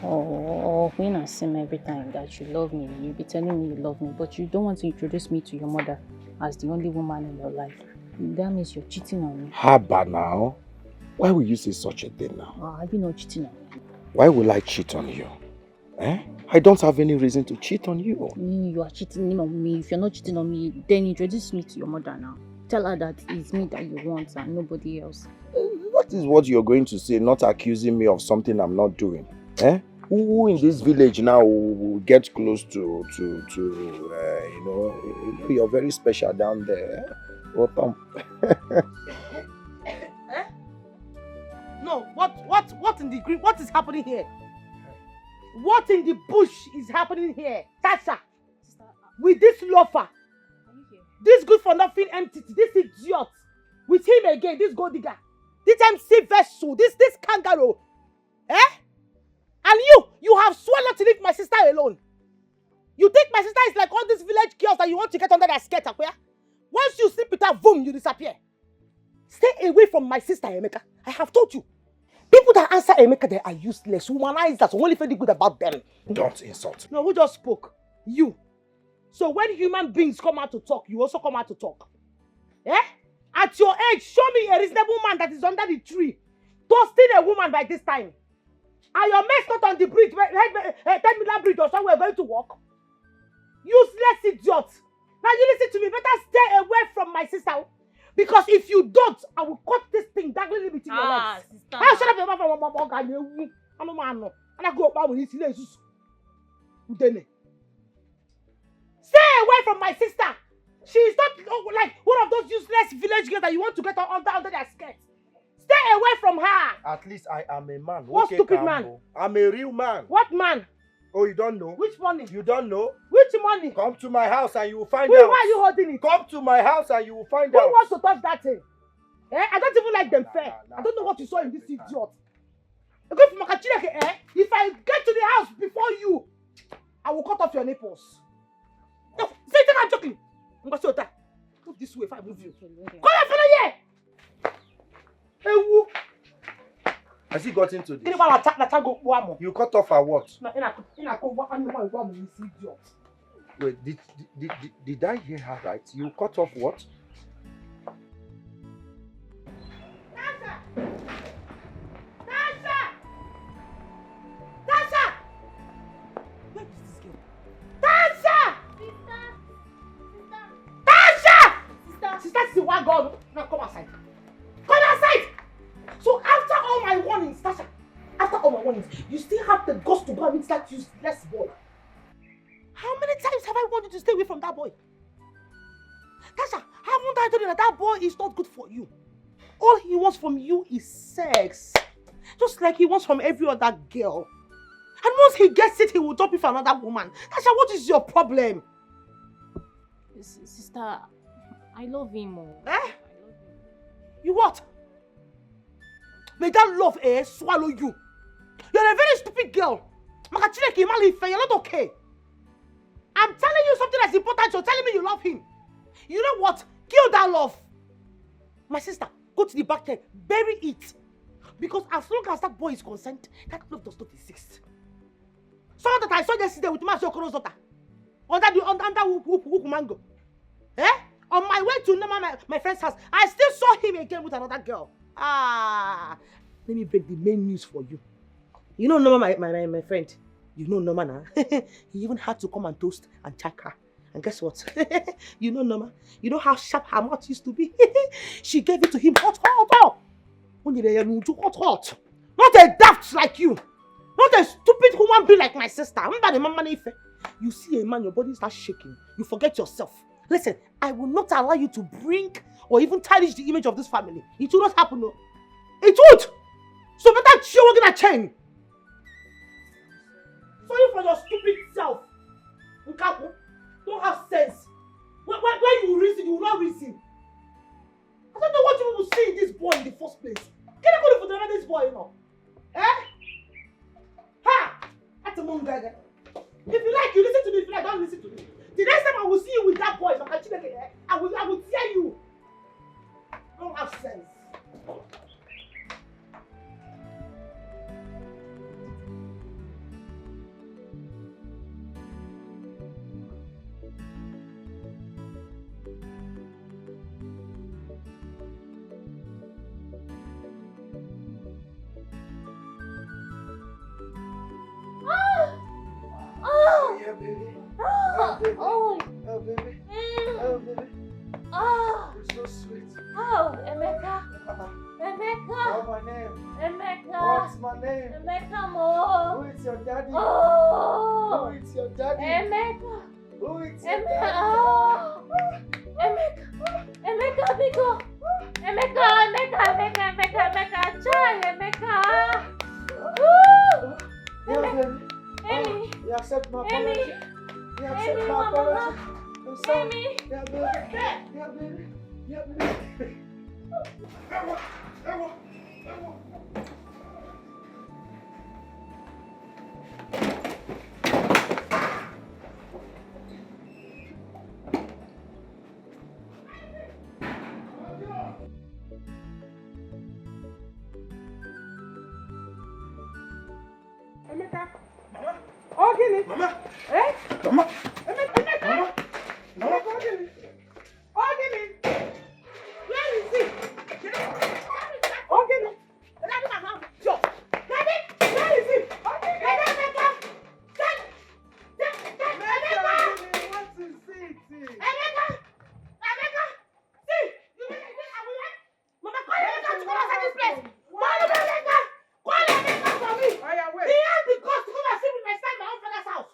G: Oh, when I see me every time that you love me, you be telling me you love me, but you don't want to introduce me to your mother as the only woman in your life. That means you're cheating on me.
C: Haba now. Why will you say such a thing now?
G: Are you not cheating on me?
C: Why will I cheat on you? I don't have any reason to cheat on you.
G: You are cheating on me. If you're not cheating on me, then introduce me to your mother now. Tell her that it's me that you want and nobody else.
C: That is what you're going to say, not accusing me of something I'm not doing. Who in this village now will get close to you're very special down there.
B: No, what in the green? What is happening here? What in the bush is happening here? Tasha, with this loafer, this good for nothing entity, this idiot, with him again, this gold digger, this MC vessel, this kangaroo, And you have sworn not to leave my sister alone. You think my sister is like all these village girls that you want to get under their skirt, Akwea? Once you sleep with her, boom, you disappear. Stay away from my sister, Emeka. I have told you. People that answer Emeka, they are useless. Humanizers, only feel good about them.
C: Don't insult me.
B: No, who just spoke? You. So when human beings come out to talk, you also come out to talk. At your age, show me a reasonable man that is under the tree, toasting a woman by this time. And your mates not on the bridge, 10 million bridge or somewhere going to walk. Useless idiot. Now you listen to me, better stay away from my sister. Because if you don't, I will cut this thing dangling between your legs.
G: Sister.
B: I'll shut up your mouth and I go back with this. Stay away from my sister. She is not like one of those useless village girls that you want to get under their skirts. Stay away from her.
C: At least I am a man.
B: What stupid man?
C: I'm a real man.
B: What man?
C: Oh, you don't know?
B: Which money?
C: You don't know?
B: Which money?
C: Come to my house and you will find out.
B: Why are you holding it?
C: Come to my house and you will find
B: Who
C: out.
B: Who wants to touch that thing? I don't even like them fair. I don't know what you saw in this idiot. If I get to the house before you, I will cut off your nipples. No, say that I'm joking. I'm going to say move this way if I move you. Come here, here.
C: Has he got into this?
B: You
C: cut off her what? Wait, did I hear her right? You cut off what?
B: Tasha! Tasha! Where is this girl? Tasha! Tasha! Sister, one God. Now come outside. Come outside! So after all my warnings, Tasha, after all my warnings, you still have the guts to go and meet that useless boy. How many times have I warned you to stay away from that boy? Tasha, haven't I told you that boy is not good for you? All he wants from you is sex. Just like he wants from every other girl. And once he gets it, he will dump you for another woman. Tasha, what is your problem?
G: Sister, I love him.
B: You what? May that love swallow you. You're a very stupid girl. You're not okay. I'm telling you something that's important. You're telling me you love him. You know what? Kill that love. My sister, go to the back there. Bury it. Because as long as that boy is concerned, that love does not exist. Someone that I saw yesterday with my daughter under mango. On my way to my friend's house, I still saw him again with another girl. Let me break the main news for you. You know Norma, my friend. You know Norma now. He even had to come and toast and check her. And guess what? You know Norma. You know how sharp her mouth used to be. She gave it to him hot. Hot. Not a daft like you. Not a stupid human being like my sister. You see a man, your body starts shaking. You forget yourself. Listen, I will not allow you to bring or even tarnish the image of this family. It will not happen, no. It would! So better chill, we're gonna change. Sorry for your stupid self. Nkaku, don't have sense. When you reason, you will not reason. I don't know what you will see in this boy in the first place. Can you go to this boy, you know? Eh? Ha! That's a moon gaga. If you like, you listen to me. If you like, don't listen to me. The next time I will see you with that boy, I will tear you. Don't have sense.
J: Yeah, baby.
G: Oh,
J: Oh, baby. Oh, baby.
G: oh,
J: You're so sweet.
G: oh, Emeka. Emeka.
J: What's my name?
G: Emeka.
J: What's my name?
G: Emeka mo.
J: Who is your daddy?
G: Oh.
J: Who is your daddy?
G: Emeka.
J: Who is your
G: Emeka.
J: daddy?
G: Oh. Emeka. Emeka, Biko. Emeka, Emeka. Child, Emeka. Woo.
J: Yeah, baby.
G: Amy.
J: You accept my
G: Amy.
J: apology? You accept
G: Amy,
J: my
G: Mama.
J: apology? I'm sorry.
G: Amy.
J: Yeah, baby. Yeah, baby. Yeah, baby.
E: Emeka. Oh, Gini.
A: Mama.
E: Eh?
A: Mama.
E: Emeka.
A: Mama. Mama.
E: Oh, Gini. Oh, Gini. Where is he? Oh, Gini. Daddy, where is he? Oh, Gini. Emeka. What is it? Emeka. See. Mama, call Emeka to come outside this place. Call Emeka. Call Emeka for me. Oh, yeah, wait. He has the guts to come and sleep with my son in my own father's house.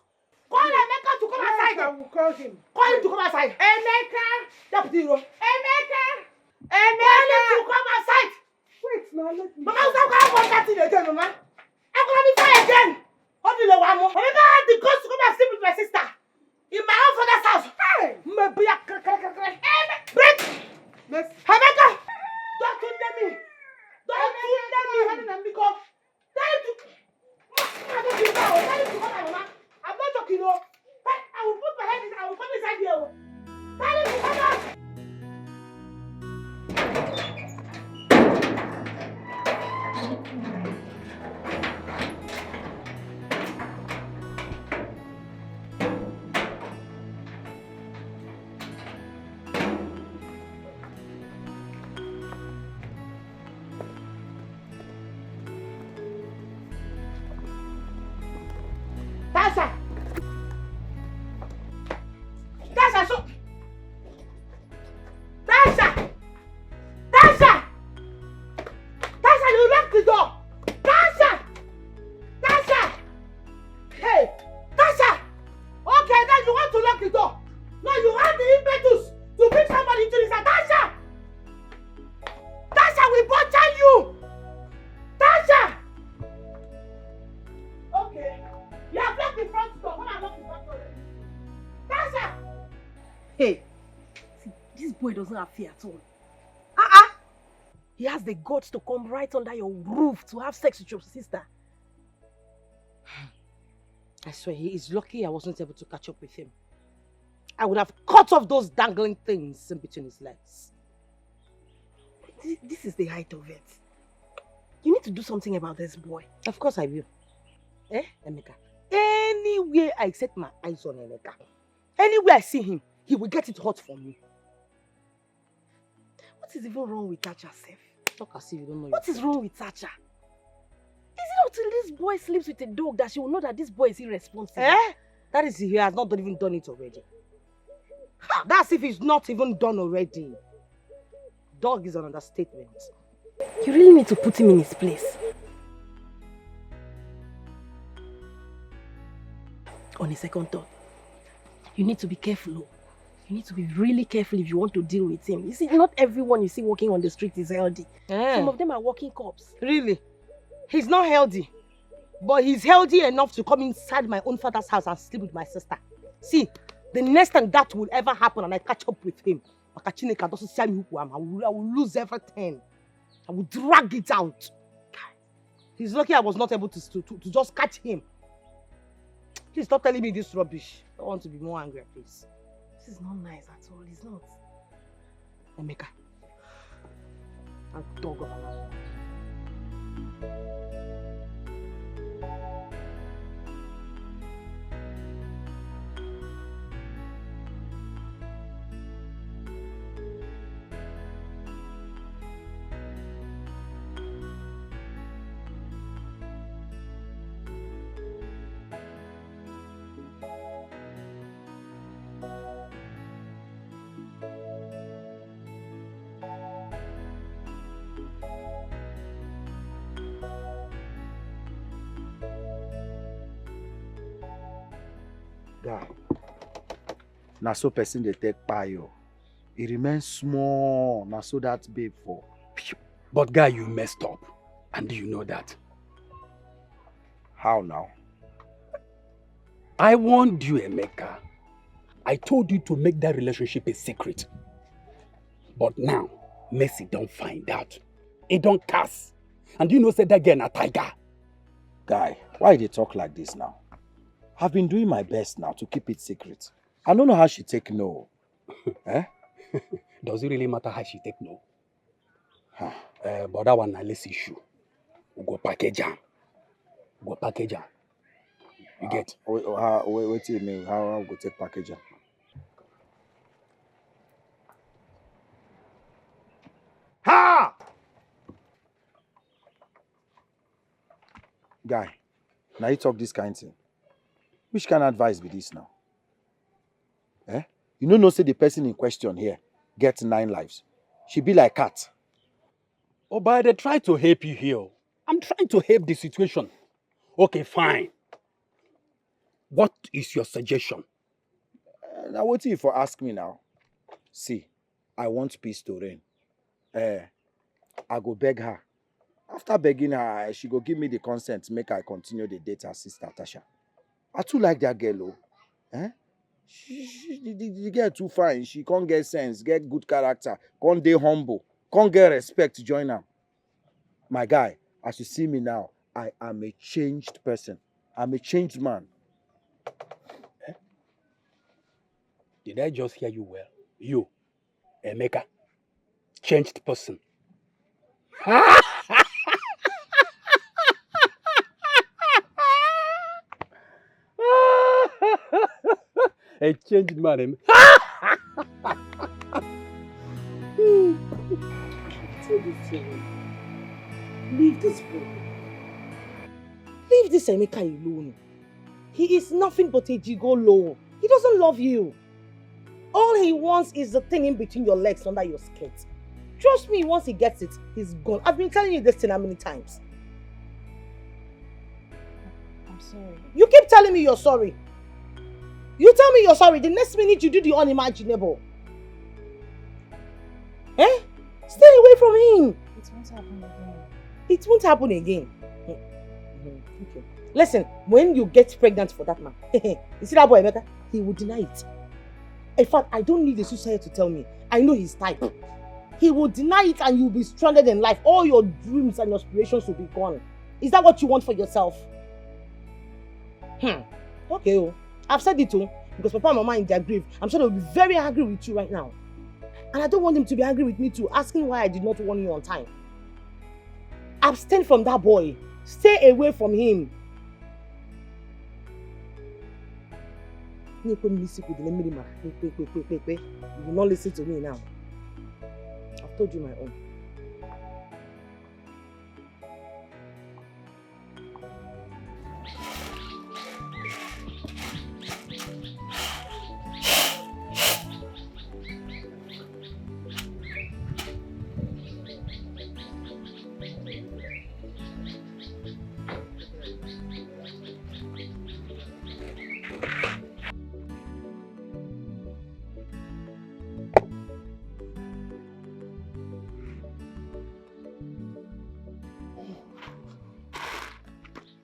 E: Call Emeka to come outside. I will call him. Call him to come outside. Emeka. That's the hero. Emeka. Call him to come outside. Wait, now let me. Mama, I'm going to go that thing again, Mama. I'm going to be fine again. What do you want? Emeka had the guts to come and sleep with my sister in my own father's house. Hey. Maybe I can. Break. Emeka. Don't tune me. Don't tune me. Because tell him to. I don't give now. Tell him to come out, Mama. I'm not joking, no. I will put my head in. I will come inside here. Tell him to come out. Tasha! Tasha, so... Tasha! Tasha! Tasha, you lock the door! Tasha! Tasha! Hey! Tasha! Okay, now you want to lock the door. No, you have the impetus to bring somebody into this house. Tasha! Tasha, we butcher you! Tasha! Okay. You have locked the front door. Come and lock the front door. Tasha! Hey, see, this boy doesn't have fear at all. He has the guts to come right under your roof to have sex with your sister.
B: I swear, he is lucky I wasn't able to catch up with him. I would have cut off those dangling things in between his legs.
E: This is the height of it. You need to do something about this boy.
B: Of course I will. Eh, Emeka? Anywhere I set my eyes on Emeka, anywhere I see him, he will get it hot for me.
E: What is even wrong with Tasha, Sef?
B: Talk as if you don't know.
E: What is wrong with Tasha? Is it not till this boy sleeps with a dog that she will know that this boy is irresponsible?
B: Eh? That is if he has not even done it already. That's if he's not even done already. Dog is an understatement.
E: You really need to put him in his place. On a second thought, you need to be careful. Oh. You need to be really careful if you want to deal with him. You see, not everyone you see walking on the street is healthy. Some of them are walking cops.
B: Really? He's not healthy. But he's healthy enough to come inside my own father's house and sleep with my sister. See, the next time that will ever happen and I catch up with him, I will lose everything. I will drag it out. He's lucky I was not able to just catch him. Please stop telling me this rubbish. I want to be more angry, please. This is not nice at all. It's not. Emeka. I'm dog of a man.
C: Guy, now so person they take payo. It remains small. Now so that's babe for.
A: But guy, you messed up. And do you know that?
C: How now?
A: I warned you, Emeka. I told you to make that relationship a secret. But now, Mercy don't find out. He don't curse. And you know say that girl a tiger.
C: Guy, why they talk like this now? I've been doing my best now to keep it secret. I don't know how she take no. Eh?
A: Does it really matter how she take no? But that one a less issue. We go package her. Go package her. You get?
C: Wait till me. How I go take package her? Ha! Guy, now you talk this kind of thing. Which kind of advice be this now? Eh? You know, say the person in question here gets 9 lives. She be like cat.
A: Oh, but they try to help you here. I'm trying to help the situation. Okay, fine. What is your suggestion?
C: Now, what if you ask me now? See, I want peace to reign. I go beg her. After begging her, she go give me the consent to make I continue the date her sister Tasha. I too like that girl, oh. Eh? The girl too fine. She can't get sense, get good character, can't dey humble, can't get respect to join her. My guy, as you see me now, I am a changed person. I'm a changed man.
A: Eh? Did I just hear you well? You, Emeka, changed person. A changed man.
B: Leave this boy. Leave this Emeka alone. He is nothing but a gigolo. He doesn't love you. All he wants is the thing in between your legs under your skirt. Trust me, once he gets it, he's gone. I've been telling you this thing how many times?
G: I'm sorry.
B: You keep telling me you're sorry. You tell me you're sorry, the next minute you do the unimaginable. Eh? Stay away from him.
G: It won't happen again.
B: It won't happen again. Okay. Listen, when you get pregnant for that man, you see that boy, Emeka? He will deny it. In fact, I don't need the suicide to tell me. I know his type. He will deny it and you'll be stranded in life. All your dreams and your aspirations will be gone. Is that what you want for yourself? Okay, oh. I've said it too, because Papa and Mama in their grave, I'm sure they'll be very angry with you right now. And I don't want them to be angry with me too, asking why I did not warn you on time. Abstain from that boy. Stay away from him. You will not listen to me now. I've told you my own.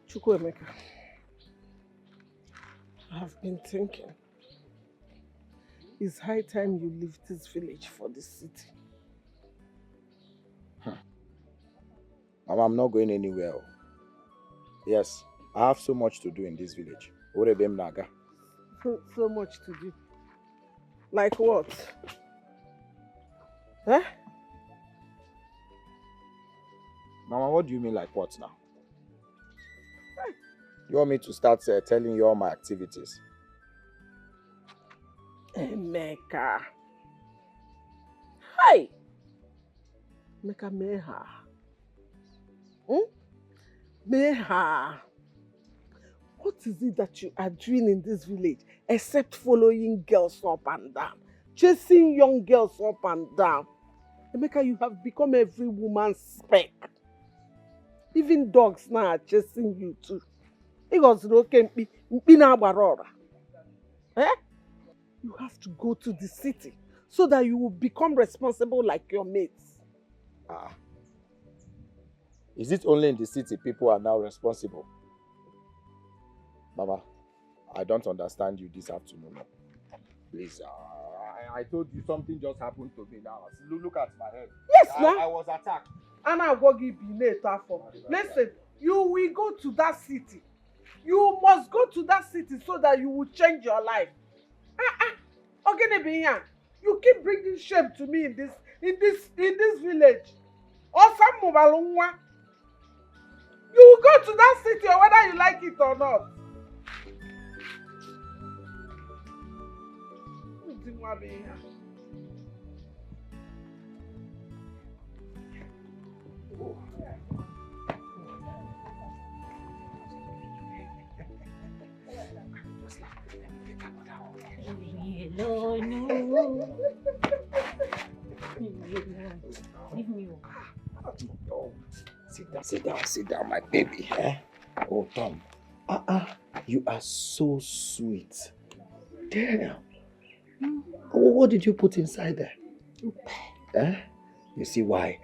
E: Chukwuemeka, I have been thinking. It's high time you leave this village for the city.
C: Mama, I'm not going anywhere. Yes, I have so much to do in this village.
E: So much to do. Like what? Huh?
C: Mama, what do you mean like what now? You want me to start telling you all my activities?
E: Emeka. Hi! Emeka, Meha. Meha. What is it that you are doing in this village except following girls up and down? Chasing young girls up and down? Emeka, you have become every woman's spec. Even dogs now are chasing you too. You have to go to the city so that you will become responsible like your mates.
C: Is it only in the city people are now responsible? Mama, I don't understand you this afternoon. Please, I told you something just happened to me now. Look at my head.
E: Yes,
C: I was attacked.
E: Listen, you will go to that city. You must go to that city so that you will change your life. You keep bringing shame to me in this village. You will go to that city whether you like it or not.
G: No. Leave me alone.
C: Sit down, my baby. Oh, Tom. You are so sweet. Damn. What did you put inside there? You see why?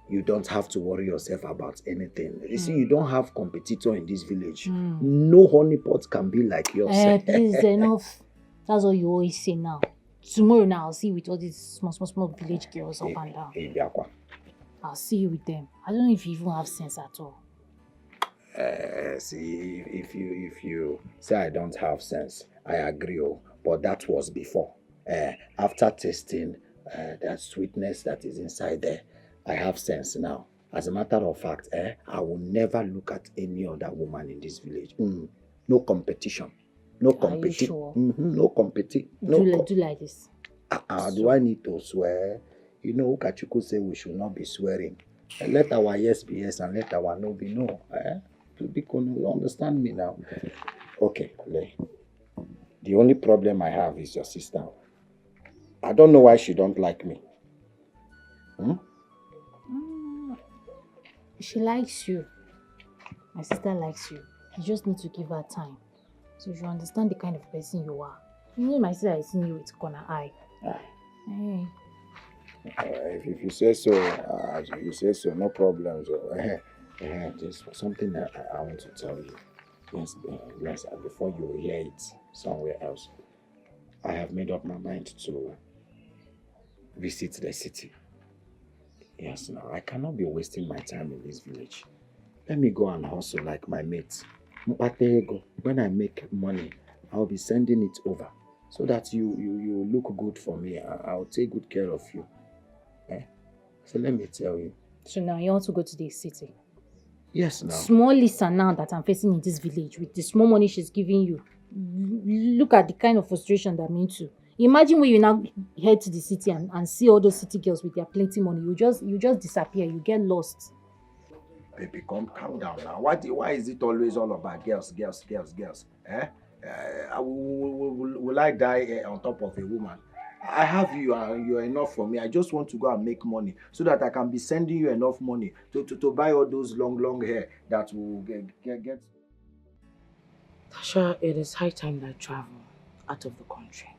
C: You don't have to worry yourself about anything. You see, you don't have competitor in this village. No honeypot can be like yours.
G: Please, enough. That's all you always say now. Tomorrow now, I'll see you with all these small village girls up and down. I'll see you with them. I don't know if you even have sense at all.
C: See, if you say I don't have sense, I agree. But that was before. After tasting that sweetness that is inside there, I have sense now. As a matter of fact, I will never look at any other woman in this village. No competition. No competition.
G: Sure?
C: No competition.
G: Do like this.
C: Do I need to swear? You know, Kachuku say we should not be swearing. Let our yes be yes and let our no be no. You understand me now? Okay, the only problem I have is your sister. I don't know why she don't like me.
G: She likes you. My sister likes you. You just need to give her time. So you understand the kind of person you are. You know my sister is seeing you with corner eye. Hey.
C: If you say so, no problems. There's something that I want to tell you. Yes, before you hear it somewhere else. I have made up my mind to visit the city. Yes, now I cannot be wasting my time in this village. Let me go and hustle like my mates. When I make money, I'll be sending it over so that you look good for me. I'll take good care of you. So let me tell you.
G: So now you want to go to the city?
C: Yes, now.
G: Small Lisa now that I'm facing in this village with the small money she's giving you. Look at the kind of frustration that I'm into. Imagine when you now head to the city and see all those city girls with their plenty money. You just disappear. You get lost.
C: Baby, calm down now. Why is it always all about girls? Will I die on top of a woman? I have you and you're enough for me. I just want to go and make money so that I can be sending you enough money to buy all those long hair that will get.
B: Tasha, it is high time that I travel out of the country.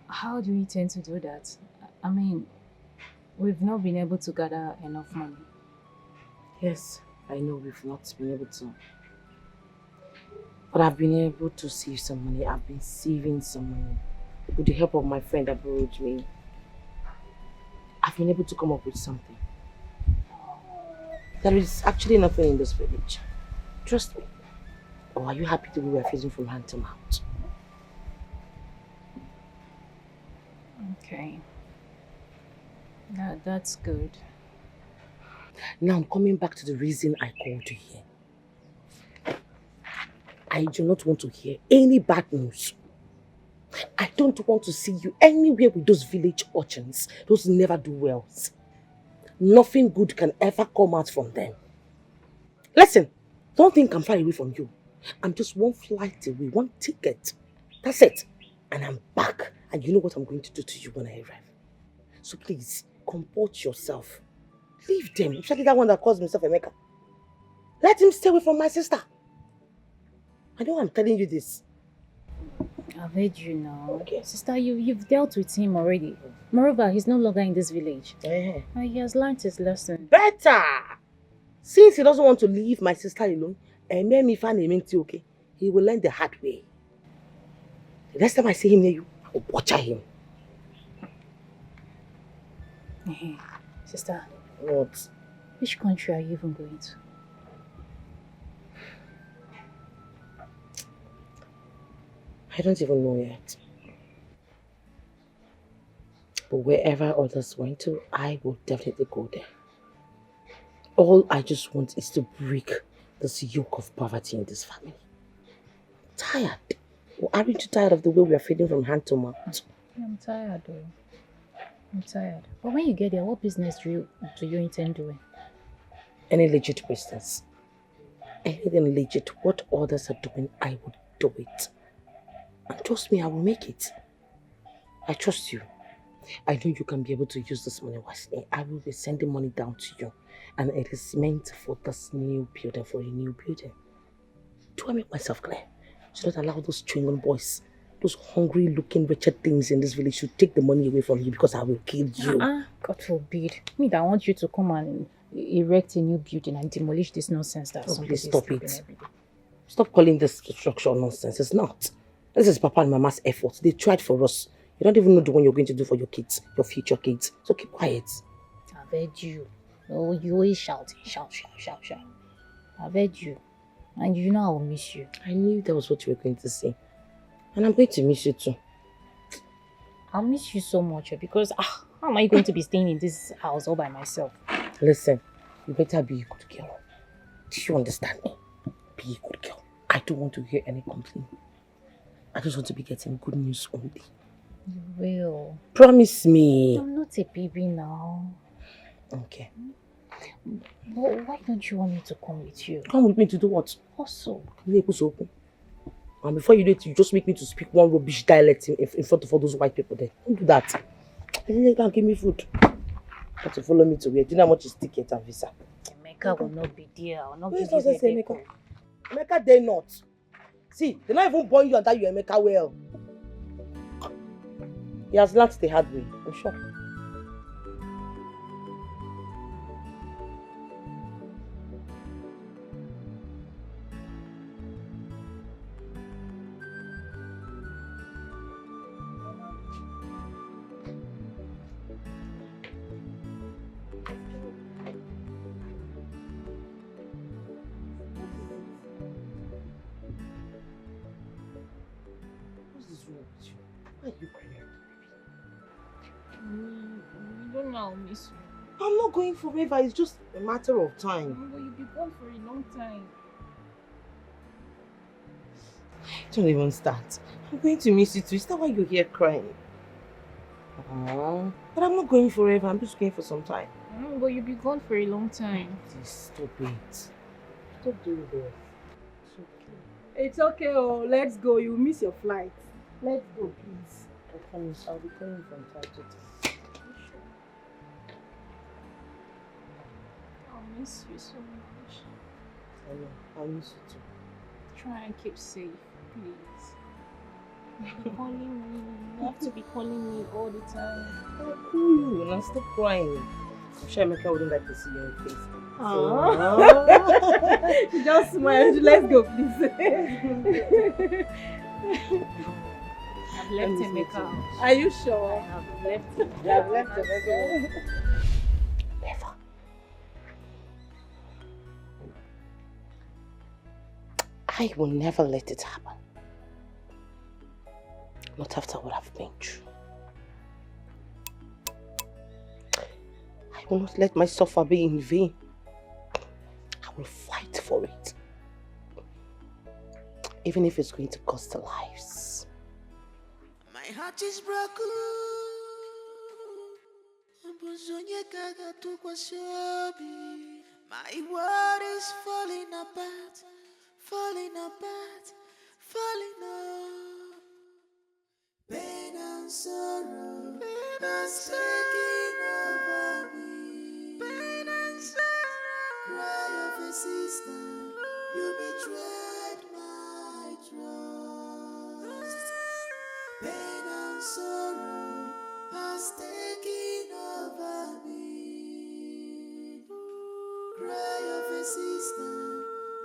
G: How do you intend to do that? I mean, we've not been able to gather enough money.
B: Yes, I know we've not been able to. But I've been able to save some money. I've been saving some money. With the help of my friend that borrowed me, I've been able to come up with something. There is actually nothing in this village. Trust me. Or are you happy that we were feeding from hand to mouth?
G: Okay. That's good.
B: Now I'm coming back to the reason I called you here. I do not want to hear any bad news. I don't want to see you anywhere with those village urchins, those never-do-wells. Nothing good can ever come out from them. Listen, don't think I'm far away from you. I'm just one flight away, one ticket. That's it. And I'm back. And you know what I'm going to do to you when I arrive. So please, comport yourself. Leave them, especially that one that calls himself Emeka. Let him stay away from my sister. I know I'm telling you this.
G: I've heard you now. Okay. Sister, you've dealt with him already. Moreover, he's no longer in this village. And he has learned his lesson.
B: Better! Since he doesn't want to leave my sister alone, and make me find him into okay, he will learn the hard way. The next time I see him near you, I will butcher him.
G: Sister.
B: What?
G: Which country are you even going to?
B: I don't even know yet. But wherever others went to, I will definitely go there. All I just want is to break this yoke of poverty in this family. I'm tired. Well, aren't you tired of the way we are feeding from hand to mouth?
G: I'm tired though. I'm tired. But when you get there, what business do you intend doing?
B: Any legit business. Anything legit, what others are doing, I would do it. And trust me, I will make it. I trust you. I know you can be able to use this money wisely. I will be sending money down to you. And it is meant for this new building, for a new building. Do I make myself clear? So don't allow those chewing boys, those hungry looking wretched things in this village to take the money away from you because I will kill you.
G: God forbid. Me that I want you to come and erect a new building and demolish this nonsense that somebody is
B: stop
G: sleeping
B: it.
G: every day.
B: Stop calling this structure nonsense. It's not. This is Papa and Mama's effort. They tried for us. You don't even know the one you're going to do for your kids, your future kids. So keep quiet.
G: I've heard you. Oh, you always shouting. Shout. I've heard you. And you know I will miss you.
B: I knew that was what you were going to say. And I'm going to miss you too.
G: I'll miss you so much because how am I going to be staying in this house all by myself?
B: Listen, you better be a good girl. Do you understand me? Be a good girl. I don't want to hear any complaint. I just want to be getting good news only.
G: You will.
B: Promise me.
G: I'm not a baby now.
B: Okay.
G: But why don't you want me to come with you?
B: Come with me to do what?
G: Also.
B: And before you do it, you just make me to speak one rubbish dialect in front of all those white people there. Don't do that. And then you can give me food. But to follow me to where? Do you know how much is ticket and visa?
G: Emeka will not be there. I will not give
B: Please
G: you
B: don't say Emeka. Emeka, they not. See, they're not even born you and that you Emeka well. He has learned the hard way, I'm sure. Why are you crying?
G: You don't know I'll miss you.
B: I'm not going forever, it's just a matter of time.
G: But you'll be gone for a long time.
B: Don't even start. I'm going to miss you too. Is that why you're here crying? But I'm not going forever, I'm just going for some time.
G: But you'll be gone for a long time.
B: Please stop it. Stop doing this.
E: It's okay, oh, let's go. You miss your flight. Let's go, please.
B: I promise I'll be coming from time to time.
G: I'll miss you so much.
B: I know, I'll miss you too.
G: Try and keep safe, please.
M: Be calling me. You have to be calling me all the time.
B: I'll call you and I'll stop crying. I'm sure Emeka wouldn't like to see your face.
F: She just smiled. Let's go, please.
M: I've left Emeka.
F: Are you sure?
M: I have left him.
F: You have left him.
B: Never. I will never let it happen. Not after what I've been through. I will not let my suffer be in vain. I will fight for it. Even if it's going to cost our lives.
J: My heart is broken. My world is falling apart, falling apart, falling apart. Pain and sorrow has taken over me. Pain and sorrow. Cry of a sister, you betrayed my trust. Pain and sorrow has taken over me. Cry of a sister,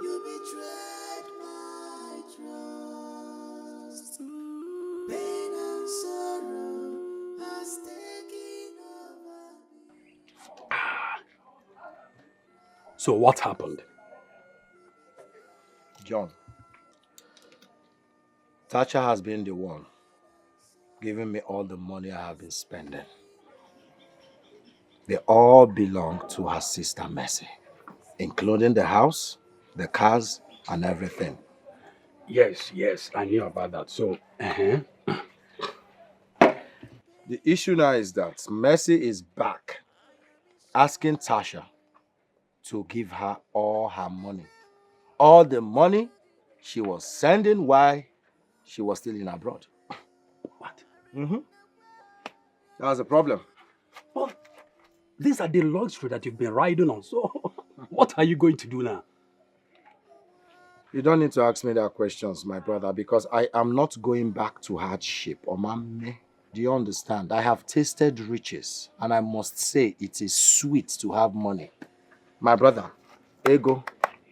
J: you betrayed my trust. Pain and sorrow has taken over me.
A: So what happened?
C: John, Tasha has been the one giving me all the money I have been spending. They all belong to her sister Mercy, including the house, the cars, and everything.
A: Yes, I knew about that. So,
C: The issue now is that Mercy is back asking Tasha to give her all her money. All the money she was sending while she was still in abroad.
A: What?
C: That was the problem.
A: Well, these are the luxury that you've been riding on. So, what are you going to do now?
C: You don't need to ask me that questions, my brother, because I am not going back to hardship. Omame, do you understand? I have tasted riches, and I must say it is sweet to have money. My brother, ego,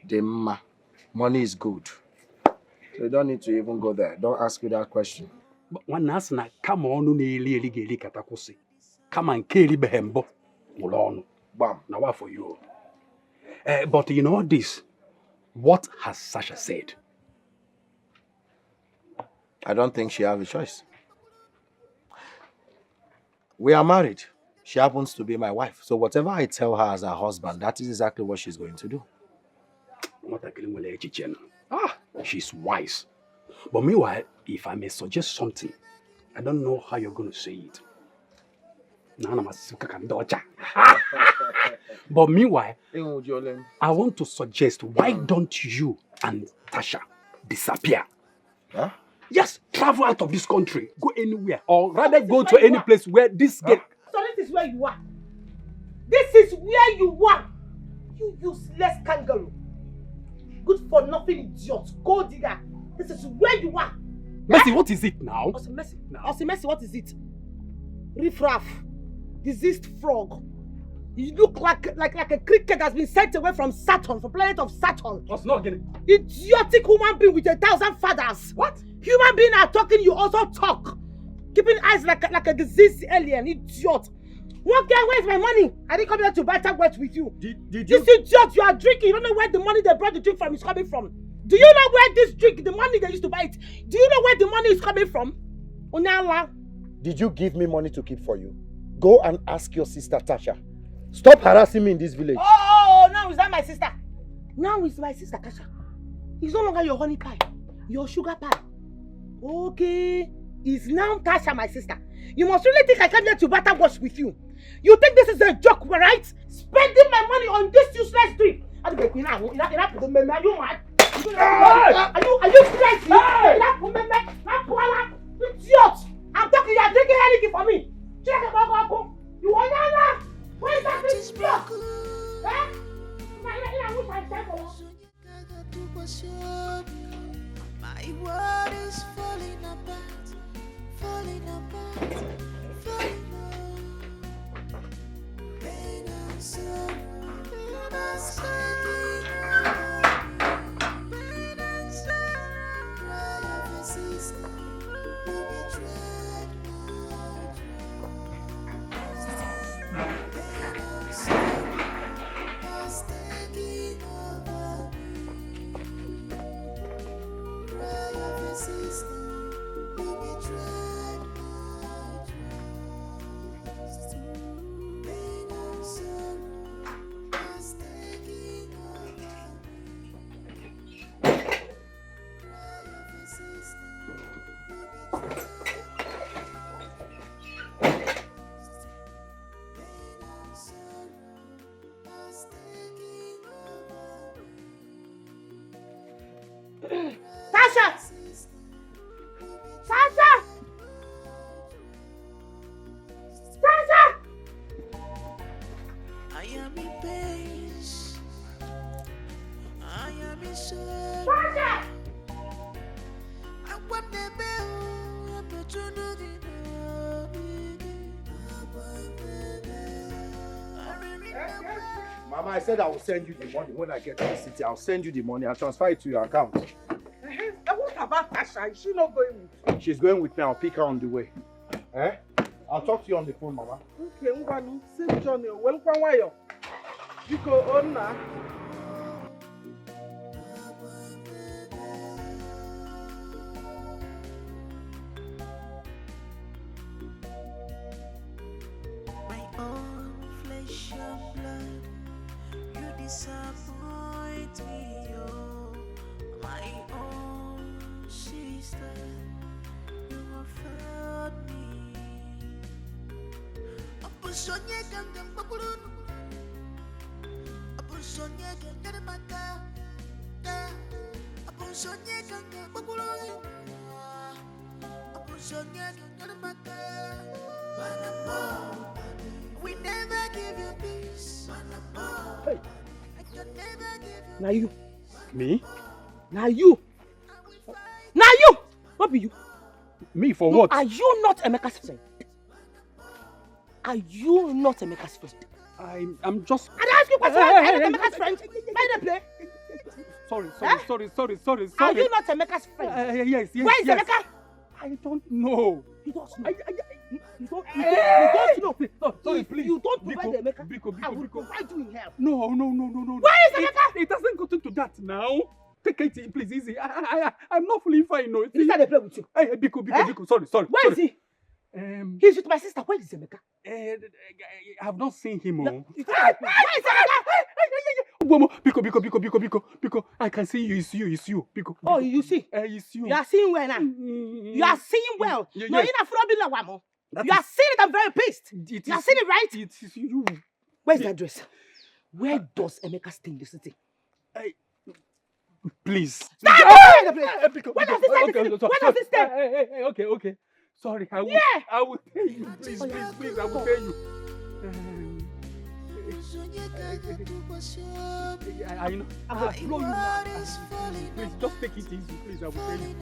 C: demma, money is good. So you don't need to even go there. Don't ask me that question.
A: But one asna, come on, katakusi. Come and carry behembo. Mulon. Bam. Now what for you? But you know this. What has Sasha said?
C: I don't think she has a choice. We are married. She happens to be my wife. So whatever I tell her as her husband, that is exactly what she's going to do.
A: She's wise. But meanwhile, if I may suggest something, I don't know how you're going to say it. But meanwhile, I want to suggest, why don't you and Tasha disappear?
C: Huh?
A: Yes, travel out of this country. Go anywhere. Or rather go to any place where this girl...
B: So this is where you are. This is where you are. You useless kangaroo. Good for nothing idiot. Go digger. This is where you are.
A: Mercy, what is it now?
B: Mercy, what is it? Riffraff. Diseased frog. You look like a cricket that's been sent away from Saturn, from planet of Saturn.
A: What's not getting?
B: Idiotic human being with 1,000 fathers.
A: What?
B: Human being are talking, you also talk. Keeping eyes like a diseased alien, idiot. What guy, where's my money? I didn't come here to buy words with you.
A: Did
B: this idiot you are drinking, you don't know where the money they brought the drink from is coming from. Do you know where this drink, the money they used to buy it, do you know where the money is coming from? Onala.
C: Did you give me money to keep for you? Go and ask your sister Tasha. Stop harassing me in this village.
B: Oh, now is that my sister? Now is my sister Tasha. It's no longer your honey pie, your sugar pie. Okay, it's now Tasha, my sister. You must really think I came here to battle wash with you. You think this is a joke, right? Spending my money on this useless drink. Are you mad? Are you crazy? Idiot! I'm talking, you're drinking anything for me. Check it out, you want that? Where is that idiot?
J: My world is falling apart. falling apart, falling apart. Pain and sorrow, pain and sorrow, pain and sorrow. Cry of a sister who betrayed my pain and sorrow was taking over me. Cry of a sister who betrayed my trust. Pain and sorrow was taking over me. Cry of a sister who betrayed my trust. Pain and sorrow was taking over me.
B: Tasha! Tasha! Tasha!
J: I am in pain. I am in sorrow.
B: Tasha!
J: I want the bell. I'm not trying to get
O: Mama, I said I will send you the money when I get to the city. I'll send you the money. I'll transfer it to your account.
E: What about Tasha? Is she not going with you?
O: She's going with me. I'll pick her on the way. Eh? I'll talk to you on the phone, Mama.
E: Okay, Ngwanu, safe journey. Welcome, Wayo. You go on now.
J: my own flesh and blood. You disappoint me, oh, my own sister. You have failed me. Opusonye ganga bakulun. Opusonye ganga maka. Opusonye ganga bakulun. Opusonye ganga maka. We never give you peace.
B: Hey.
J: I can never give you.
B: Now you.
O: Me?
B: Now you. Now you. What be you?
O: Me for
B: No,
O: what?
B: are you not Emeka's friend? Are you not Emeka's friend?
O: I'm just...
B: And I ask you a question. Are you not Emeka's friend? Why they play?
O: Sorry.
B: Are you not Emeka's friend?
O: Yes.
B: Where is Emeka?
O: I don't know.
B: You don't know. You don't know.
O: Sorry,
B: If
O: please.
B: you don't provide
O: Biko,
B: Emeka,
O: Biko.
B: I will provide you in hell.
O: No.
B: Where is Emeka?
O: It doesn't go into that now. Take it, please, easy. I'm not fully fine, no.
B: This guy they play with you.
O: Hey, Biko. Sorry.
B: Where is he? He's with my sister. Where is Emeka?
O: I have not seen him.
B: Where is Emeka?
O: Biko. I can see you. It's you. Biko.
B: Oh, you see?
O: It's you.
B: You are seeing well now. You are seeing well.
O: Yeah,
B: No,
O: yes.
B: you're not from Wamo.
O: That
B: You are
O: is-
B: seeing it. I'm very pissed. You are seeing it, right?
O: It is you.
B: Where's the address? Where does Emeka stay in the city?
O: Please.
B: Stop!
O: Biko.
B: Where does he stay in the city? Where does he stay?
O: Hey, okay. Sorry, I will tell you. Please, I will tell you. I know. I will blow you now. Please, just take it easy. Please, I will tell you.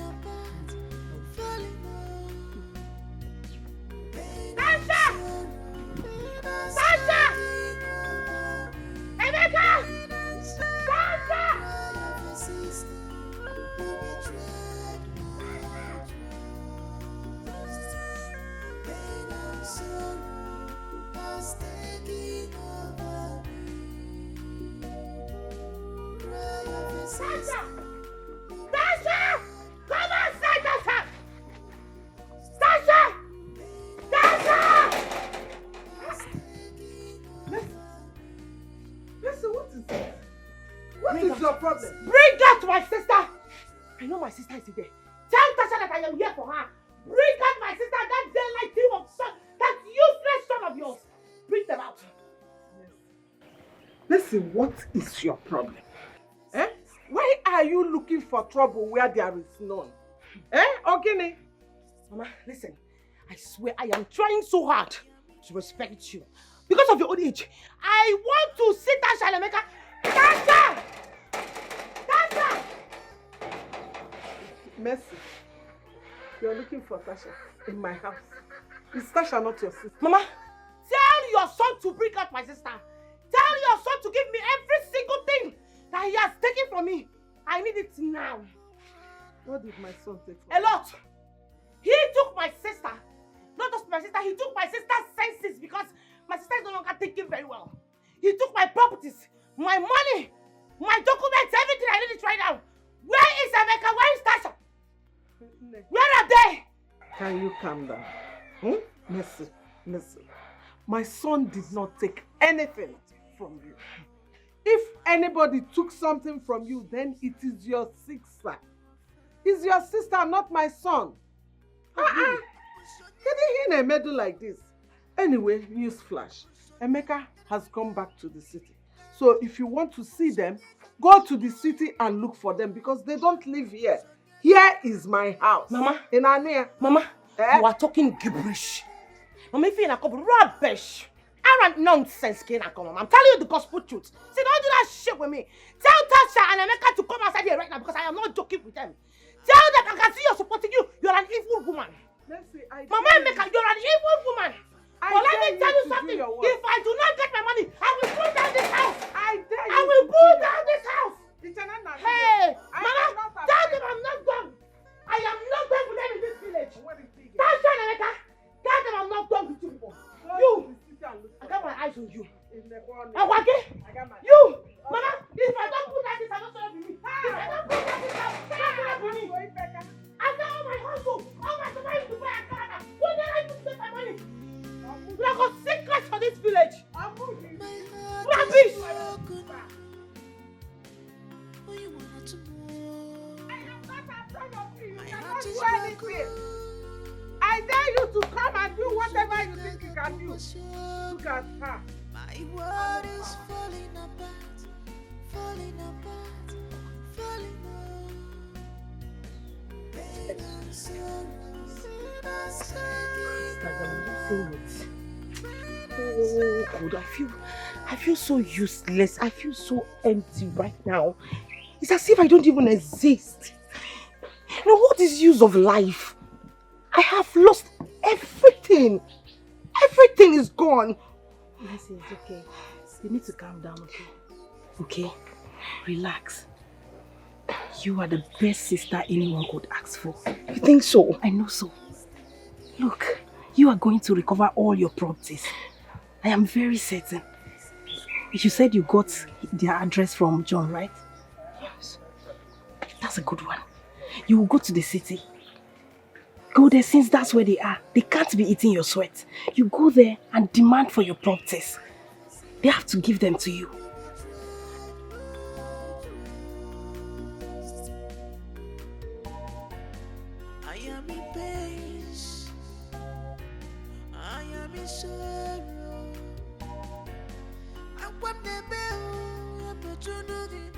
B: Tasha! Tasha! Emeka! Tasha! Tasha! Tasha! Come outside, Tasha! Tasha! Tasha!
E: Listen, what is this? What is your problem?
B: Bring her to my sister! I know my sister is there. Tell Tasha that I am here for her. Bring out my sister, that daylight thief of son, that useless son of yours. Bring them out.
E: Listen, what is your problem? Why are you looking for trouble where there is none? Ogini?
B: Mama, listen. I swear I am trying so hard to respect you. Because of your old age, I want to see Tasha and Emeka. Tasha! Tasha!
E: Mercy. You're looking for Tasha in my house. Is Tasha not your sister?
B: Mama, tell your son to bring out my sister. Tell your son to give me every single thing that he has taken from me. I need it now.
E: What did my son take from
B: A lot. He took my sister. Not just my sister, he took my sister's senses because my sister is no longer thinking very well. He took my properties, my money, my documents, everything I need it right now. Where is Emeka? Where is Tasha? Where are they?
E: Can you calm down? Listen. My son did not take anything from you. If anybody took something from you, then it is your sister. It's your sister, not my son. Getting in a medal like this. Anyway, news flash. Emeka has come back to the city. So if you want to see them, go to the city and look for them because they don't live here. Here is my house.
B: Mama.
E: In Ania.
B: Mama, you are talking gibberish. Mama, if you're not rubbish. Arrant nonsense, Mama. I'm telling you the gospel truth. See, don't do that shit with me. Tell Tasha and Emeka to come outside here right now because I am not joking with them. Tell them I can see you're supporting you. You're an evil woman. Mama Emeka, you're an evil woman. But let me tell you something. If I do not get my money, I will pull down this house. I will pull down this house. Hey, Mama, tell them I'm not done. I am not done with them in this village. Tasha and Emeka, tell them I'm not done with you people. You, I got my eyes on you. Awake, you, Mama, if I don't put that this house, don't me. If I don't put that this house, don't me. I've got all my hustle, all my supplies to buy a car. When did I get my money? We are got secrets for this village. Rubbish.
E: I dare you to come and do whatever you think you can do. Look at her.
J: My world is falling apart, falling apart, falling
B: Oh God, I feel so useless. I feel so empty right now. It's as if I don't even exist. You know, what is the use of life? I have lost everything. Everything is gone.
F: Listen, it's okay. You need to calm down, okay?
B: Okay, relax. You are the best sister anyone could ask for. You think so?
F: I know so.
B: Look, you are going to recover all your properties. I am very certain. You said you got their address from John, right? Yes. That's a good one. You will go to the city. Go there since that's where they are. They can't be eating your sweat. You go there and demand for your properties. They have to give them to you.
J: I am in pain. I am in sorrow. I want the bell. I'm not trying to get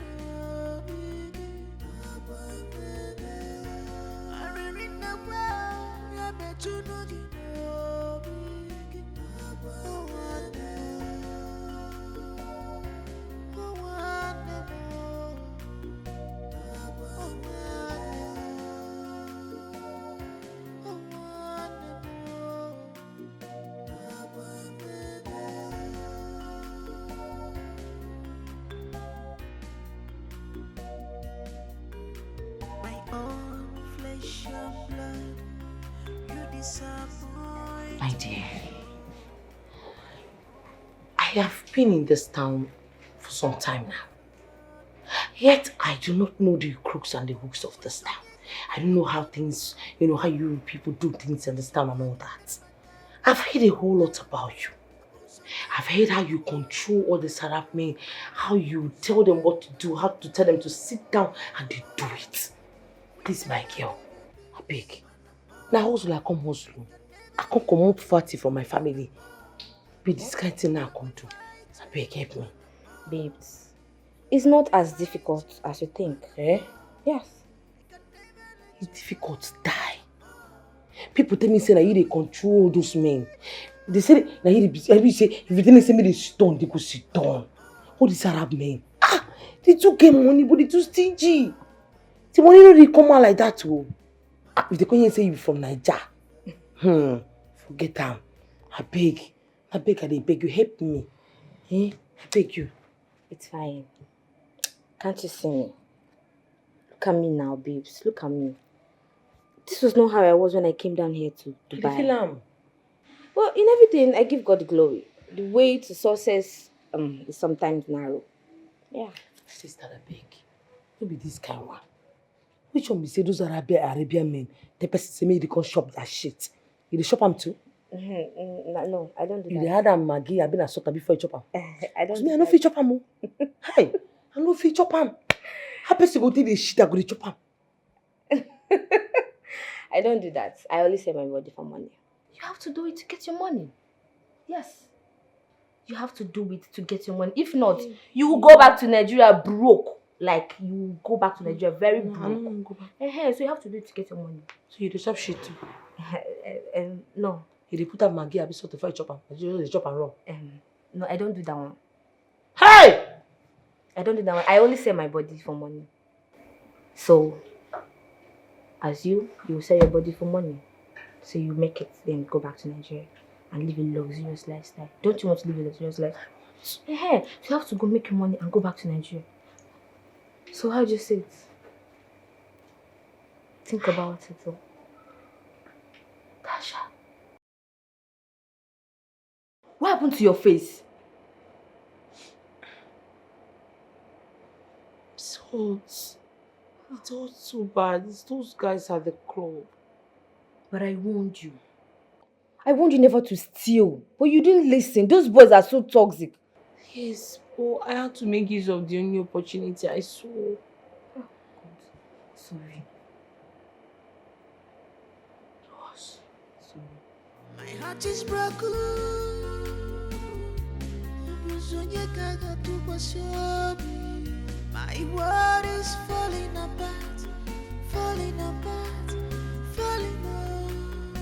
J: my own flesh and blood, you disappoint.
B: My dear, I have been in this town for some time now. Yet I do not know the crooks and the hooks of this town. I don't know how things, how you people do things in this town and all that. I've heard a whole lot about you. I've heard how you control all the Arab men, how you tell them what to do, how to tell them to sit down and they do it. Please, my girl, I beg. Now hustle, I come hustle. I can't come up party for my family. Be this kind of thing I come to. I beg, help me.
K: Babes, it's not as difficult as you think.
B: Eh?
K: Yes.
B: It's difficult to die. People tell me say that you control those men. They say that you say if you didn't say me they sit down, they go sit down. All these Arab men. They too get money, but they too stingy. The money don't really come out like that too. If they come here and say you from Niger, forget them. I beg, I beg you, help me. I beg you.
K: It's fine. Can't you see me? Look at me now, babes. Look at me. This was not how I was when I came down here to Dubai. Well, in everything, I give God the glory. The way to success is sometimes narrow. Yeah.
B: Sister, I beg. Don't be this kind of one. Which one be say those Arabian men? The person say me they can shop that shit. You dey shop them too?
K: No, I don't do that.
B: You dey add them Maggi, I been a sort before you chop them.
K: I don't.
B: Me, I no fit chop them. Hey, I no fit chop them. How person go take the shit I go dey chop them?
K: I don't do that. I only sell my body for money. You have to do it to get your money. Yes. You have to do it to get your money. If not, you will go back to Nigeria broke. Like, you will go back to Nigeria very broke.
B: I don't want to go back.
K: So you have to do it to get your money.
B: So you dey chop shit too?
K: No.
B: You dey put that Maggi, I be sort of fight chop them. You just chop and raw.
K: No, I don't do that one.
B: Hey!
K: I don't do that one. I only sell my body for money. So, as you will sell your body for money. So you make it, then go back to Nigeria and live a luxurious lifestyle. Don't you want to live a luxurious life? So you have to go make your money and go back to Nigeria. So how do you say it? Think about it though. Tasha. What happened to your face?
B: It's all too bad. It's those guys at the club.
K: But I warned you. I warned you never to steal. But you didn't listen. Those boys are so toxic.
B: Yes, but I had to make use of the only opportunity I saw. Oh,
K: God. Sorry.
J: Sorry. My heart is broken. My world is falling apart, falling apart, falling apart.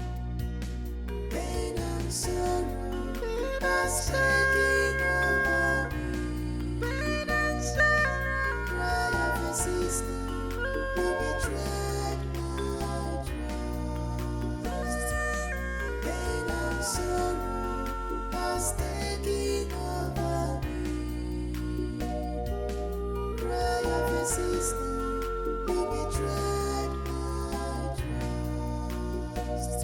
J: Pain and sorrow are taking over me. Pain and sorrow, cry of a sister who betrayed my trust. Pain and sorrow are taking over me. Cry of a sister who betrayed my trust.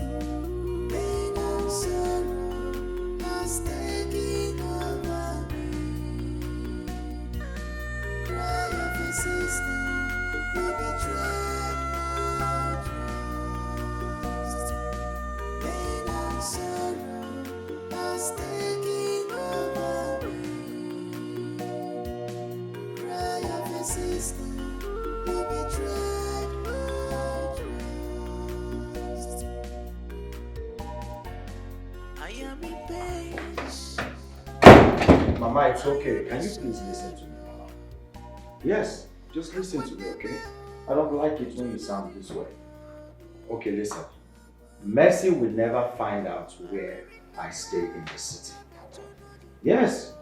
J: Pain and sorrow are taking over me. Cry of a sister who betrayed my trust. Pain and sorrow are taking over me. Cry of a sister who betrayed my trust. I am in pain.
C: Mama, it's okay. Can you please listen to me, Mama? Yes, just listen to me, okay? I don't like it when you sound this way. Okay, listen. Mercy will never find out where I stay in the city. Yes.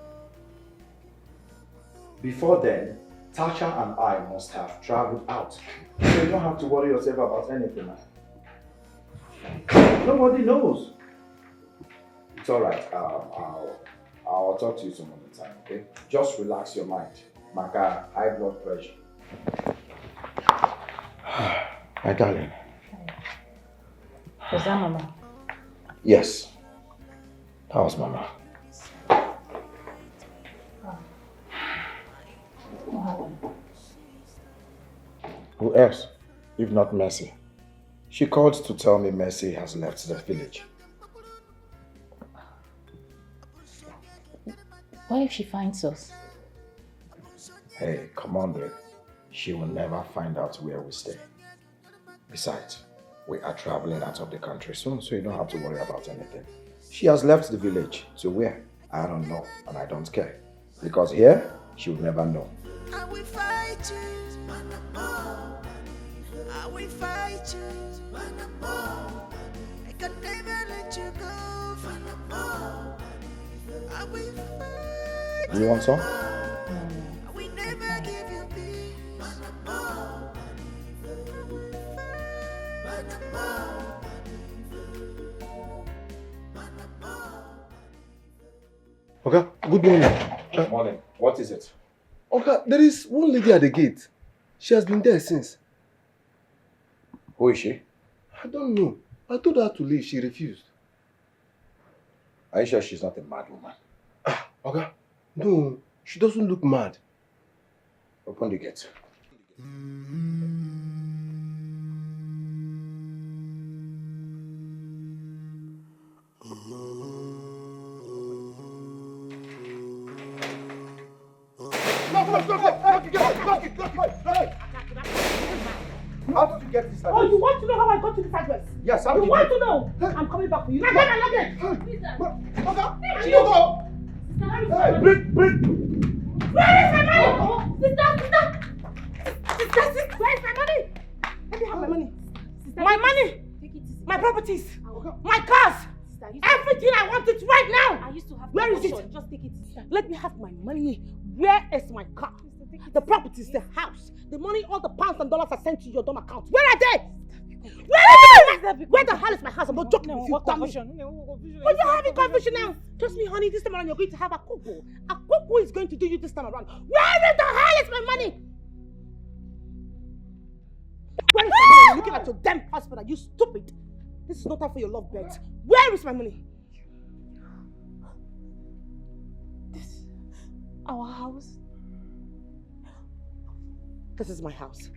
C: Before then, Tasha and I must have traveled out. So you don't have to worry yourself about anything. Nobody knows. It's alright. I'll talk to you some other time, okay? Just relax your mind. Maka, high blood pressure. My darling.
G: Was that Mama?
C: Yes. That was Mama. Who else, if not Mercy? She called to tell me Mercy has left the village.
G: What if she finds us?
C: Hey, come on, babe. She will never find out where we stay. Besides, we are traveling out of the country soon, so you don't have to worry about anything. She has left the village. To where? I don't know, and I don't care. Because here, she will never know.
J: I will fight you, I will fight you, I can never let you go. I will fight
C: Do you want some?
J: I will never give you peace.
C: Okay, good morning.
I: Good morning. What is it?
C: Okay, there is one lady at the gate. She has been there since.
I: Who is she?
C: I don't know. I told her to leave. She refused.
I: Are you sure she's not a mad woman?
C: Okay. No, she doesn't look mad.
I: Open the gate.
C: How did you get this address?
B: Oh, you want to know how I got to this address?
C: Yes, how did
B: you want to know? I'm coming back for you. Now get my luggage! Where is my money? Sister, where is my money? Let me have my money. My money! My properties! My cars! Everything I want it right now!
M: I used to have
B: Where is it?
M: Just take it.
B: Let me have my money. Where is my car? The properties, the house, the money, all the pounds and dollars I sent to your dumb account. Where are they? Where the hell is my house? I'm not joking with you, dummy. But you're having confusion now. Trust me, honey, this time around you're going to have a cuckoo. A cuckoo is going to do you this time around. Where in the hell is my money? Where is my money? You're looking at your damn husband. Are you stupid? This is no time for your love beds. Where is my money?
M: Our house.
B: This is my house.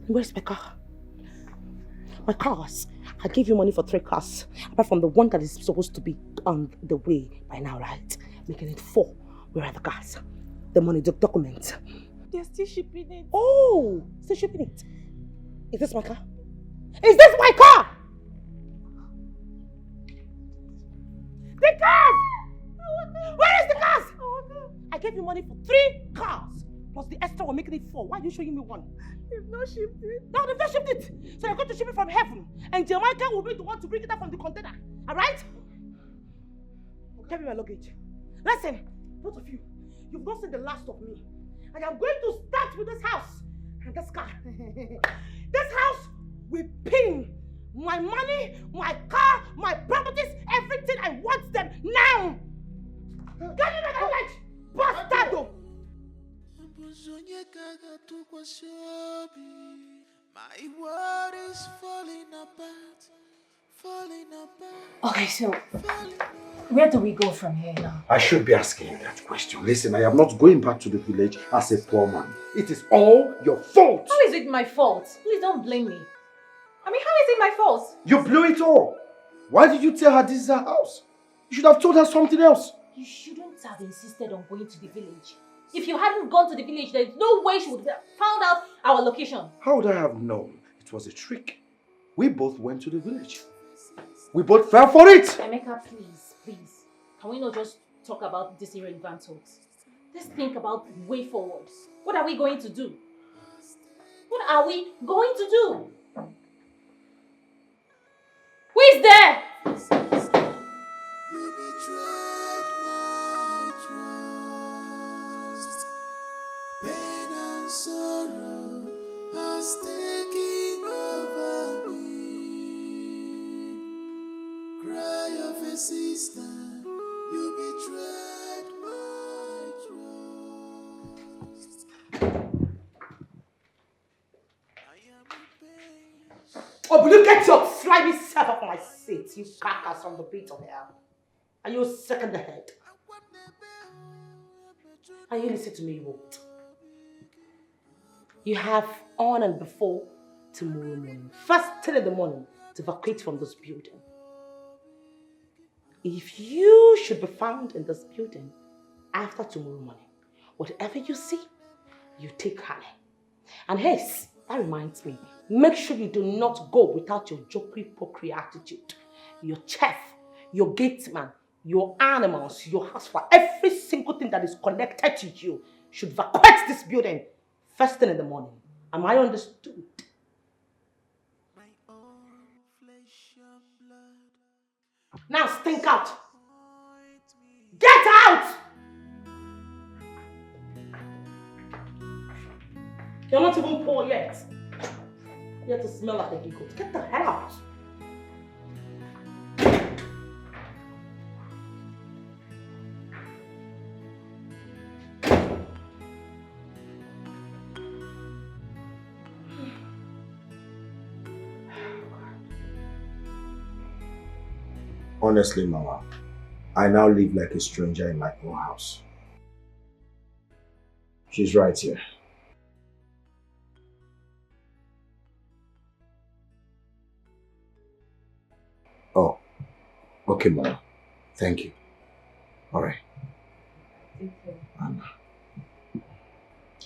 B: Where's my car? My cars. I gave you money for 3 cars. Apart from the one that is supposed to be on the way by now, right? Making it 4. Where are the cars? The money, the documents.
M: They're still shipping it.
B: Oh, still shipping it. Is this my car? Is this my car? The cars! Where is the cars? I gave you money for 3 cars. Plus the extra we're making it 4. Why are you showing me 1?
M: They've not shipped it.
B: No, they've not shipped it. So you're going to ship it from heaven. And Jamaica will be the one to bring it up from the container. Alright? Give me my luggage. Listen, both of you, you've not seen the last of me. And I'm going to start with this house. And this car. This house will pin my money, my car, my properties, everything. I want them now. Give me my luggage. Bastardo.
J: My world is falling apart, falling apart.
G: Okay, so where do we go from here now?
C: I should be asking you that question. Listen, I am not going back to the village as a poor man. It is all your fault.
G: How is it my fault? Please don't blame me. I mean, how is it my fault?
C: You blew it all. Why did you tell her this is her house? You should have told her something else.
G: You shouldn't have insisted on going to the village. If you hadn't gone to the village, there's no way she would have found out our location.
C: How would I have known? It was a trick. We both went to the village. We both fell for it.
G: Emeka, please. Can we not just talk about this irrelevant talks? Let's think about the way forward. What are we going to do? What are we going to do? Who is there?
J: Sorrow has taken over me. Cry of a sister, you betrayed my trust. I am in pain.
B: Oh, will you get your slimy self off my seat, you carcass from the pit of hell? Are you sick in the head? And you listen to me, you won't. You have on and before tomorrow morning, first thing in the morning, to evacuate from this building. If you should be found in this building after tomorrow morning, whatever you see, you take honey. And yes, that reminds me, make sure you do not go without your jokery-pokery attitude. Your chef, your gateman, your animals, your housewife, every single thing that is connected to you should evacuate this building first thing in the morning. Am I understood?
J: My own flesh and blood.
B: Now stink out. Get out! You're not even poor yet. You have to smell like a giggle. Get the hell out.
C: Honestly, Mama, I now live like a stranger in my own house. She's right here. Oh, okay, Mama. Thank you. All right.
G: Thank you.
C: Anna.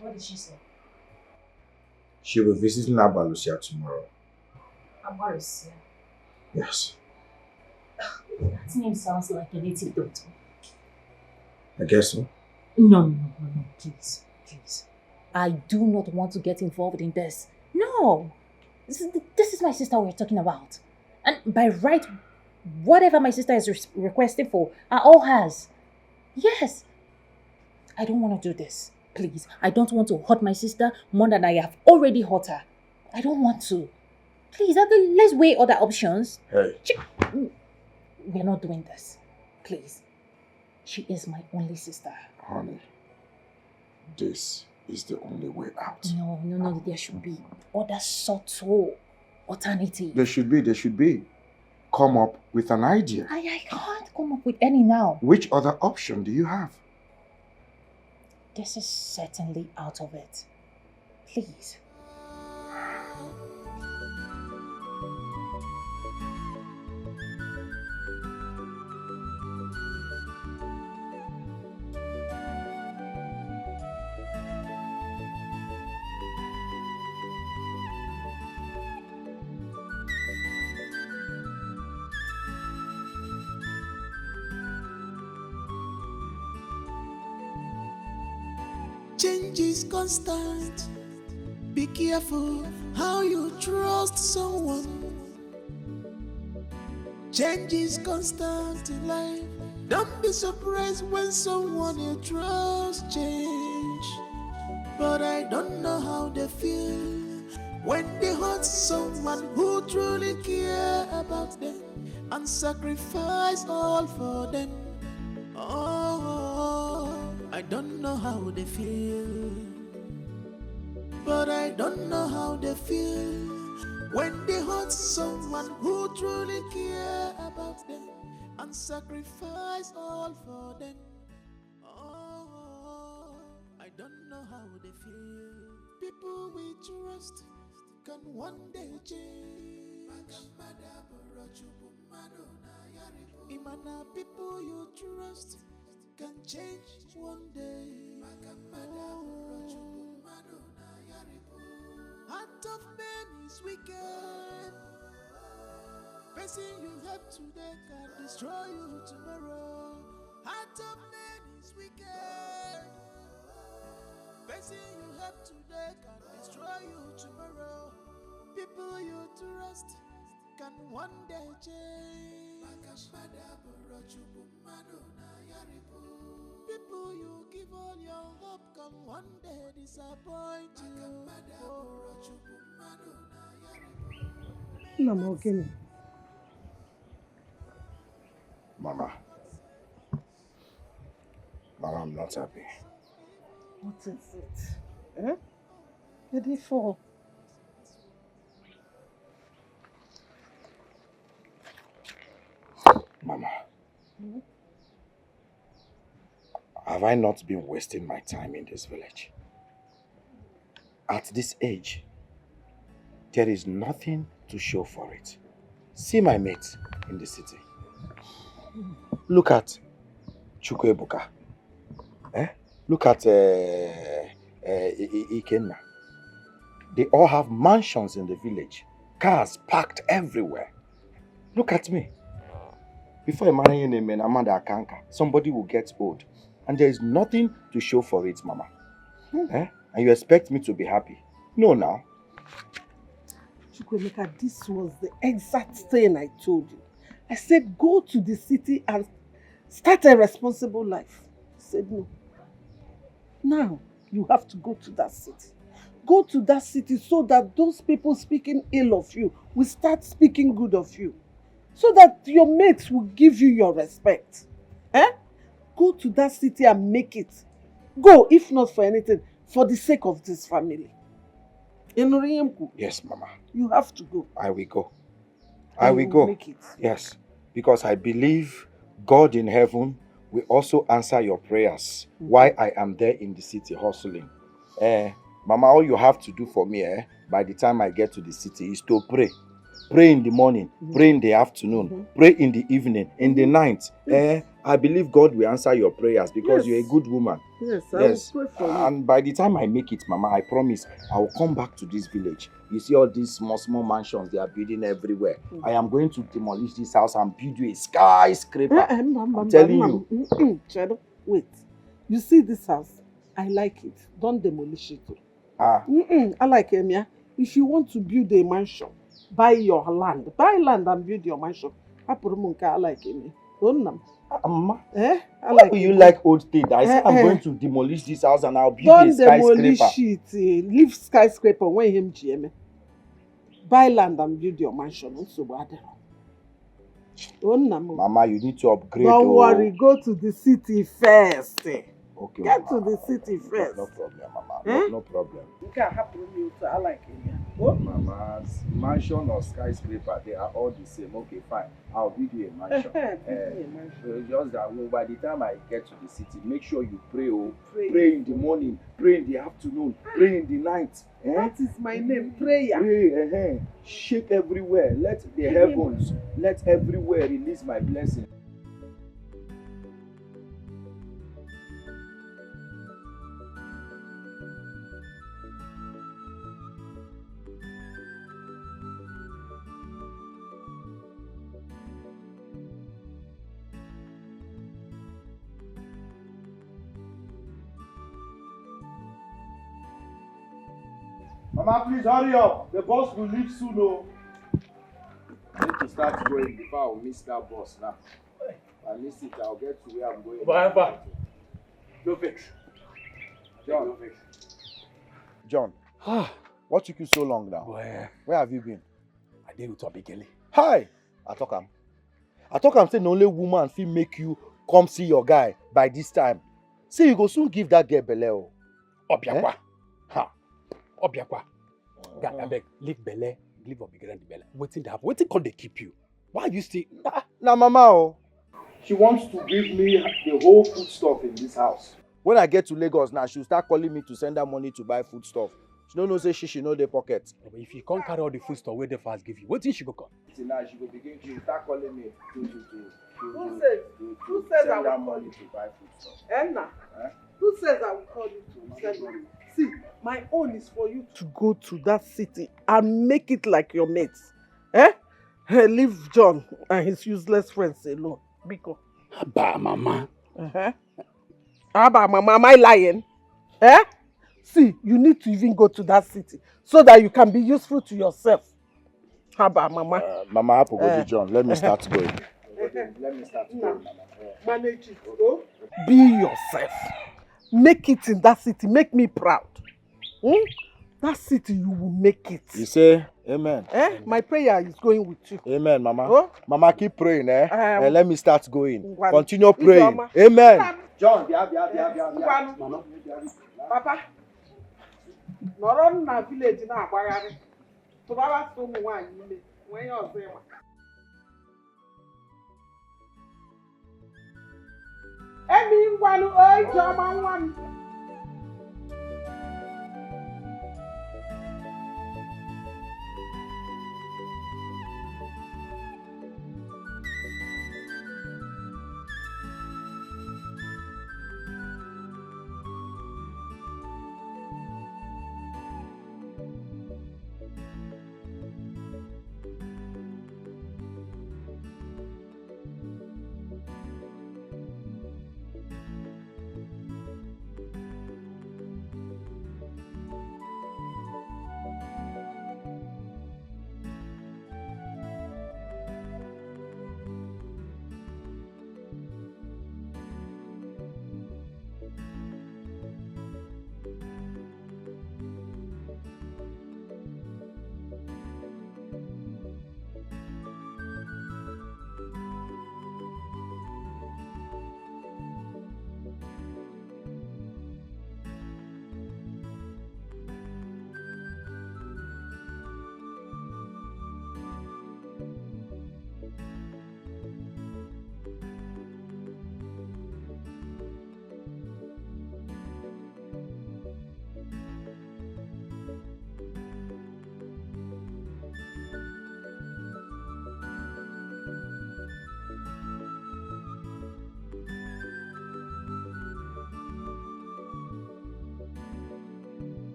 G: What did she say?
C: She will be visiting Abalusia tomorrow.
G: Abalusia?
C: Yes.
G: That name sounds like a native doctor.
C: I guess so.
G: No, please, please. I do not want to get involved in this. No! This is my sister we're talking about. And by right, whatever my sister is requesting for, are all hers. Yes. I don't want to do this. Please. I don't want to hurt my sister more than I have already hurt her. I don't want to. Please, let's weigh other options.
C: Hey.
G: We're not doing this. Please. She is my only sister.
H: Honey, this is the only way out.
G: No, there should be other subtle alternative.
H: There should be. Come up with an idea.
G: I can't come up with any now.
H: Which other option do you have?
G: This is certainly out of it. Please.
J: Change is constant. Be careful how you trust someone. Change is constant in life. Don't be surprised when someone you trust change. But I don't know how they feel when they hurt someone who truly care about them and sacrifice all for them. Oh, I don't know how they feel. But I don't know how they feel when they hurt someone who truly care about them and sacrifice all for them. Oh, I don't know how they feel. People we trust can one day change. Imana, people you trust can change one day. Heart of man is wicked. Person you help today can destroy you tomorrow. Heart of man is wicked. Person you help today can destroy you tomorrow. People you trust can one day change. People you give all your hope can one day disappoint you.
H: Mama, I'm not happy.
E: What is it? Eh? Ready for?
H: Mama, have I not been wasting my time in this village? At this age, there is nothing to show for it. See my mates in the city. Look at Chukwuebuka. Look at Ikenna. They all have mansions in the village. Cars parked everywhere. Look at me. Before I marry any man, Amanda Akanka, somebody will get old. And there is nothing to show for it, Mama. And you expect me to be happy? No, now.
E: Chukwemeka, this was the exact thing I told you. I said, go to the city and start a responsible life. He said, no. Now, you have to go to that city. Go to that city so that those people speaking ill of you will start speaking good of you. So that your mates will give you your respect. Go to that city and make it. Go, if not for anything, for the sake of this family.
H: Yes, Mama.
E: You have to go.
H: I will go. I will go.
E: Make it.
H: Yes. because I believe God in heaven will also answer your prayers while I am there in the city hustling. Mama, all you have to do for me by the time I get to the city is to pray. Pray in the morning, pray in the afternoon, pray in the evening, in the night. I believe God will answer your prayers because you're a good woman.
E: Yes, I will pray for you.
H: And by the time I make it, Mama, I promise I will come back to this village. You see all these small mansions they are building everywhere. I am going to demolish this house and build you a skyscraper. I'm telling you.
E: Shadow, wait. You see this house? I like it. Don't demolish it. I like it, yeah. If you want to build a mansion, buy your land. Buy land and build your mansion. I like it.
H: Mama,
E: I like
H: you like old things? I said I'm going to demolish this house and I'll build a skyscraper.
E: Don't demolish it. Leave skyscraper when him GM. Buy land and build your mansion.
H: Mama, you need to upgrade.
E: Don't worry, go to the city first.
H: Okay,
E: get to the city first.
H: No problem, Mama. No problem.
E: You can happen to I like it.
H: Mama's mansion or skyscraper, they are all the same. Okay, fine. I'll build you a mansion. Just that by the time I get to the city, make sure you pray. Pray in the morning, pray in the afternoon, pray in the night.
E: That is my name, prayer.
H: Pray, shake everywhere. Let the heavens, let everywhere release my blessing. Mama, please hurry up. The bus will leave soon. I need to start going before I miss that bus now. If I miss it, I'll get to where I'm going.
O: Bye. No fix.
H: John.
O: No fix.
H: John, what took you so long now? Where have you been?
O: I did with Abigail.
H: Hi! I talk am say the only woman fit make you come see your guy by this time. Say you go soon give that girl belle.
O: Obiakwa. Obiakwa. God, I beg, leave belle, leave Abigail and the belle. Waiting to happen. Waiting can they keep you? Why you still?
H: Now, Mama, she wants to give me the whole food stuff in this house. When I get to Lagos now, she'll start calling me to send her money to buy food stuff. She don't know say she know the pocket.
O: But if you can't carry all the food stuff where the fast give you, what thing she go come?
H: See now she will start calling me to
E: Who says I
H: send
E: will
H: her
E: call
H: money
E: you?
H: to buy food stuff.
E: Enna, who says I will call you to send money? See, my own is for you to go to that city and make it like your mates. Leave John and his useless friends alone. Biko.
O: Abba, Mama.
E: Abba, Mama, am I lying? See, you need to even go to that city so that you can be useful to yourself. Abba, Mama.
H: Mama, I go John. Let me start going. Let me start going, Mama.
E: Manage it. Oh? Be yourself. Make it in that city. Make me proud. That city, you will make it.
H: You say, amen.
E: My prayer is going with you.
H: Amen, Mama.
E: Oh?
H: Mama, keep praying, let me start going. Continue praying.
E: Mama.
H: Amen. John,
E: Mama. Papa. Nọrọ na village na agbagharị. Tụbara so ụmụ nwaanyị ime. Nwee ya ọzọ ịma. Emi ngwanụ oyi Chioma nwa m.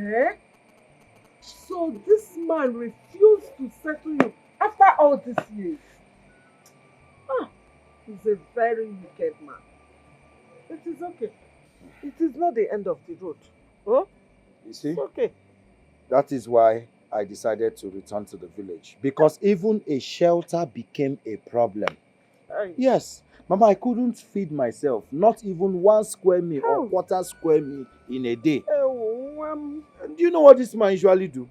E: Eh? So this man refused to settle you after all these years. Ah, he's a very wicked man. It is okay. It is not the end of the road. Oh?
H: You see?
E: It's okay.
H: That is why I decided to return to the village. Because even a shelter became a problem.
E: Aye.
H: Yes. Mama, I couldn't feed myself. Not even 1 square meal or quarter square meal in a day. And do you know what this man usually do?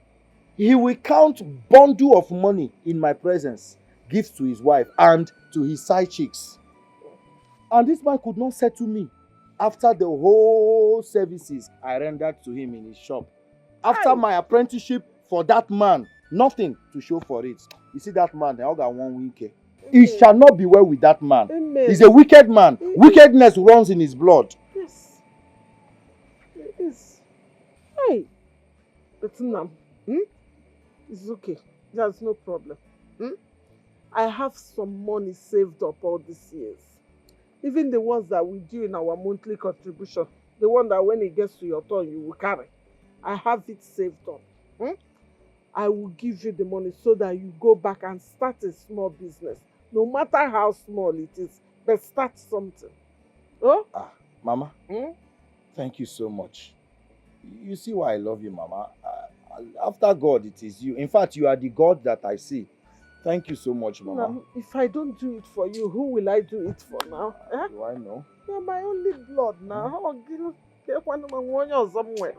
H: He will count bundle of money in my presence, gives to his wife and to his side chicks. And this man could not settle me after the whole services I rendered to him in his shop. After my apprenticeship for that man, nothing to show for it. You see that man, I got 1 week. It shall not be well with that man.
E: Amen.
H: He's a wicked man. Wickedness runs in his blood.
E: Yes. It is. Hey. But now, it's okay. There's no problem. I have some money saved up all these years. Even the ones that we do in our monthly contribution. The one that when it gets to your turn, you will carry. I have it saved up. I will give you the money so that you go back and start a small business. No matter how small it is, but start something. Oh?
H: Mama, thank you so much. You see why I love you, Mama. After God, it is you. In fact, you are the God that I see. Thank you so much, Mama.
E: Now, if I don't do it for you, who will I do it for now?
H: Do I know?
E: You're my only blood now. Somewhere.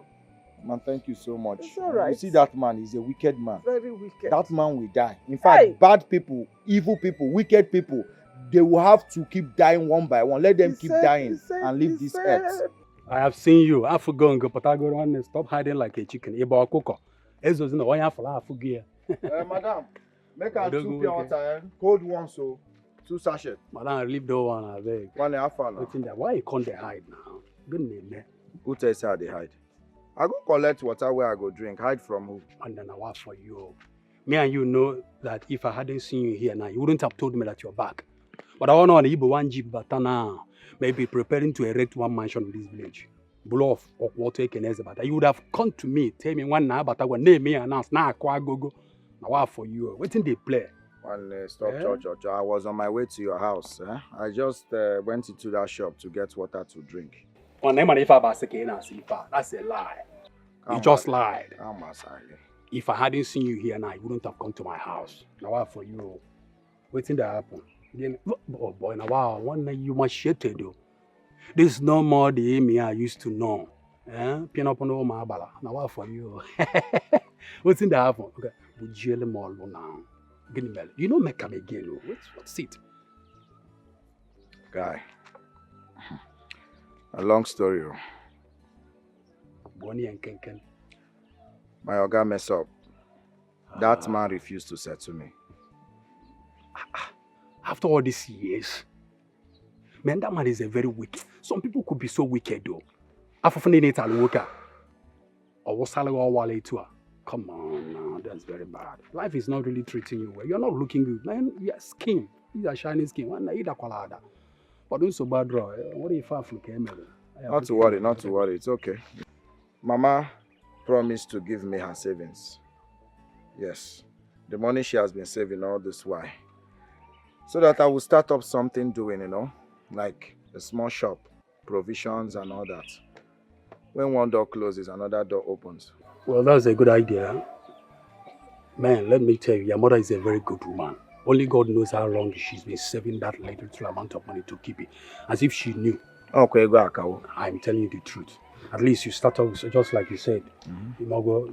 H: Man, thank you so much.
E: It's all right.
H: You see that man, he's a wicked man.
E: Very wicked.
H: That man will die. In fact, bad people, evil people, wicked people, they will have to keep dying one by one. Let them keep dying and leave this earth.
O: I have seen you. I forgot and go, but I go on and stop hiding like a chicken. Eba koko. Ezo's in the one for forget.
H: Madam, make her 2 pure water, cold one, so 2 sachets.
O: Madam, leave the one, I beg.
H: 1.5 hours.
O: Why you can't hide now? Good name, man.
H: Who tells her they hide? I go collect water where I go drink. Hide from who?
O: And then I work for you. Me and you know that if I hadn't seen you here now, you wouldn't have told me that you're back. But I want to know Igbo 1 jeep, but now maybe preparing to erect 1 mansion in this village. Blow off or water can but you would have come to me, tell me one now, but I will name me and ask now go. Now what for you? Waiting they play.
H: Stop, George. I was on my way to your house. I just went into that shop to get water to drink.
O: That's a lie. You just lied. If I hadn't seen you here now, you wouldn't have come to my house. Now what for you? Waiting to happen. Oh boy, now wow, one night you must shit it though. This is no more the Amy I used to know. Pin up on all my bala. Now what for you? What's in the happen? Okay, we jail them all now. You know make them again. What's it?
H: Guy. A long story.
O: Bonnie and Kenken.
H: My oga messed up. That man refused to settle me.
O: After all these years, man, that man is a very wicked. Some people could be so wicked though. Come on now, that's very bad. Life is not really treating you well. You're not looking good, man. Your skin, these are shiny skin. But don't so bad, bro. What if I
H: Not to worry. It's okay. Mama promised to give me her savings. Yes, the money she has been saving all this while. So that I will start up something doing, like a small shop, provisions and all that. When one door closes, another door opens.
O: Well, that's a good idea. Man, let me tell you, your mother is a very good woman. Only God knows how long she's been saving that little amount of money to keep it. As if she knew.
H: Okay, go Akawo. I'm
O: telling you the truth. At least you start off just like you said. You must go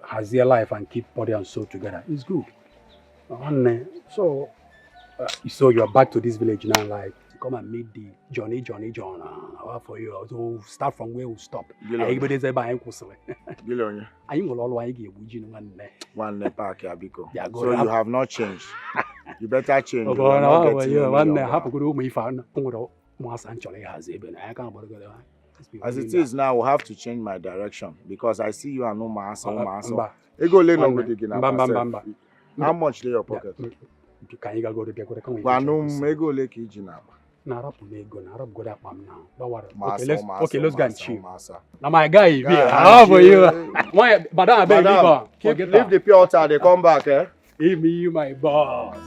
O: has their life and keep body and soul together. It's good. So you're back to this village now, like come and meet the Johnny John. For you, so start from where we stop. Everybody's about So you
H: have not changed. You better change. As it is now, I have to change my direction because I see you are no master. How much in your pocket?
O: Narap go that palm now. Don't worry.
H: Massa,
O: Okay, let's go and chill.
H: Massa.
O: Now my guy, how for you? Madam, I beg you,
H: leave the pure water, they come back, eh?
O: Give me you, my boss.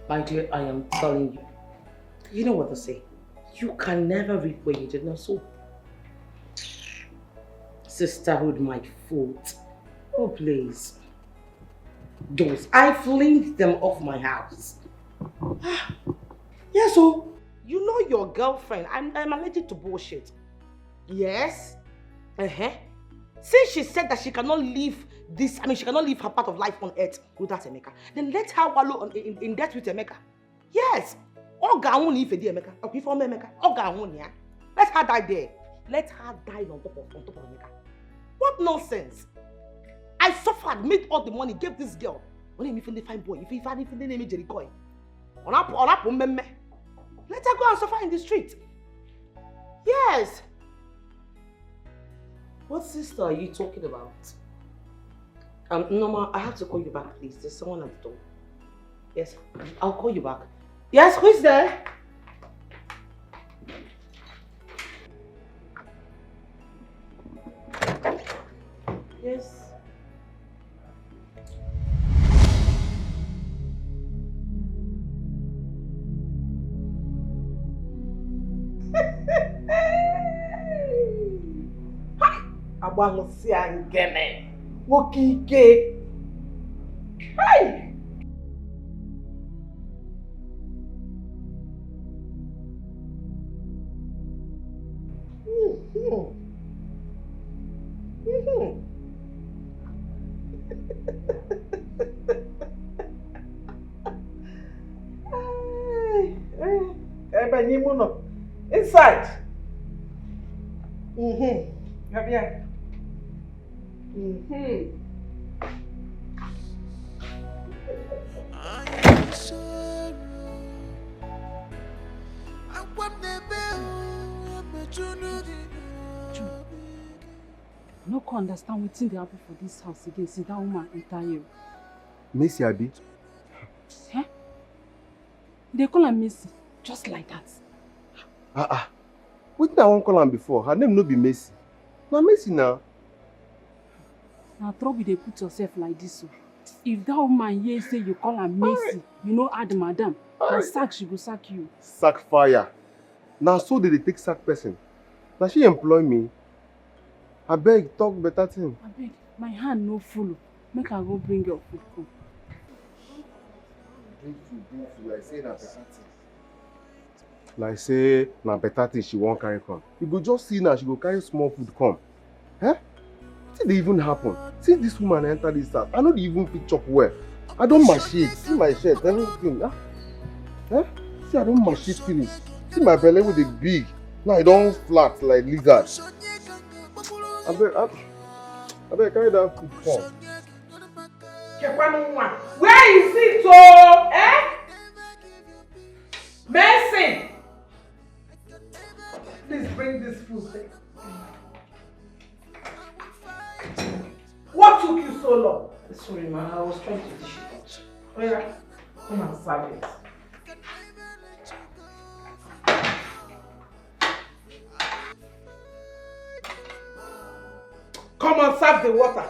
B: My dear, I am telling you. You know what to say. You can never reap where you did not sow. Sisterhood, my foot. Oh, please. Those, I flinged them off my house. Yeah, so, you know your girlfriend. I'm allergic to bullshit. Yes? Since she said that she cannot leave this, she cannot leave her part of life on earth without Emeka, then let her wallow in debt with Emeka. Yes. Let her die there. Let her die on top of Emeka. What nonsense? I suffered, made all the money, gave this girl. Let her go and suffer in the street. Yes. What sister are you talking about? Norma, I have to call you back, please. There's someone at the door. Yes, I'll call you back. Yes, who's there? Yes. Abalusia ngene. Wokike. Hey! Inside. Come here.
D: No can understand what's in the happen for this house again. See that woman enter you.
C: Missy Abi?
D: Eh? They call her Missy, just like that.
C: What did I want to call her before? Her name no be Missy. Now Missy now.
D: Now trouble they put yourself like this. If that woman here say you call her Missy, you know add madam. Now sack she go sack you.
C: Sack fire. Now so they take sack person. Now she employ me. I beg, talk better thing.
D: I beg, my hand no full. Make her go bring your food come.
C: Like say na better thing she won't carry come. You go just see now she go carry small food come. Eh? See they even happen. See this woman enter this house. I know they even pick up well. I don't machine. See my shirt, everything. Eh? See I don't machine finish. See my belly with the big. Now I don't flat like lizard. I beg, carry that food come.
E: Where is it, oh? Eh? Mercy! Please bring this food. What took you so long?
B: Sorry, man, I was trying to dish it out.
E: Oh yeah, come and serve it. Come and serve the water.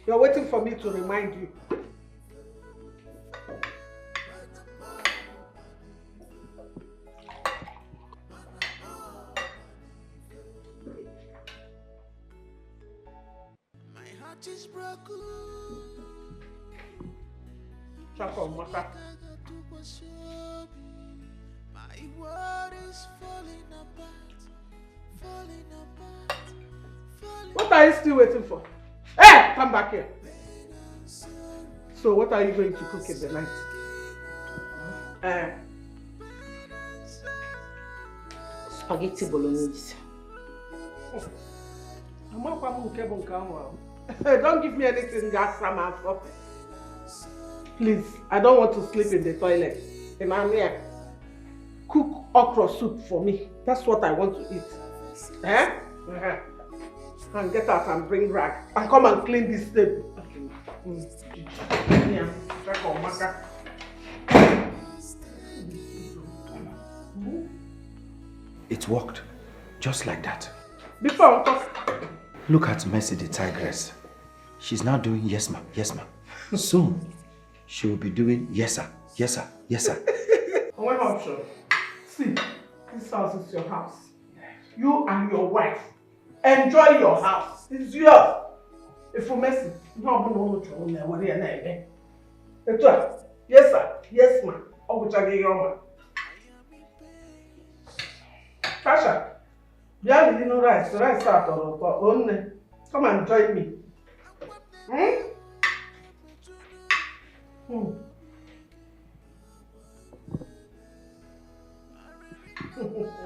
E: You're waiting for me to remind you.
J: heart is broken.
E: Chako, Maka.
J: My world is falling apart, falling apart, falling.
E: What are you still waiting for? Hey, come back here. So what are you going to cook in the night?
B: Spaghetti bolognese.
E: Don't give me anything gas from. Please, I don't want to sleep in the toilet. And I'm here. Cook okra soup for me. That's what I want to eat. And get out and bring rag. And come and clean this table. Yeah, check on Maka.
C: It worked. Just like that.
E: Before,
C: look at Mercy the tigress. She's now doing yes ma, yes ma. Soon, she will be doing yes sir, yes sir, yes sir.
E: One option. See, this house is your house. You and your wife. Enjoy your house. It's yours. If you mess it, no. Yes sir, yes ma. Tasha, you know rice. The rice out on. Come and join me.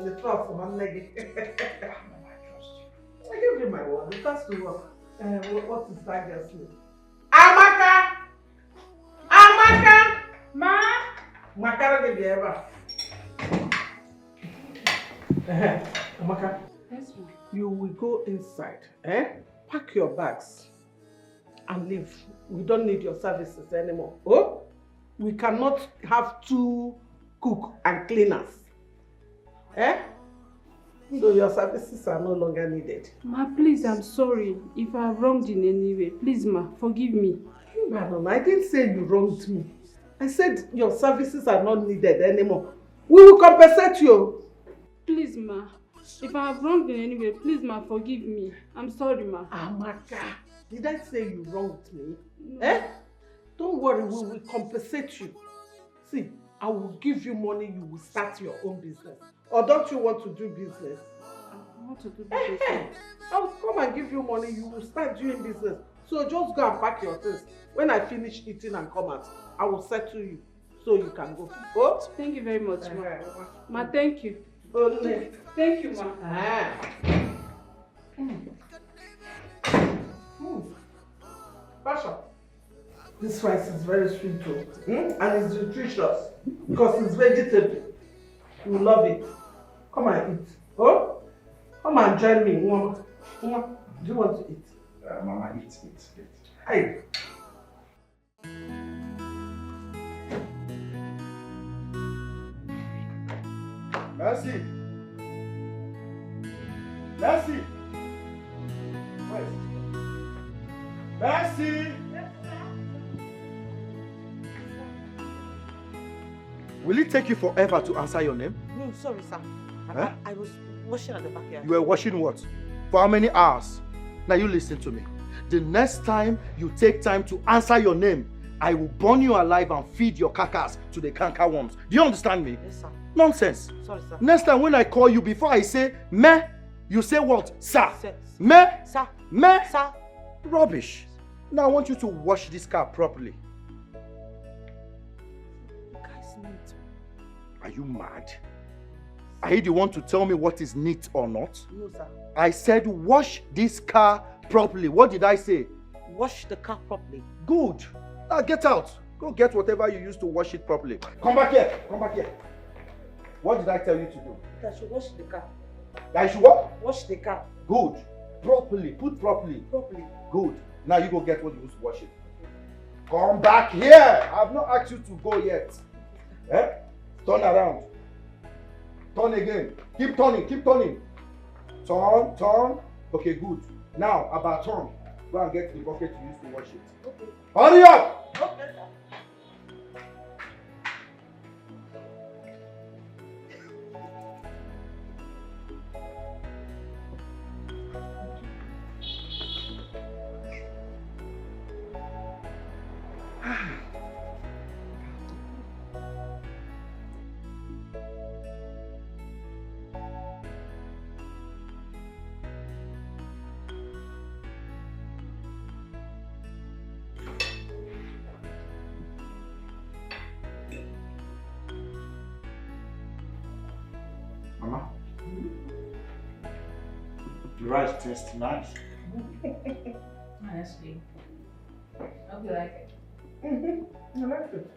E: The trust of my leg. I give you my word. It has to work. What is that girl's name? Amaka! Amaka! Ma! Makara give you ever. Amaka. Yes, ma'am. You will go inside. Pack your bags and leave. We don't need your services anymore. Oh? We cannot have 2 cook and cleaners. So your services are no longer needed.
P: Ma, please, I'm sorry if I have wronged in any way. Please, ma, forgive me.
E: Madam, I didn't say you wronged me. I said your services are not needed anymore. We will compensate you.
P: Please, ma, if I have wronged in any way, please, ma, forgive me. I'm sorry, ma.
E: Amaka, did I say you wronged me? No. Don't worry, we will compensate you. See, I will give you money, you will start your own business. Or don't you want to do business?
P: I want to do business.
E: I will come and give you money, you will start doing business. So just go and pack your things. When I finish eating and come out, I will settle you so you can go. Oh?
P: Thank you very much, ma. Ma, thank you.
E: Thank
P: you, ma.
E: Tasha, this rice is very sweet too. And it's nutritious because it's vegetable. You love it. Come and eat. Oh? Come and join me. Do you want to eat?
C: Mama, eat.
E: Hey.
H: Mercy! Mercy! Where? Mercy! Will it take you forever to answer your name?
B: No, sorry, sir. I was washing at the backyard.
H: You were washing what? For how many hours? Now you listen to me. The next time you take time to answer your name, I will burn you alive and feed your carcass to the canker worms. Do you understand me?
B: Yes, sir.
H: Nonsense.
B: Sorry, sir.
H: Next time when I call you, before I say me, you say what? Sir.
B: Sir.
H: Me?
B: Sir.
H: Me?
B: Sir.
H: Rubbish. Now I want you to wash this car properly. Are you mad? Are you the one to tell me what is neat or not?
B: No, sir.
H: I said wash this car properly. What did I say?
B: Wash the car properly.
H: Good. Now get out. Go get whatever you used to wash it properly. Come back here. Come back here. What did I tell you to do?
B: I should wash the car.
H: I should what?
B: Wash the car.
H: Good. Properly. Put properly.
B: Properly.
H: Good. Now you go get what you used to wash it. Come back here. I have not asked you to go yet. Turn around. Turn again. Keep turning. Keep turning. Turn. Turn. Okay, good. Now, about turn. Go and get the bucket you used to wash it.
B: Okay.
H: Hurry up!
B: Okay, sir.
H: Mama, the rice tastes nice.
G: Honestly, I hope you like it.
E: I like it.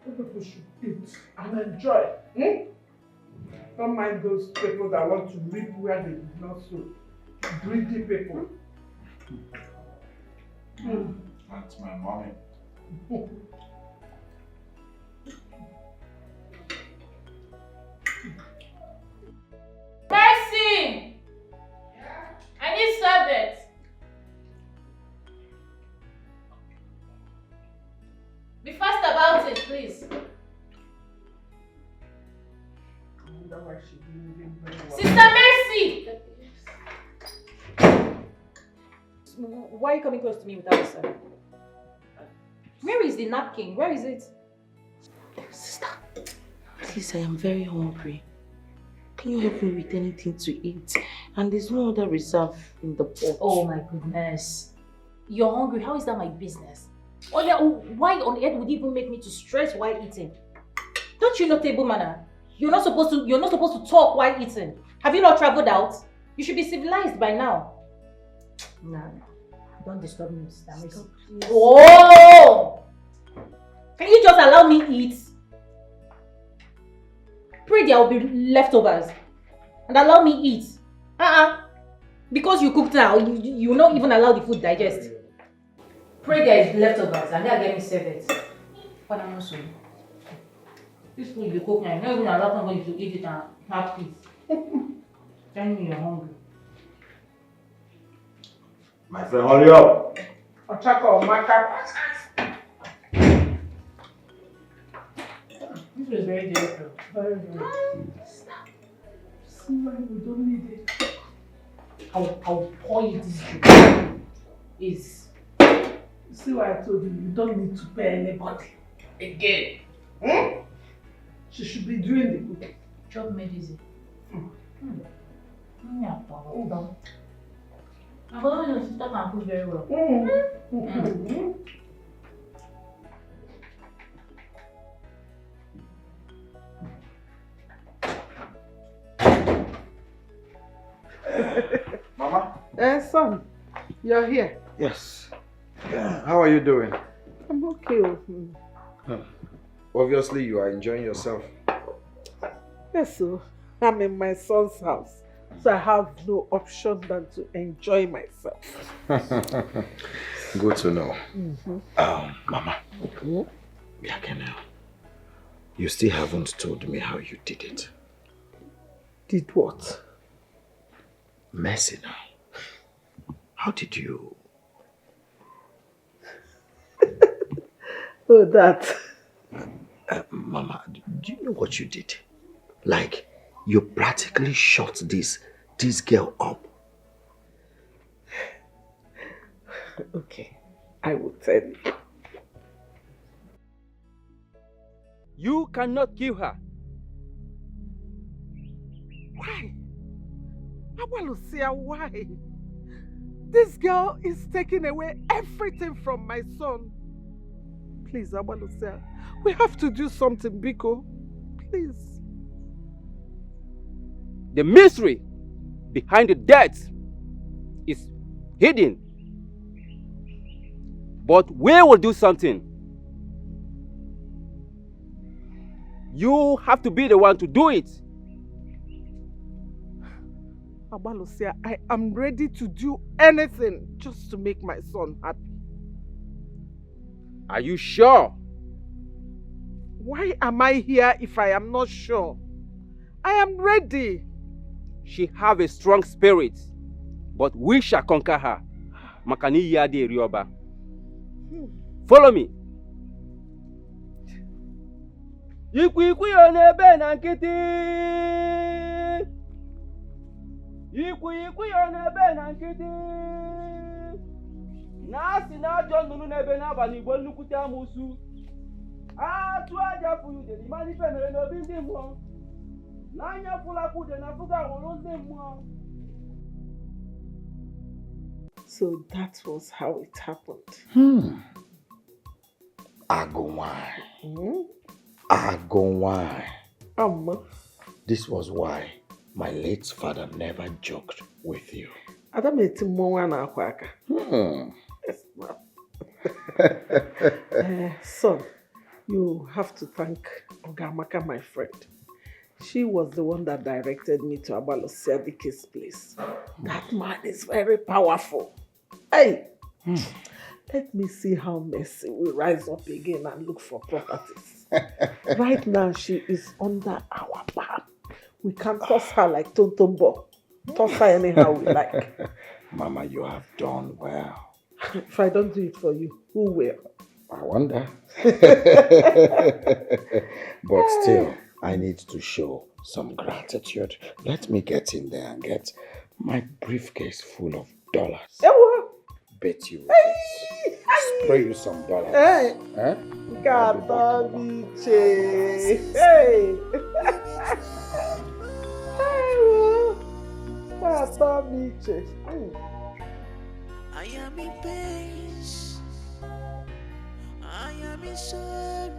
E: People should eat and enjoy. Don't mind those people that want to reap where they did not sow. Greedy people.
H: That's my mommy.
G: Mercy! I need service. Be fast about it, please. Sister Mercy! Why are you coming close to me without a service? Where is the napkin? Where is it?
B: Sister, please, I am very hungry. Can you help me with anything to eat? And there's no other reserve in the pot.
G: Oh my goodness. You're hungry? How is that my business? Why on earth would you even make me to stress while eating? Don't you know table manner? You're not supposed to talk while eating. Have you not traveled out? You should be civilized by now. Nah. Don't disturb me, Mr. Mercy. Oh! Can you just allow me eat? Pray there will be leftovers. And allow me eat. Because you cooked now, you will not even allow the food digest. Pray there is leftovers and then get me serve it. What am I saying? This food you cook now, you not even allow somebody to eat it and have peace. Tell me you're hungry.
H: My friend, hurry up.
E: Ochako, Maka.
G: This was very difficult.
E: Very good. See why we don't need it.
G: I'll pour you this drink.
E: See why I told you, you don't need to pay anybody. Again. She should be doing the cooking.
G: Job made easy. Yeah, I thought your sister can cook very well.
H: Mama?
E: Son, you're here.
H: Yes. How are you doing?
E: I'm okay.
H: Obviously, you are enjoying yourself.
E: Yes, so I'm in my son's house, so I have no option than to enjoy myself.
H: Good to know. Mama, you still haven't told me how you did it.
E: Did what?
H: Mercy now. How did you?
E: Oh, that.
H: Mama, do you know what you did? Like, you practically shot this girl up.
E: Okay, I will tell you.
Q: You cannot kill her.
E: Why? Awalusia, why? This girl is taking away everything from my son. Please, Awalusia, we have to do something, Biko. Please.
Q: The mystery behind the death is hidden. But we will do something. You have to be the one to do it.
E: Abalusia, I am ready to do anything just to make my son happy.
Q: Are you sure?
E: Why am I here if I am not sure? I am ready.
Q: She have a strong spirit, but we shall conquer her. Makani yadi rioba. Follow me. Ikwi onebe na nkiti. Ikwi onebe na nkiti. Na si na ajọ nnụnụ n'ebe n'abalị Igbo nnukwute amụsụ. Atụ aja furu ude n'ime ife mere n'obi ndị mmụọ. N'anya fụlakwa ude na fụga hụrụ ndị mmụọ.
E: So that was how it happened.
H: Agowai.
E: This
H: was why my late father never joked with you.
E: Yes, son, you have to thank Ogamaka, my friend. She was the one that directed me to Abalosia Dikeh's place. That man is very powerful. Hey! Let me see how Mercy will rise up again and look for properties. Right now, she is under our palm. We can toss her like tonto. Toss her anyhow we like.
H: Mama, you have done well.
E: If I don't do it for you, who will?
H: I wonder. But still, I need to show some gratitude. Let me get in there and get my briefcase full of dollars. Bet you spray you some dollars.
E: Hey!
H: Huh?
E: Hey!
J: I am in pain. I am in sorrow.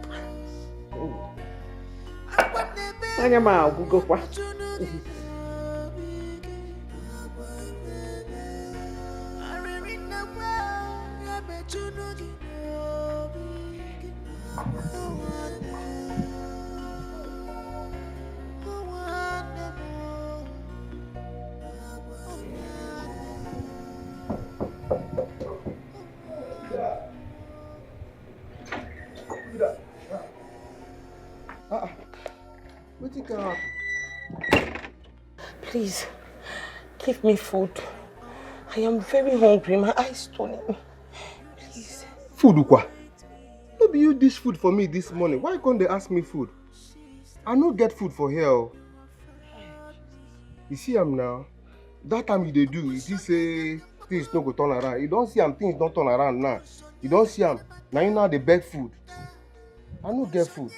B: Please, give me food. I am very hungry. My eyes turning. Please.
R: Food, Ukwa? Maybe you dish food for me this morning. Why can't they ask me food? I no get food for here. You see am now? That time you do, if you say things no go turn around. You don't see am, things don't turn around now. You don't see am. Now you know they beg food. I no get food.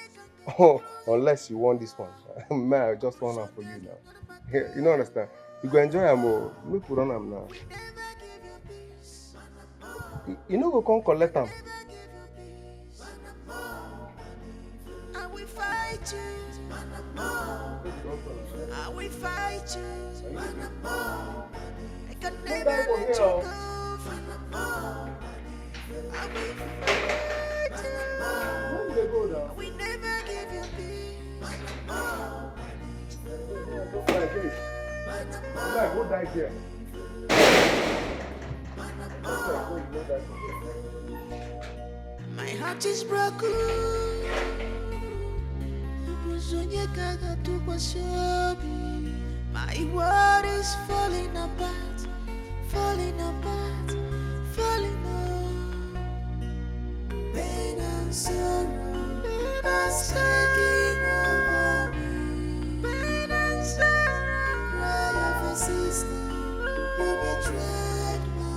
R: Oh, unless you want this one. Man, I just want am for you now. You don't understand? You go enjoy am more. Make put on am now. You know go come collect am.
J: I will fight you. I will fight you. I can never let you go. I will fight you. I will never give you peace.
R: Go die here.
J: My heart is broken. My world is falling apart, falling apart, falling apart. Pain and sorrow are taking over me. Pain and sorrow, cry of a sister, you betrayed my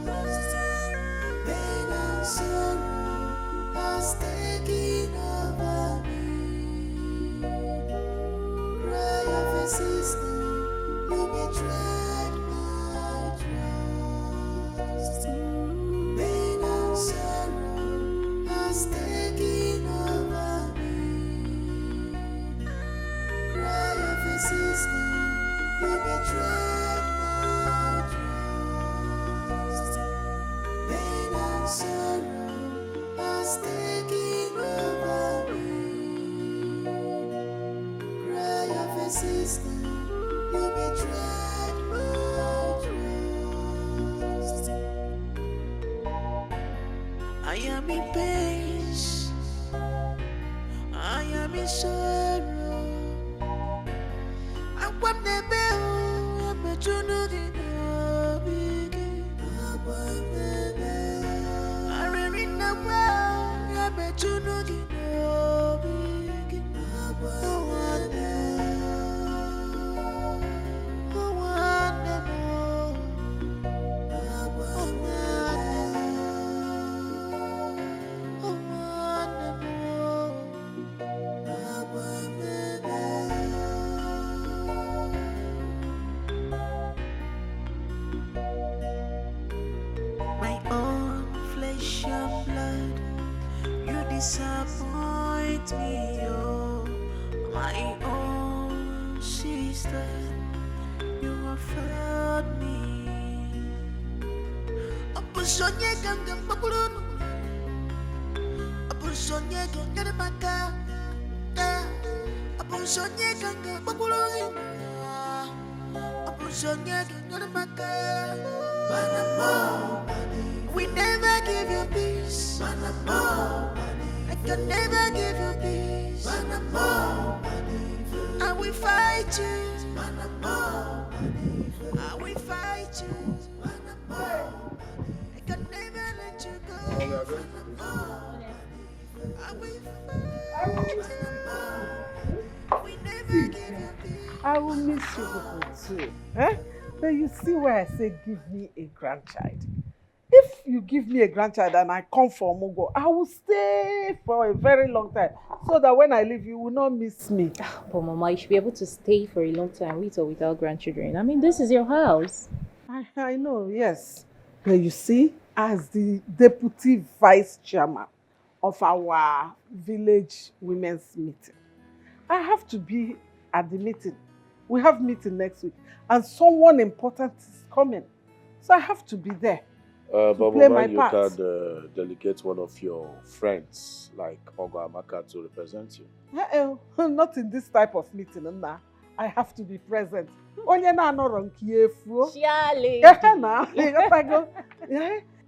J: trust. Pain and sorrow are taking over me. Cry of a sister, you betrayed my trust. Pain and sorrow has taken over me. Cry of a sister, you betrayed my trust. Pain and sorrow has taken over me. Cry of a sister, you betrayed my trust. I am in pain. I am in sorrow. I want the bell. I'm a juno. I in the world. I'm a juno. I disappoint me, oh, my own sister. You have failed me. Apusonye ganga bakulunu, apusonye ganga maka, apusonye ganga bakulunu, apusonye ganga maka. We never give you peace. I can never give you peace. I will fight you. I will fight you. I can never let you go. I will fight you. We never give you peace.
E: I will miss you people too. Eh? But you see where I say give me a grandchild. If you give me a grandchild and I come from Mugo, I will stay for a very long time so that when I leave, you will not miss me.
M: But Mama, you should be able to stay for a long time with or without grandchildren. I mean, this is your house.
E: I know, yes. But you see, as the deputy vice chairman of our village women's meeting, I have to be at the meeting. We have meeting next week and someone important is coming. So I have to be there.
H: But
E: play
H: Mama,
E: my
H: you
E: part.
H: can delegate one of your friends like Ogo Amaka to represent you.
E: Not in this type of meeting, Nna. I have to be present. Onye na anọrọ nke ya efuo.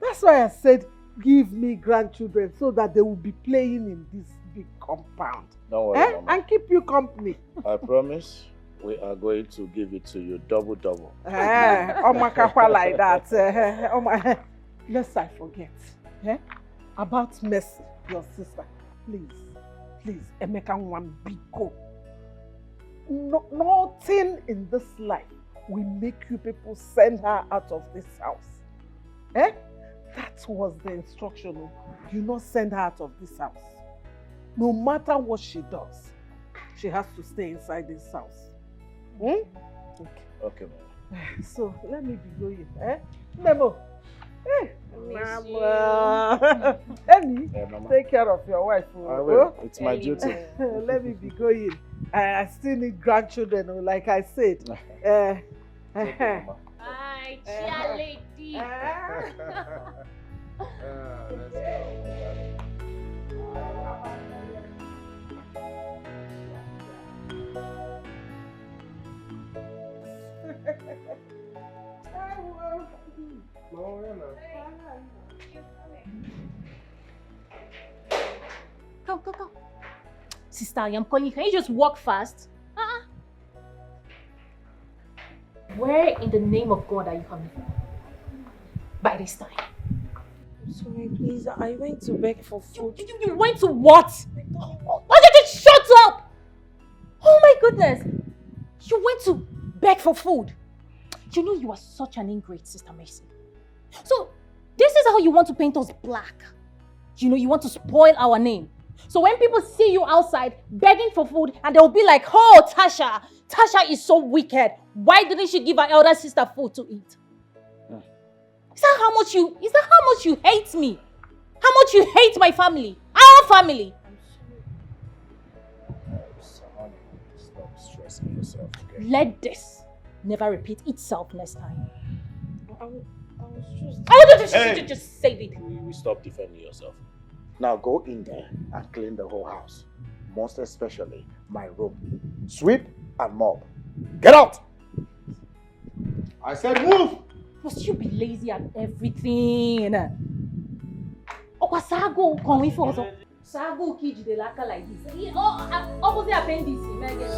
E: That's why I said, give me grandchildren so that they will be playing in this big compound.
H: Don't worry, Mama.
E: And keep you company.
H: I promise we are going to give it to you double.
E: Omakakwa like that. Lest I forget. About Mercy, your sister. Please, Emeka one big go. Nothing in this life will make you people send her out of this house. That was the instruction. Do not send her out of this house. No matter what she does, she has to stay inside this house. Okay,
H: Mama.
E: So let me be going. Nemo. Mama. Emi, take care of your wife.
H: I will. It's my duty.
E: Let me be going. I still need grandchildren, like I said.
M: Hi, cheer lady.
H: Let's go.
M: Come. Sister, I am calling you. Can you just walk fast? Where in the name of God are you coming from? By this time.
B: Sorry, please. I went to beg for food.
M: You went to what? Why did you shut up? Oh my goodness. You went to beg for food. You know you are such an ingrate, Sister Mercy. So, this is how you want to paint us black. You know, you want to spoil our name. So when people see you outside begging for food and they'll be like, oh, Tasha is so wicked. Why didn't she give her elder sister food to eat? Is that how much you hate me? How much you hate my family? Our family?
H: Honey, stop stressing yourself, okay?
M: Let this never repeat itself next time.
B: I was just...
M: Just save it.
H: We stop defending yourself. Now go in there and clean the whole house. Most especially my room. Sweep and mop. Get out!
R: I said move!
M: Must you be lazy at everything? Oh, Sago, can we force? Sago kid the laka like this. Opposite appendix, Megan.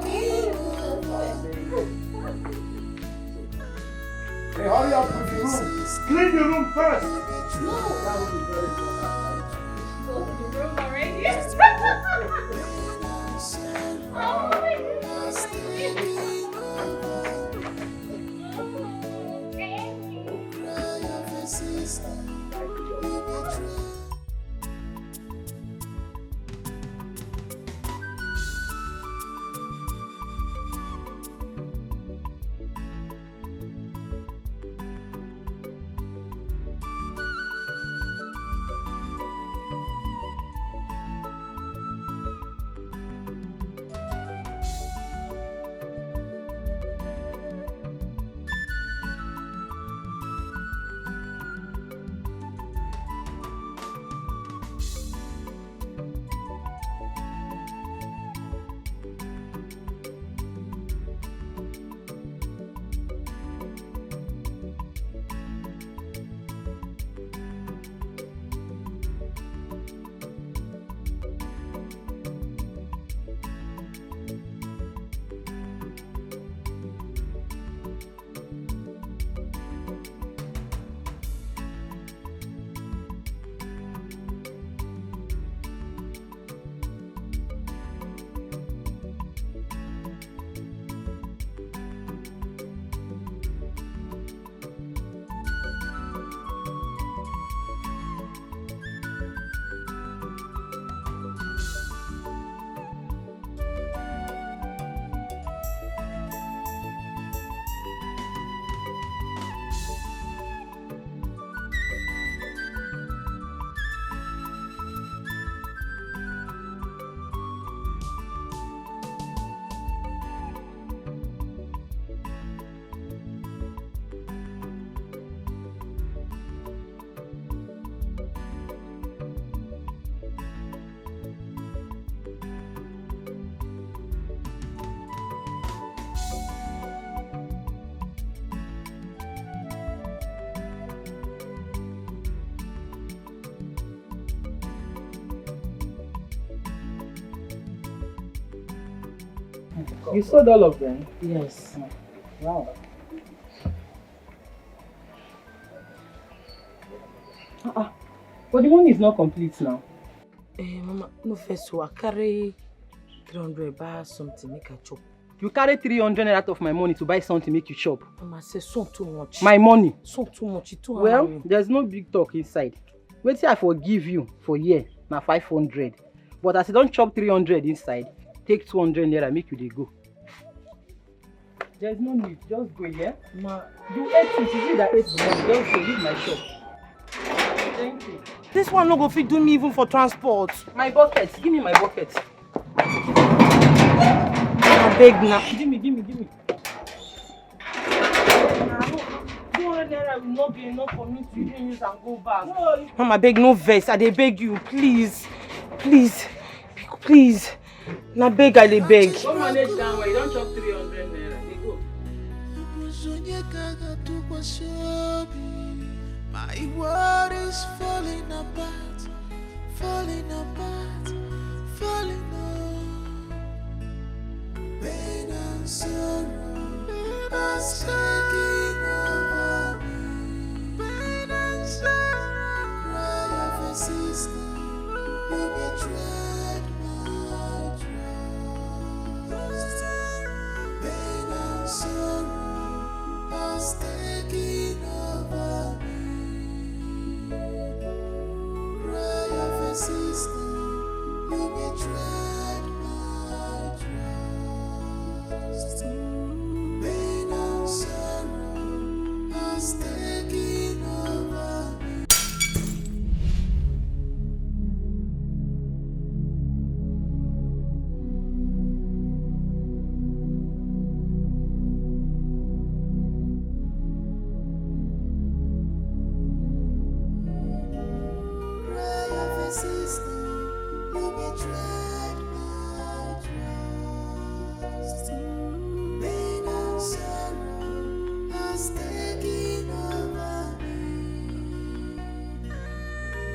R: Hey, hurry up with the room. Clean the room first.
M: No. That would be very important. Go to the room already. Oh my
Q: You sold all of them?
B: Yes.
Q: Wow. But the money is not complete now.
B: Mama, no first so I carry 300 buy something make a chop.
Q: You carry 300 out of my money to buy something make you shop.
B: Mama say so too much.
Q: My money?
B: So too much. It too
Q: well,
B: high.
Q: there's no big talk inside. Wait till I forgive you for year, now 500. But as you don't chop 300 inside, take 200 naira, make you dey go. There's no need, just go, yeah?
B: Ma,
Q: you ate it, you that ate the money, just go, leave my shop. Thank you.
B: This one no go fit do me even for transport.
Q: My bucket, give me my bucket.
B: I beg now.
Q: Give me.
B: 200 naira will not be enough for me to even use and go back. No. Mama, beg no vex. I dey beg you, please. Please. Na beg, I dey beg.
Q: Don't manage that way, you don't chop 300 naira. They go.
J: My world is falling apart. Pain and sorrow are taking over me. Pain and sorrow, cry of a sister, you betrayed my trust. Pain and sorrow are taking over me. Cry of a sister, you betrayed my trust. Pain and sorrow has taken over me. Cry of a sister, you betrayed my trust. Pain and sorrow has taken over me.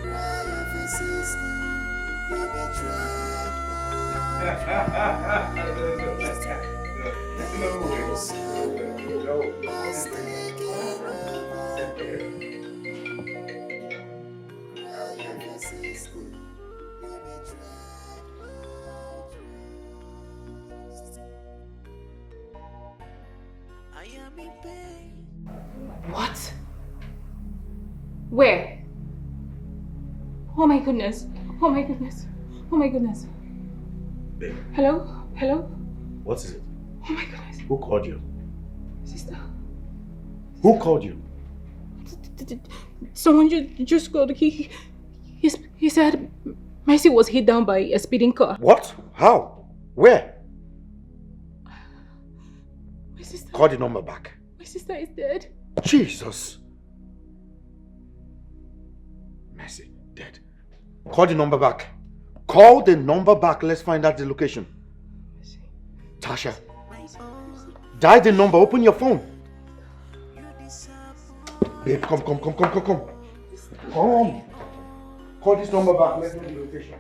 J: Cry of a sister, you betrayed my trust. Pain and sorrow has taken over me. Cry of a sister, you betrayed my trust. I am in pain.
G: What? Where? Oh my goodness. Oh my goodness. Oh my goodness.
H: Babe,
G: Hello? Hello?
H: what is it?
G: Oh my goodness.
H: Who called you?
G: Sister.
H: Who called you?
G: Someone just called. He said Mercy was hit down by a speeding car.
H: What? How? Where?
G: My sister.
H: Call the number back.
G: My sister is dead.
H: Jesus. Mercy, dead. Call the number back. Call the number back. Let's find out the location. Tasha. Dial the number. Open your phone. Babe, come. Come. Call this number back. Let's know the location.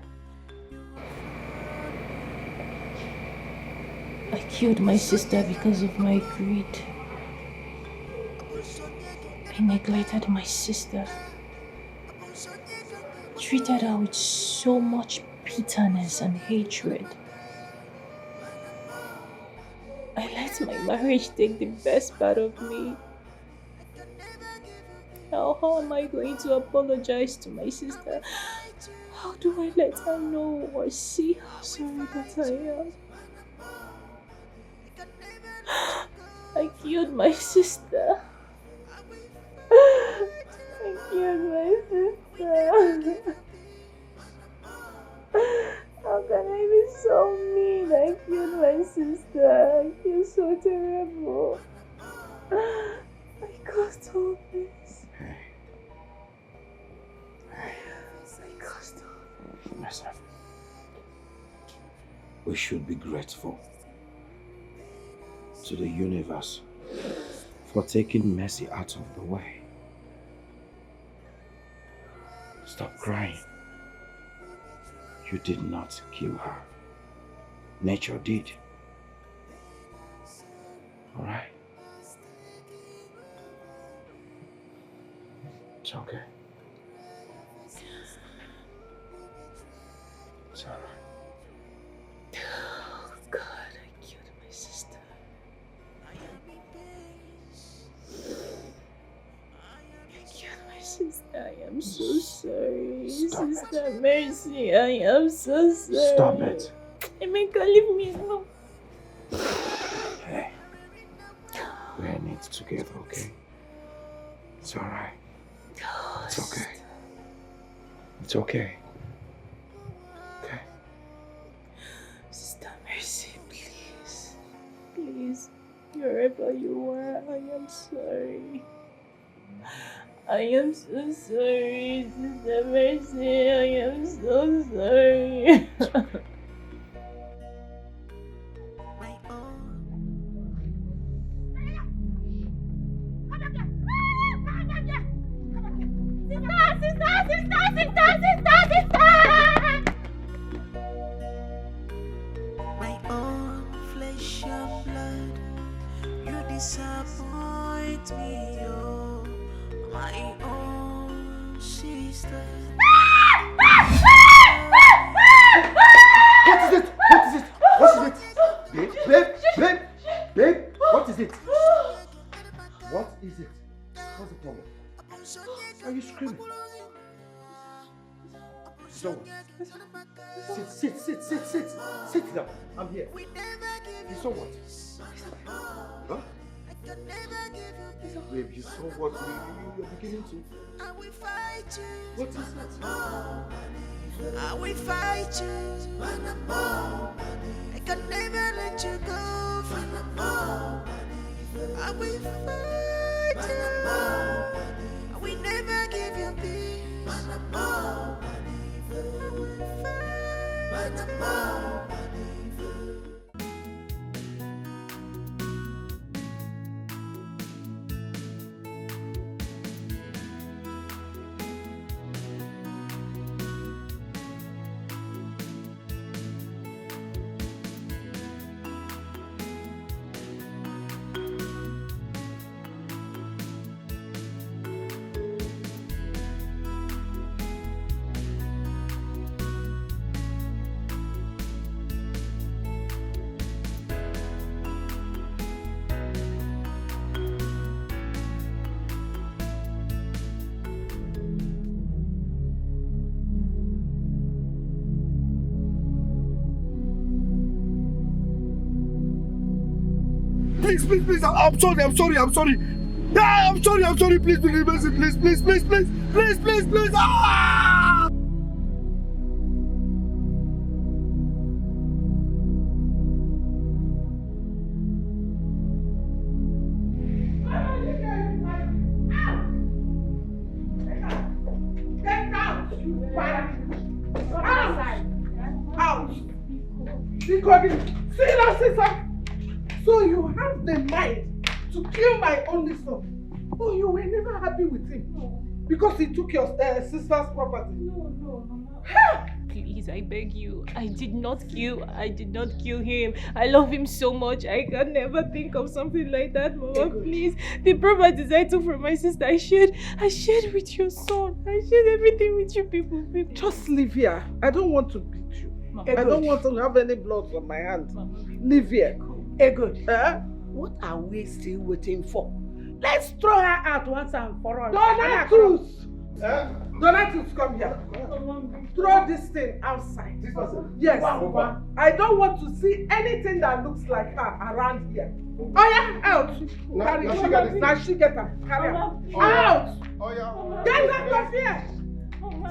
G: I killed my sister because of my greed. I neglected my sister. Treated her with so much bitterness and hatred. I let my marriage take the best part of me. Now how am I going to apologize to my sister? How do I let her know or see how sorry that I am? I killed my sister. I killed my sister. How can I be so mean? I killed my sister. I feel so terrible. I caused all this. I caused all this.
H: Listen. We should be grateful to the universe for taking Mercy out of the way. Stop crying. You did not kill her. Nature did. It's okay. It's all right.
B: Oh, God, I killed my sister. I killed my sister. I am so sorry.
H: Stop
B: Sister Mercy, I am so sorry.
H: Stop it.
B: Emeka, leave me alone.
H: Hey. We're in it together, okay? It's all right. It's okay. It's okay. Okay.
B: Sister Mercy, please. Please, wherever you are, I am sorry. I am so sorry, Sister Mercy. I am so sorry.
J: My own flesh and blood, you disappoint me, oh, my own sister.
C: What is it? What is it? What is it? Babe, what is it? What is it? What's the problem? Why are you screaming? So, sit down. I'm here. You saw what? Huh? Babe, you saw what? You're beginning to. What is that?
J: I will fight you. I can never let you go. I will fight you. I will never give you peace. I will fight you.
R: Please, I'm sorry. Yeah, I'm sorry, please, ah!
E: See now, sister. So you have the mind to kill my only son. Oh, you were never happy with him. No. Because he took your sister's property.
B: No, Mama. Please, I beg you. I did not kill him. I love him so much. I can never think of something like that, Mama. Please. The properties I took from my sister, I shared with your son. I shared everything with you people.
E: Just leave here. I don't want to beat you.
B: Mama,
E: I don't want to have any blood on my hands. Mama, leave here.
S: Good. What are we still waiting for? Let's throw her out once and for all.
E: Donatus! Donatus, come here. Throw this thing outside. Yes. Wow. I don't want to see anything that looks like her around here. Oh yeah, out. Now she get her. Carry her. Out. Get out of here. Mama,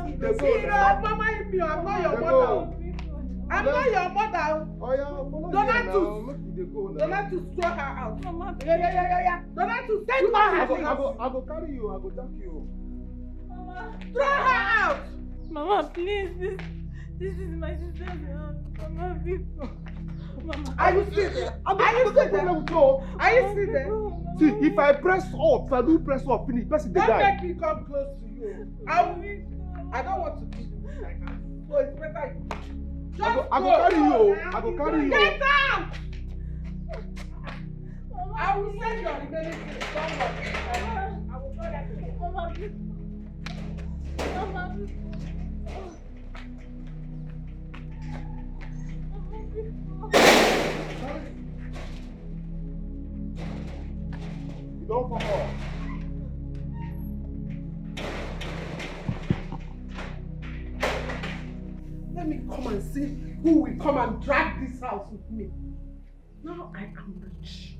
E: I'm not your mother. I'm not your mother. Donatus, throw her out. Mama, yeah. Donatus, take her out.
R: I go carry you. I go take you.
E: Mama, throw her out.
B: Mama, please. This is my sister's house. Mama, Mama.
E: Are you still there? Are you still there?
R: See, if I press up, if I do press up, finish. Press it,
E: don't make me come close to you. I don't want to beat you. So it's better you.
R: I go carry you.
E: Get out! I will send your remaining things. Don't worry. I will go there. Mama, please.
R: Don't come on.
E: Let me come and see who will come and drag this house with me. Now I am rich.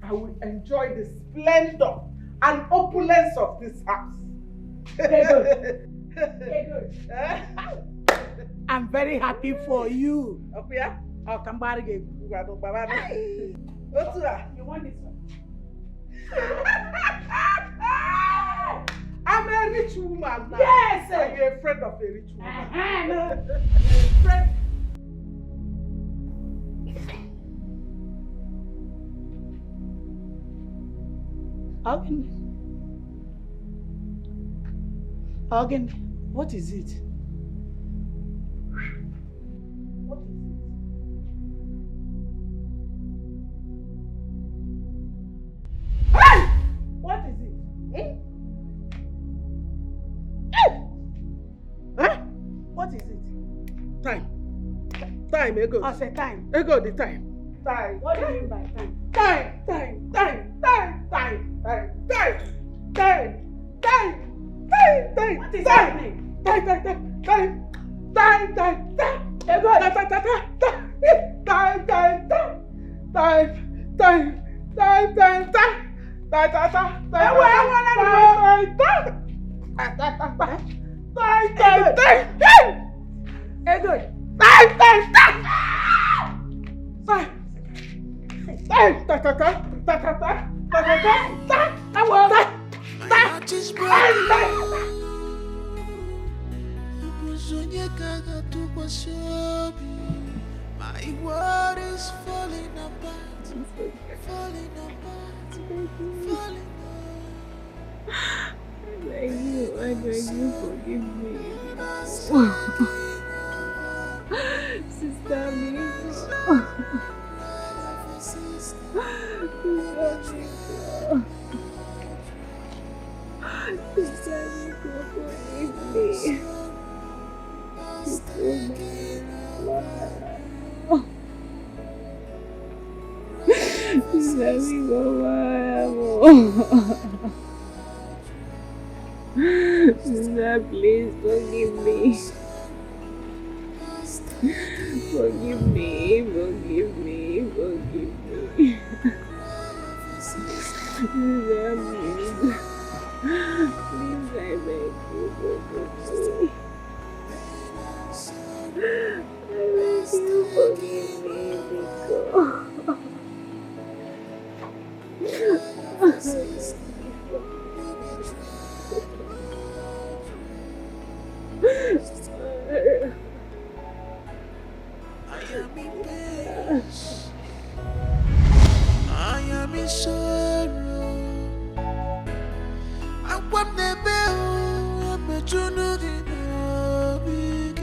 E: I will enjoy the splendor and opulence of this house.
S: I'm very happy for you.
E: Okuya?
S: I'll come back again.
E: You want this one? I'm a rich woman now.
S: Yes!
E: Are you a friend of a rich woman?
S: No.
E: Friend.
S: Again, what is it?
E: What is it? Hey! What is it? Huh? What is it? Time. Time, Ego.
S: I said time.
E: Ego, the time. Time.
S: What do you mean by time?
E: Time.
S: What is happening?
E: Time.
S: Ego.
J: My world is falling apart, falling apart.
G: I beg you forgive me. Sister, Sister, please forgive me. Forgive me. Sister, please, I beg you, forgive me. I beg you, forgive me,
J: I am in sorrow. I want the bell. I'm a journal in a big.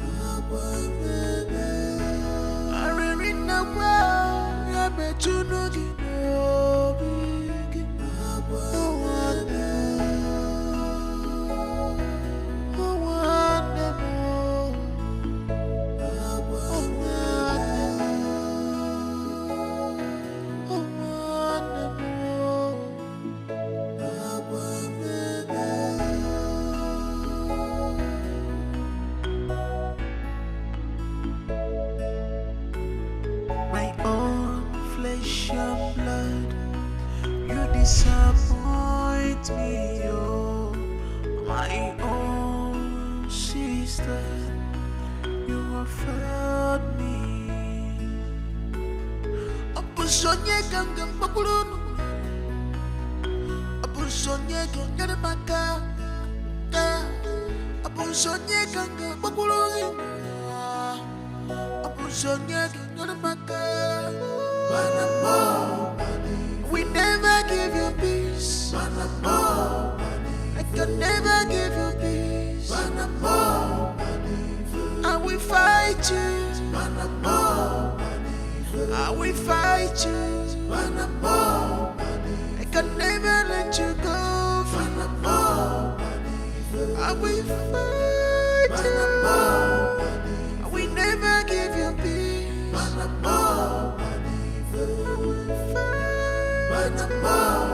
J: I want the bell. I read the well. I'm a journal in a big. I want the disappoint me, oh, my own sister. You have failed me. Abusonye ganga makulunu, abusonye ganga maka, abusonye ganga makulunu, abusonye ganga maka. We never give you peace. I can never give you peace. I will fight you. I will fight you. I can never let you go. I will fight you. I will never give you peace. I will fight you.